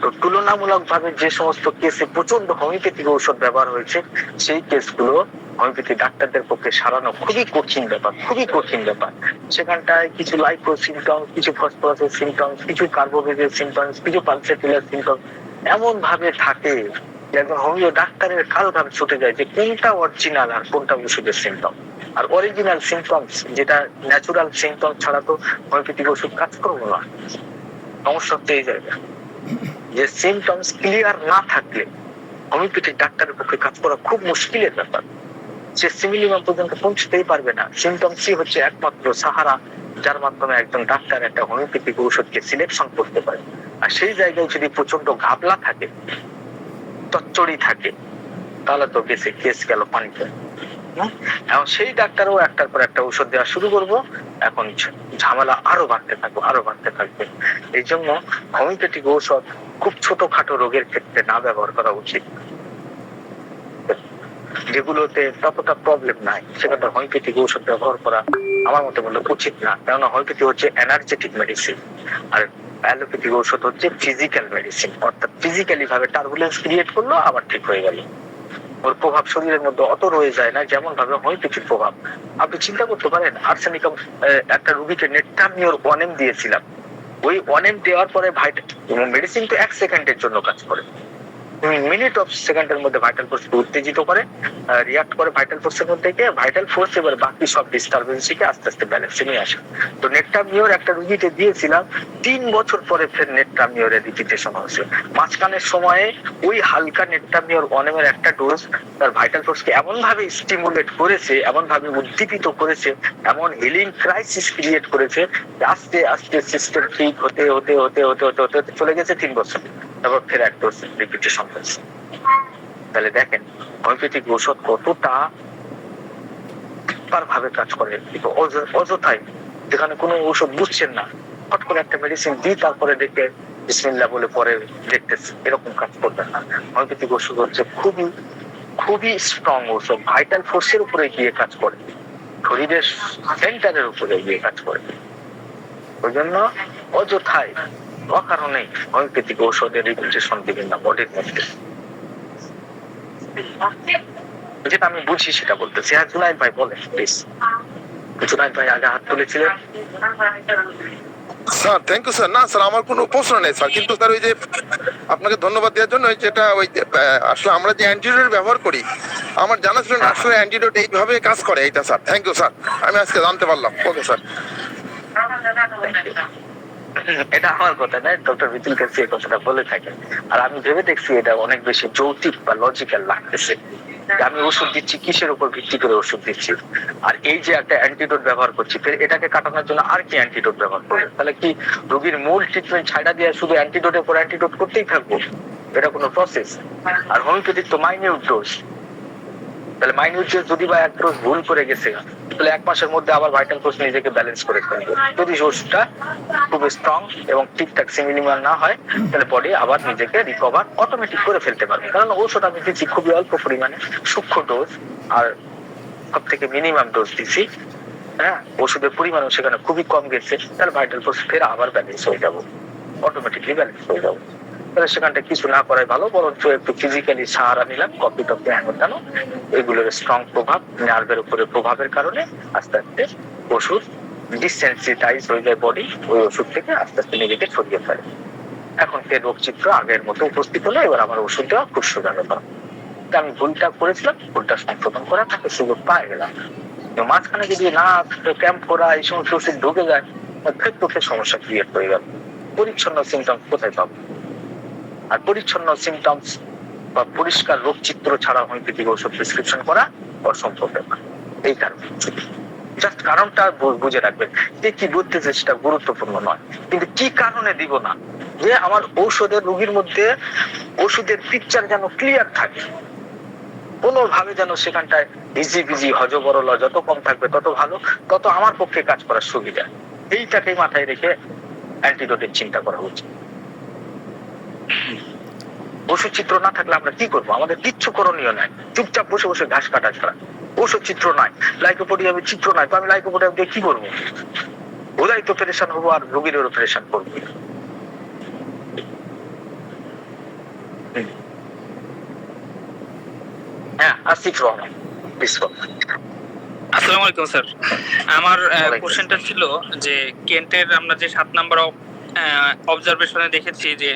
তো তুলনামূলকভাবে যে সমস্ত কেসে প্রচন্ড হোমিওপ্যাথিক ঔষধ ব্যবহার হয়েছে, সেই কেসগুলো হোমিওপ্যাথি ডাক্তারদের পক্ষে সারানো খুবই কঠিন ব্যাপার, খুবই কঠিন ব্যাপার। সেখানটায় কিছু লাইকো সিমটমস, কিছু ফসফরাসের সিমটমস, কিছু কার্বোভেজের সিমটমস, কিছু পালসেটিলার সিমটমস এমন ভাবে থাকে যে একজন হোমিও ডাক্তারের কাল ভাবে ছুটে যায় যে কোনটা অরিজিনাল আর কোনটা ওষুধের সিমটম। আর অরিজিনাল সিমটমস, যেটা ন্যাচুরাল সিমটম ছাড়া তো হোমিওপ্যাথিক ওষুধ কাজ করবো না। সমস্যা হচ্ছে এই জায়গায় যে সিমটমস ক্লিয়ার না থাকলে হোমিওপ্যাথিক ডাক্তারের পক্ষে কাজ করা খুব মুশকিলের ব্যাপার। সে সিমিলিমাম পর্যন্ত পৌঁছতেই পারবে না। সিমটমসই হচ্ছে একমাত্র সাহারা যার মাধ্যমে একজন ডাক্তার একটা হোমিওপ্যাথিক ঔষধকে সিলেকশন করতে পারে। আর সেই জায়গায় যদি প্রচন্ড ঘাবলা থাকে, চচ্চড়ি থাকে, তাহলে তো কেস গেল পানিতে। এখন সেই ডাক্তারও একটার পর একটা ঔষধ দেওয়া শুরু করবো, এখন ঝামেলা আরো বাড়তে থাকবে। এই জন্য হোমিওপ্যাথিক ঔষধ খুব ছোটখাটো রোগের ক্ষেত্রে না ব্যবহার করা উচিত। যেগুলোতে ততটা প্রবলেম নাই সেখানে হোমিওপ্যাথিক ঔষধ ব্যবহার করা আমার মতে বললে উচিত না। কেননা হোমিওপ্যাথি হচ্ছে এনার্জেটিক মেডিসিন, আর অ্যালোপ্যাথিক ঔষধ হচ্ছে ফিজিক্যাল মেডিসিন, অর্থাৎ ফিজিক্যালি ভাবে টার্বুলেন্স ক্রিয়েট করলো আবার ঠিক হয়ে গেল। ওর প্রভাব শরীরের মধ্যে অত রয়ে যায় না যেমন ভাবে হোমিওপ্যাথির প্রভাব। আপনি চিন্তা করতে পারেন, আর্সেনিকাম একটা রোগীকে নেট্রামিওর 1M দিয়েছিলাম, ওই 1M দেওয়ার পরে মেডিসিন তো 1 সেকেন্ডের জন্য কাজ করে, মিনিট অফ সেকেন্ডের মধ্যে ভাইটাল ফোর্স উত্তেজিত করে, রিয়াক্ট করে ভাইটাল ফোর্সের মধ্যে গিয়ে ভাইটাল ফোর্স এবার বাকি সব ডিস্টারবেন্সকে আস্তে আস্তে ব্যালেন্সে নিয়ে আসে। তো নেট্রামিওর একটা রুগীতে দিয়েছিলাম, 3 বছর পরে ফের নেট্রামিওর রিপিটেশন হয়েছে। মাঝখানের সময়ে ওই হালকা নেট্রামিওর 1M এর একটা ডোজ তার ভাইটাল ফোর্সকে এমন ভাবে স্টিমুলেট করেছে, এমন ভাবে উদ্দীপিত করেছে, এমন হিলিং ক্রাইসিস ক্রিয়েট করেছে, আস্তে আস্তে সিস্টেম ঠিক হতে হতে হতে হতে হতে হতে চলে গেছে 3 বছর, তারপর ফের এক ডোজ রিপিটেশন হয়েছে। তাহলে দেখেন হোমিওপ্যাথিক ঔষধ কতটা ভাবে কাজ করে। অযথাই যেখানে কোনো ঔষধ বুঝছেন না, হট করে একটা মেডিসিন দিই তারপরে দেখে বিসমিল্লাহ বলে পরে দেখতেছে, এরকম কাজ করবেন না। হোমিওপ্যাথিক ওষুধ হচ্ছে খুবই খুবই স্ট্রং ঔষধ, ভাইটাল ফোর্সের উপরে গিয়ে কাজ করে, শরীরের সেন্টারের উপরে গিয়ে কাজ করে। ওই জন্য অযথায় অকারণে হোমিওপ্যাথিক ঔষধের রিপিটেশন দিবেন না বডির মধ্যে। যেটা আমি বুঝি সেটা বলতেছি। হ্যাঁ জুনাইদ ভাই বলেন প্লিজ। জুনাইদ ভাই আগে হাত তুলেছিলেন। Sir thank you sir. না স্যার আমার কোনো প্রশ্ন নেই স্যার, কিন্তু স্যার ওই যে আপনাকে ধন্যবাদ দেওয়ার জন্য, যেটা ওই আসলে আমরা যে অ্যান্টিডোট ব্যবহার করি, আমার জানা ছিল না আসলে অ্যান্টিডোট এইভাবে কাজ করে এইটা স্যার। থ্যাংক ইউ স্যার, আমি আজকে জানতে পারলাম। Okay sir. এটা আমার কথা নয়, ডক্টর বিতুল কাছে এই কথাটা বলে থাকেন। আর আমি ভেবে দেখছি এটা অনেক বেশি যৌক্তিক বা লজিক্যাল লাগতেছে। আমি ওষুধ দিচ্ছি কিসের উপর ভিত্তি করে ওষুধ দিচ্ছি, আর এই যে একটা অ্যান্টিডোট ব্যবহার করছি, এটাকে কাটানোর জন্য আর কি অ্যান্টিডোট ব্যবহার করবে? তাহলে কি রোগীর মূল ট্রিটমেন্ট ছাড়া দিয়ে শুধু অ্যান্টিডোটের পর অ্যান্টিডোট করতেই থাকবো? এটা কোনো প্রসেস? আর হোমিওপ্যাথিক তো মাইনিউট ডোজ, তাহলে মাইনিউট ডোজ যদি বা এক ডোজ ভুল করে গেছে তাহলে 1 মাসের মধ্যে আবার ভাইটাল ফোর্স নিজেকে ব্যালেন্স করে ফেলবে। যদি ওষুধটা খুব স্ট্রং এবং ঠিকঠাক সিমিলিমার না হয় তাহলে বডি আবার নিজেকে রিকভার অটোমেটিক করে ফেলতে পারবে। কারণ ওষুধ আমি দিচ্ছি খুবই অল্প পরিমাণে, সূক্ষ্ম ডোজ, আর সব থেকে মিনিমাম ডোজ দিচ্ছি। হ্যাঁ, ওষুধের পরিমাণও সেখানে খুবই কম গেছে, তাহলে ভাইটাল ফোর্স ফের আবার ব্যালেন্স হয়ে যাবো, অটোমেটিকলি ব্যালেন্স হয়ে যাবো। তাহলে সেখানটা কিছু না করাই ভালো, বরঞ্চ একটু ফিজিক্যালি সাহারা নিলাম, কপি টপি হ্যানো, এগুলোর স্ট্রং প্রভাব নার্ভের উপরে প্রভাবের কারণে আস্তে আস্তে ওষুধ ডিসেন্সিটাইজ হয়ে যায় বডি, ওই ওষুধ থেকে আস্তে আস্তে নিজেকে সরিয়ে ফেলে। এখন সে রোগ চিত্র আগের মতো উপস্থিত হলো, এবার আমার ওষুধ দেওয়া খুব সোজা ব্যাপার। আমি ভুলটা করেছিলাম, ভুলটা সংশোধন করার তাকে সুযোগ পাই গেলাম। তো মাঝখানে যদি না ক্যাম্প করা এই সমস্ত ওষুধ ঢুকে যায়, ক্ষেত্রে সমস্যা ক্রিয়েট হয়ে গেল। পরিচ্ছন্ন সিমটমস কোথায় পাবো? আর পরিচ্ছন্ন সিমটমস বা পরিষ্কার রোগ চিত্র ছাড়া হোমিওপ্যাথিক ওষুধ প্রেসক্রিপশন করা অসম্ভব ব্যাপার। এই কারণে জাস্ট কারণটা বুঝে রাখবেন, যে কি বলতেছে সেটা গুরুত্বপূর্ণ নয়, কিন্তু কি কারণে দিব না, যে আমার ঔষধের রোগীর মধ্যে ওষুধের পিকচার যেন ক্লিয়ার থাকে, কোনোভাবে যেন সেখানটায় ভিজি হজবরল যত কম থাকবে তত ভালো, তত আমার পক্ষে কাজ করার সুবিধা। এইটাকেই মাথায় রেখে অ্যান্টিডোটের চিন্তা করা উচিত। ওষুধ চিত্র না থাকলে আমরা কি করবো? আমাদের কিচ্ছু করণীয় নাই, চুপচাপ বসে বসে ঘাস কাটা ছাড়া। ওষুধ চিত্র নাই, লাইকোপোডিয়ামের চিত্র নাই, তো আমি লাইকোপোডিয়াম দিয়ে কি করবো? ওরাই তো পেরেশান হবো আর রোগীরও পেরেশান করবো। হ্যাঁ, আসিফ রহমান। আসসালামু আলাইকুম স্যার। আমার কোশ্চেনটা ছিল যে কেন্টের আমরা যে 7 নাম্বার অবজারভেশনে দেখেছি যে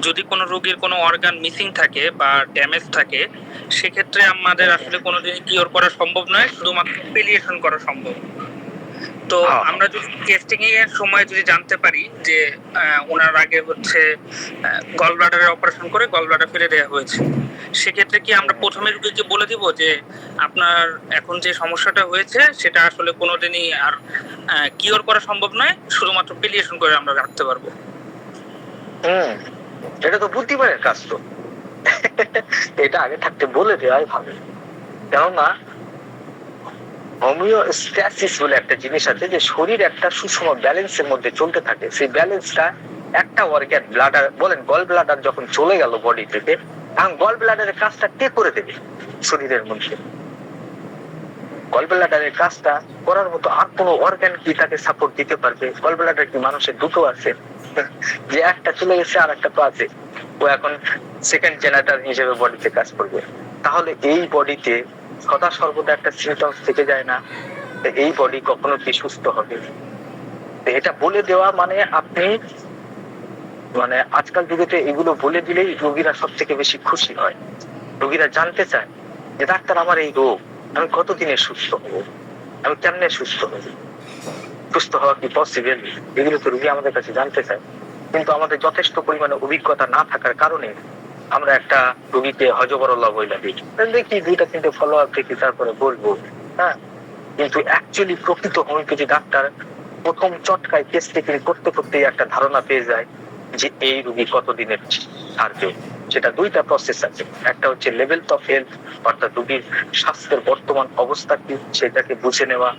যদি কোনো রোগীর কোনো অর্গান মিসিং থাকে বা ড্যামেজ থাকে, সেক্ষেত্রে আমাদের আসলে কোনোদিনই কিওর করা সম্ভব নয়, শুধুমাত্র পেলিয়েশন করা সম্ভব। তো আমরা যদি টেস্টিং এর সময় যদি জানতে পারি যে ওনার আগে হচ্ছে গল ব্লাডারের অপারেশন করে গল ব্লাডার ফেলে দেওয়া হয়েছে, সেক্ষেত্রে কি আমরা প্রথমে রোগীকে বলে দিব যে আপনার এখন যে সমস্যাটা হয়েছে সেটা আসলে কোনোদিনই আর কিওর করা সম্ভব নয়, শুধুমাত্র পেলিয়েশন করে আমরা রাখতে পারবো? এটা তো বুদ্ধিমানের কাজ। তো এটা আগে থাকতে বলে দেওয়াই ভালো, কেননা হোমিওস্ট্যাসিস বলে একটা জিনিস আছে, যে শরীর একটা সুষম ব্যালেন্সের মধ্যে চলতে থাকে। সেই ব্যালেন্সটা একটা অর্গান, ব্লাডার বলেন, গল ব্লাডার যখন চলে গেল বডি থেকে, এখন গল ব্লাডারের কাজটা কে করে দেবে? শরীরের মধ্যে গল ব্লাডারের কাজটা করার মতো আর কোনো অর্গান কি তাকে সাপোর্ট দিতে পারবে? গল ব্লাডার কি মানুষের দুটো আছে? যে একটা চলে গেছে আর একটা তো আছে, ও এখন সেকেন্ড জেনারেটর হিসেবে বডিতে কাজ করবে। তাহলে এই বডিতে সদা সর্বদা একটা সিমটমস থেকে যায় না, এই বডি কখনো কি সুস্থ হবে? এটা বলে দেওয়া মানে আপনি মানে আজকাল যুগেতে এগুলো বলে দিলেই রোগীরা সব থেকে বেশি খুশি হয়। রোগীরা জানতে চায় যে ডাক্তার আমার এই রোগ, আমি কতদিনে সুস্থ হব, আমি কেমনে সুস্থ হব, সুস্থ হওয়া কি পসিবল? এগুলো তো রোগী আমাদের কাছে জানতে চায়। কিন্তু আমাদের যথেষ্ট পরিমাণে অভিজ্ঞতা না থাকার কারণে আমরা একটা রোগীকে হজবরল্লা বইলা দিই, দেখি 2-3টে ফলো আপ দেখি তারপরে বলবো। হ্যাঁ, কিন্তু অ্যাকচুয়ালি প্রকৃত হোমিওপ্যাথি ডাক্তার প্রথম চটকায় টেস্ট করতে করতেই একটা ধারণা পেয়ে যায় যে এই রোগী কতদিনের সারবে। সেটা 2টা প্রসেস আছে, একটা হচ্ছে লেভেল অফ হেলথ, অর্থাৎ রোগীর স্বাস্থ্যের বর্তমান অবস্থা কি সেটাকে বুঝে নেওয়া।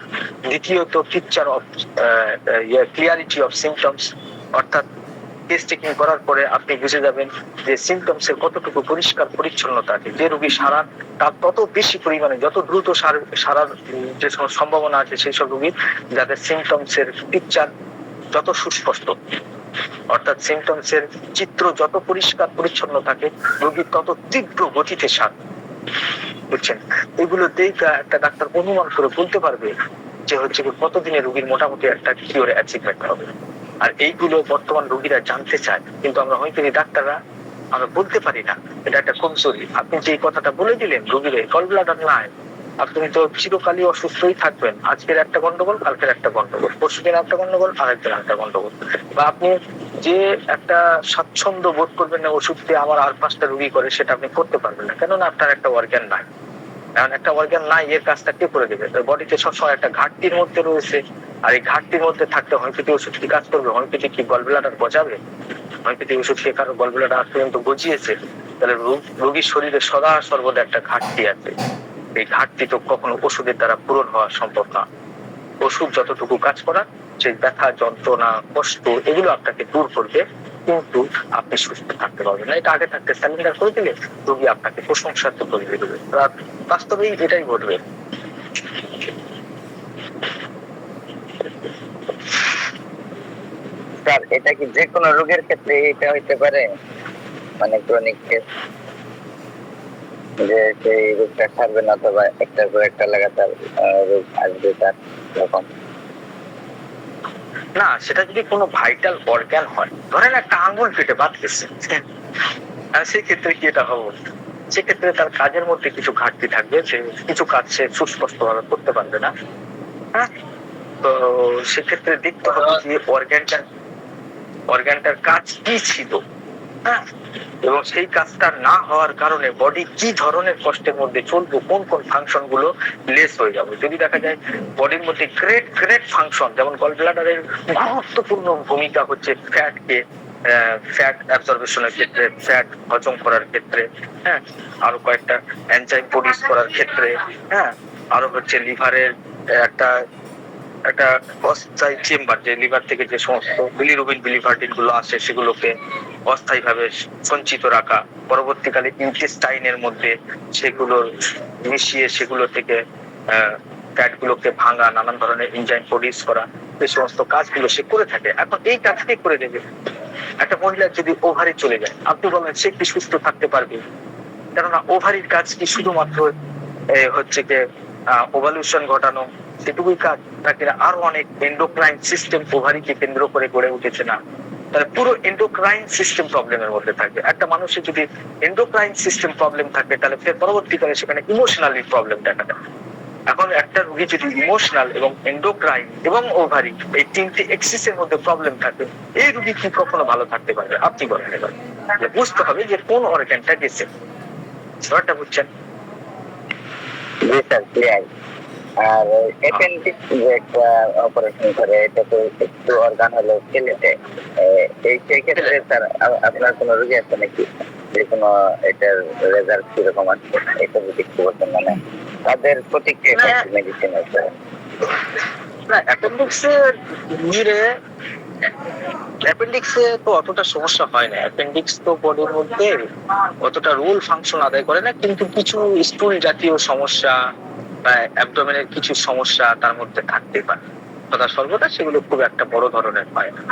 দ্বিতীয়ত picture of clarity of symptoms, অর্থাৎ টেস্টিং করার পরে আপনি বুঝে যাবেন যে সিমটমসের কতটুকু পরিষ্কার পরিচ্ছন্নতা আছে। যে রোগী সারার তার তত বেশি পরিমাণে, যত দ্রুত সারার যে সম্ভাবনা আছে সেই সব রোগী যাদের সিমটমসের পিকচার যত সুস্পষ্ট, অর্থাৎ সিমটমসের চিত্র যত পরিষ্কার পরিচ্ছন্ন থাকে, রোগী তত তীব্র গতিতে সার। বুঝছেন? এগুলো দেখে একটা ডাক্তার অনুমান করে বলতে পারবে যে হচ্ছে কতদিনে রোগীর মোটামুটি একটা কিওর অ্যাচিভমেন্ট হবে। আর এইগুলো বর্তমান রোগীরা জানতে চায়, কিন্তু আমরা হোমিওপ্যাথি ডাক্তাররা আমরা বলতে পারি না। এটা একটা কমজোরি। আপনি যে কথাটা বলে দিলেন রোগীর গল ব্লাডার নাই, আপনি তো চিরকালই অসুস্থই থাকবেন। আজকের একটা গন্ডগোল, কালকের একটা গন্ডগোল, পরশুদিন একটা গন্ডগোল, আরেকদিন একটা গন্ডগোল। বা আপনি যে একটা স্বাচ্ছন্দ্য বোধ করবেন না ওষুধ দিয়ে আমার আর 5টা রোগী করে, সেটা আপনি করতে পারবেন না, কেননা আপনার একটা অর্গান নাই। এখন একটা অর্গান নাই, এর কাজটা কে করে দেবে? বডিতে সবসময় একটা ঘাটতির মধ্যে রয়েছে, আর এই ঘাটতির মধ্যে থাকতে হোমিওপ্যাথি ওষুধ কি কাজ করবে? হোমিওপ্যাথি কি গল ব্লাডার গজাবে? হোমিওপ্যাথি ওষুধ খেয়ে কারো গল ব্লাডার আজ পর্যন্ত গজিয়েছে? তাহলে রোগীর শরীরে সদা সর্বদা একটা ঘাটতি আছে। এই ঘাটতি তো কখনো ওষুধের দ্বারা পূরণ হওয়া সম্ভব না। ওষুধ যতটুকু কাজ করা, সেই ব্যথা, যন্ত্রণা, কষ্ট এগুলো আপনাকে দূর করবে, কিন্তু আপনি সুস্থ থাকতে পারবেন না। এটা আগে থাকতে স্যালেন্ডার করে দিলে রোগী আপনাকে প্রশংসার্থ করে দেবে। বাস্তবেই এটাই ঘটবে। স্যার, এটা কি যে কোনো রোগের ক্ষেত্রে এটা হইতে পারে? মানে ক্রনিক কেস, যে সেই রোগটা সারবে না, অথবা একটার পর একটা লাগাতার রোগ আসবে তার তখন? না, সেটা যদি কোনো ভাইটাল অর্গান হয়, ধরেন একটা আঙ্গুল কেটে বাদ গেছে, সেই ক্ষেত্রে কি এটা হবে? সেক্ষেত্রে তার কাজের মধ্যে কিছু ঘাটতি থাকবে, সে কিছু কাজ সে সুস্পষ্টভাবে করতে পারবে না। হ্যাঁ, তো সেক্ষেত্রে দেখতে হবে যে অর্গানটার কাজ কি ছিল। হ্যাঁ, এবং সেই কাজটা না হওয়ার কারণে বডি কি ধরনের কষ্টের মধ্যে চলবে, কোন কোন ফাংশন গুলো লেস হয়ে যাবে। যদি দেখা যায় বডির মধ্যে গ্রেট ফাংশন, যেমন গল ব্লাডারের গুরুত্বপূর্ণ ভূমিকা হচ্ছে ফ্যাট অ্যাবজর্বেশনের ক্ষেত্রে, ফ্যাট হজম করার ক্ষেত্রে, হ্যাঁ, আরো কয়েকটা এনজাইম প্রডিউস করার ক্ষেত্রে, হ্যাঁ, আরো হচ্ছে লিভারের একটা একটা অস্থায়ী চেম্বার, যে লিভার থেকে যে সমস্ত বিলিরুবিন বিলিভার্ডিন গুলো আসে সেগুলোকে অস্থায়ীভাবে সঞ্চিত রাখা, পরবর্তীকালে ইন্টেস্টাইনের মধ্যে সেগুলোর মিশিয়ে সেগুলো থেকে ফ্যাট গুলোকে ভাঙা, নানান ধরনের এনজাইম প্রডিউস করা, এই সমস্ত কাজগুলো সে করে থাকে। এখন এই কাজকে করে দেবে একটা মহিলার যদি ওভারি চলে যায়, আপনি বলেন সে কি সুস্থ থাকতে পারবে? কেননা ওভারির কাজ কি শুধুমাত্র হচ্ছে যে ওভালিউশন ঘটানো সেটুকুই কাজ, নাকি আরো অনেক এন্ডোক্রাইন সিস্টেম ওভারিকে কেন্দ্র করে গড়ে উঠেছে? না, তাহলে পুরো এন্ডোক্রাইন সিস্টেম প্রবলেমের মধ্যে থাকবে। একটা মানুষের যদি এন্ডোক্রাইন সিস্টেম প্রবলেম থাকে, তাহলে ফের পরবর্তীকালে সেখানে ইমোশনালি প্রবলেম দেখা দেয়। এখন একটা রোগী যদি ইমোশনাল এবং এন্ডোক্রাইন এবং ওভারি এই তিনটি এক্সিসের মধ্যে প্রবলেম থাকে, এই রোগী কি কখনো ভালো থাকতে পারবে? আপনি বলেন এবার। বুঝতে হবে যে কোন অর্গানটা গেছে, ব্যাপারটা বুঝছেন? জি স্যার, ক্লিয়ার। আর অ্যাপেন্ডিক্স যে একটা অপারেশন করে, এটা তো একটু অর্গান হলো স্কেলেটে, এই সেই ক্ষেত্রে স্যার আপনার কোনো রোগী আছে নাকি যে কোনো এটার রেজাল্ট কিরকম আছে, এটা যদি একটু বলতেন, মানে তাদের প্রতিক্রিয়া মেডিসিন আছে? না, অ্যাপেন্ডিক্সে তো অতটা সমস্যা হয় না। অ্যাপেন্ডিক্স তো বডির মধ্যে অতটা রোল ফাংশন আদায় করে না, কিন্তু কিছু স্টুল জাতীয় সমস্যা বা অ্যাবডোমেনের কিছু সমস্যা তার মধ্যে থাকতেই পারে। সদা সর্বদা সেগুলো খুব একটা বড় ধরনের হয় না।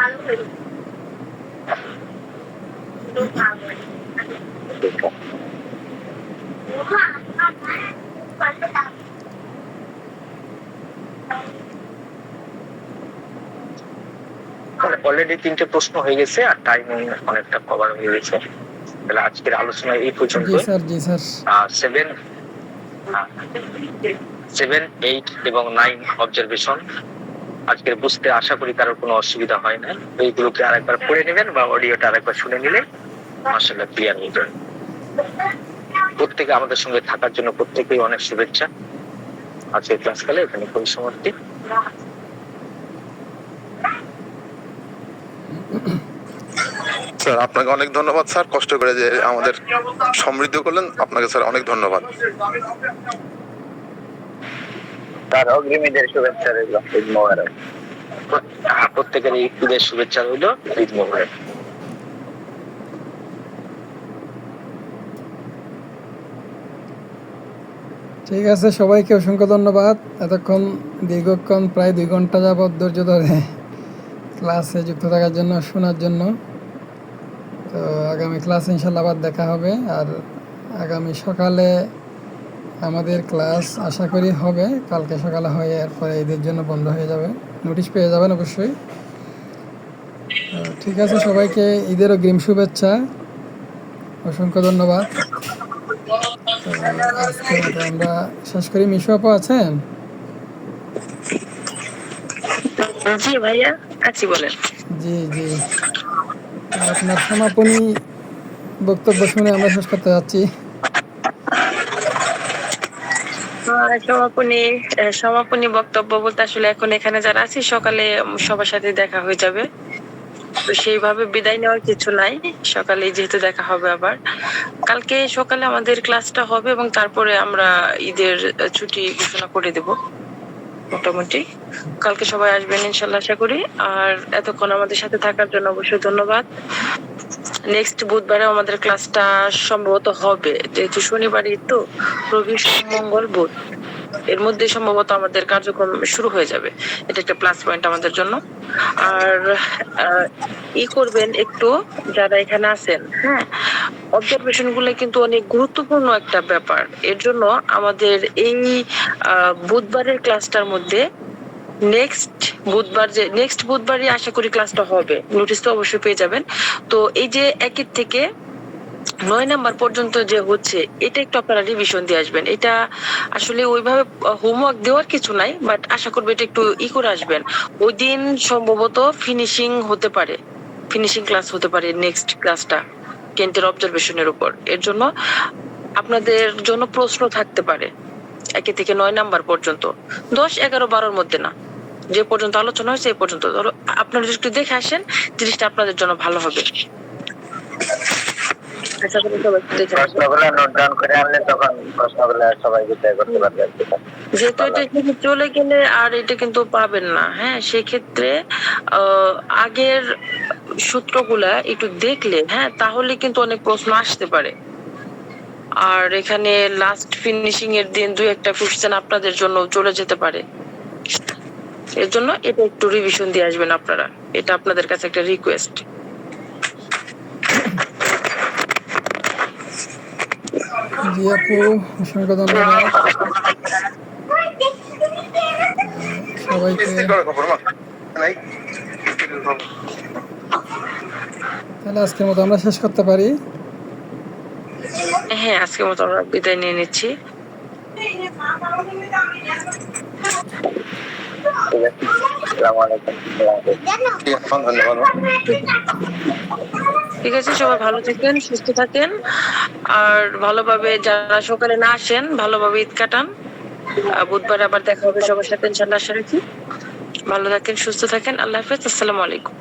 অলরেডি 3টে প্রশ্ন হয়ে গেছে আর টাইম অনেকটা কভার হয়ে গেছে। তাহলে আজকের আলোচনা এই পর্যন্ত। জি স্যার, জি স্যার। 7, 8 এবং 9 অবজারভেশন আজকের বুঝতে আশা করি কারোর কোনো অসুবিধা হয় না। এইগুলোকে আরেকবার পড়ে নেবেন বা অডিওটা আরেকবার শুনে নিলে মাশাআল্লাহ ক্লিয়ার হয়ে যাবে। প্রত্যেকে আমাদের সঙ্গে থাকার জন্য প্রত্যেকেই অনেক শুভেচ্ছা। আজকের ক্লাসকালে এখানে পরিসমাপ্তি। স্যার আপনাকে অনেক ধন্যবাদ স্যার, কষ্ট করে যে আমাদের সমৃদ্ধ করলেন, আপনাকে স্যার অনেক ধন্যবাদ। তার অগ্রিমীদের শুভেচ্ছা রইল, ঈদ মোবারক। প্রত্যেকের ঈদের শুভেচ্ছা রইল, ঈদ মোবারক। ঠিক আছে, সবাইকে অসংখ্য ধন্যবাদ। এতক্ষণ দীর্ঘক্ষণ প্রায় 2 ঘন্টা যাবৎ ধৈর্য ধরে ক্লাসে যুক্ত থাকার জন্য, শোনার জন্য। তো আগামী ক্লাসে ইনশাল্লাহ আবার দেখা হবে। আর আগামী সকালে আমাদের ক্লাস আশা করি হবে, কালকে সকালে হয়ে এরপরে ঈদের জন্য বন্ধ হয়ে যাবে, নোটিশ পেয়ে যাবেন অবশ্যই। ঠিক আছে, সবাইকে ঈদের অগ্রিম শুভেচ্ছা, অসংখ্য ধন্যবাদ। তো আজকে মতো আমরা শেষ করি। মিশু আপু আছেন? জি ভাইয়া আছি, বলেন। জি জি, আপনার সমাপনী বক্তব্য শুনে আমরা শেষ করতে যাচ্ছি। সমাপনী বক্তব্য বলতে আসলে এখন এখানে যারা আছি সকালে সবার সাথে দেখা হয়ে যাবে, তো সেইভাবে বিদায় নেওয়ার কিছু নাই। সকালে যেহেতু দেখা হবে, আবার কালকে সকালে আমাদের ক্লাসটা হবে এবং তারপরে আমরা ঈদের ছুটি ঘোষণা করে দেব মোটামুটি। কালকে সবাই আসবেন ইনশাল্লাহ আশা করি। আর এতক্ষণ আমাদের সাথে থাকার জন্য অবশ্যই ধন্যবাদ। নেক্সট বুধবারে আমাদের ক্লাসটা সম্ভবত হবে, যেহেতু শনিবারই তো, রবি সোম মঙ্গল বুধ এর মধ্যে সম্ভবত আমাদের কার্যক্রম শুরু হয়ে যাবে। এটা একটা প্লাস পয়েন্ট আমাদের জন্য। আর করবেন একটু যারা এখানে আছেন, হ্যাঁ, অবজারভেশন গুলো কিন্তু অনেক গুরুত্বপূর্ণ একটা ব্যাপার। এর জন্য আমাদের এই বুধবারের ক্লাসটার মধ্যে নেক্সট বুধবারই আশা করি ক্লাসটা হবে, নোটিশ তো অবশ্যই পেয়ে যাবেন। তো এই যে 1 থেকে 9 নাম্বার পর্যন্ত যে হচ্ছে এটা একটু আপনারা রিভিশন দিয়ে আসবেন। এটা আসলে ওইভাবে হোমওয়ার্ক দেওয়ার কিছু নাই, বাট আশা করবো এটা একটু করে আসবেন। ওই দিন সম্ভবত ফিনিশিং হতে পারে, ফিনিশিং ক্লাস হতে পারে নেক্সট ক্লাসটা কেন্টের অবজারভেশনের উপর। এর জন্য আপনাদের জন্য প্রশ্ন থাকতে পারে 1 থেকে 9 নাম্বার পর্যন্ত, 10, 11, 12 মধ্যে না, যে পর্যন্ত আলোচনা হয়েছে এই পর্যন্ত। ধরো আপনারা যদি একটু দেখে আসেন জিনিসটা আপনাদের জন্য ভালো হবে। আশা করি সবাই একটু দেখে আসবেন। প্রশ্নগুলো নোট ডাউন করে আনলে তখন প্রশ্নগুলো সবাই বিচার করতে পারবে আর কি। যেহেতু এটা এখানে চলে গেলে আর এটা কিন্তু পাবেন না, হ্যাঁ, সেক্ষেত্রে আগের সূত্রগুলা একটু দেখলে, হ্যাঁ, তাহলে কিন্তু অনেক প্রশ্ন আসতে পারে। আর এখানে লাস্ট ফিনিশিং এর দিন 2-1টা কোশ্চেন আপনাদের জন্য চলে যেতে পারে। এর জন্য এটা একটু রিভিশন দিয়ে আসবেন আপনারা, এটা আপনাদের কাছে একটা রিকোয়েস্ট। জি আপু, অসংখ্য ধন্যবাদ সবাইকে। স্থির করার খবর মা নাই। তাহলে আজকের মতো আমরা শেষ করতে পারি। হ্যাঁ, আজকের মতো আমরা বিদায় নিয়ে নিচ্ছি। ঠিক আছে, আসসালামু আলাইকুম। ঠিক আছে, ধন্যবাদ মা। ঠিক আছে, সবাই ভালো থাকেন, সুস্থ থাকেন, আর ভালোভাবে যারা সকালে না আসেন ভালোভাবে ঈদ কাটান। বুধবার আবার দেখা হবে সবার সাথে ইনশাআল্লাহ, আশা রাখি। ভালো থাকেন, সুস্থ থাকেন, আল্লাহ হাফেজ, আসসালামু আলাইকুম।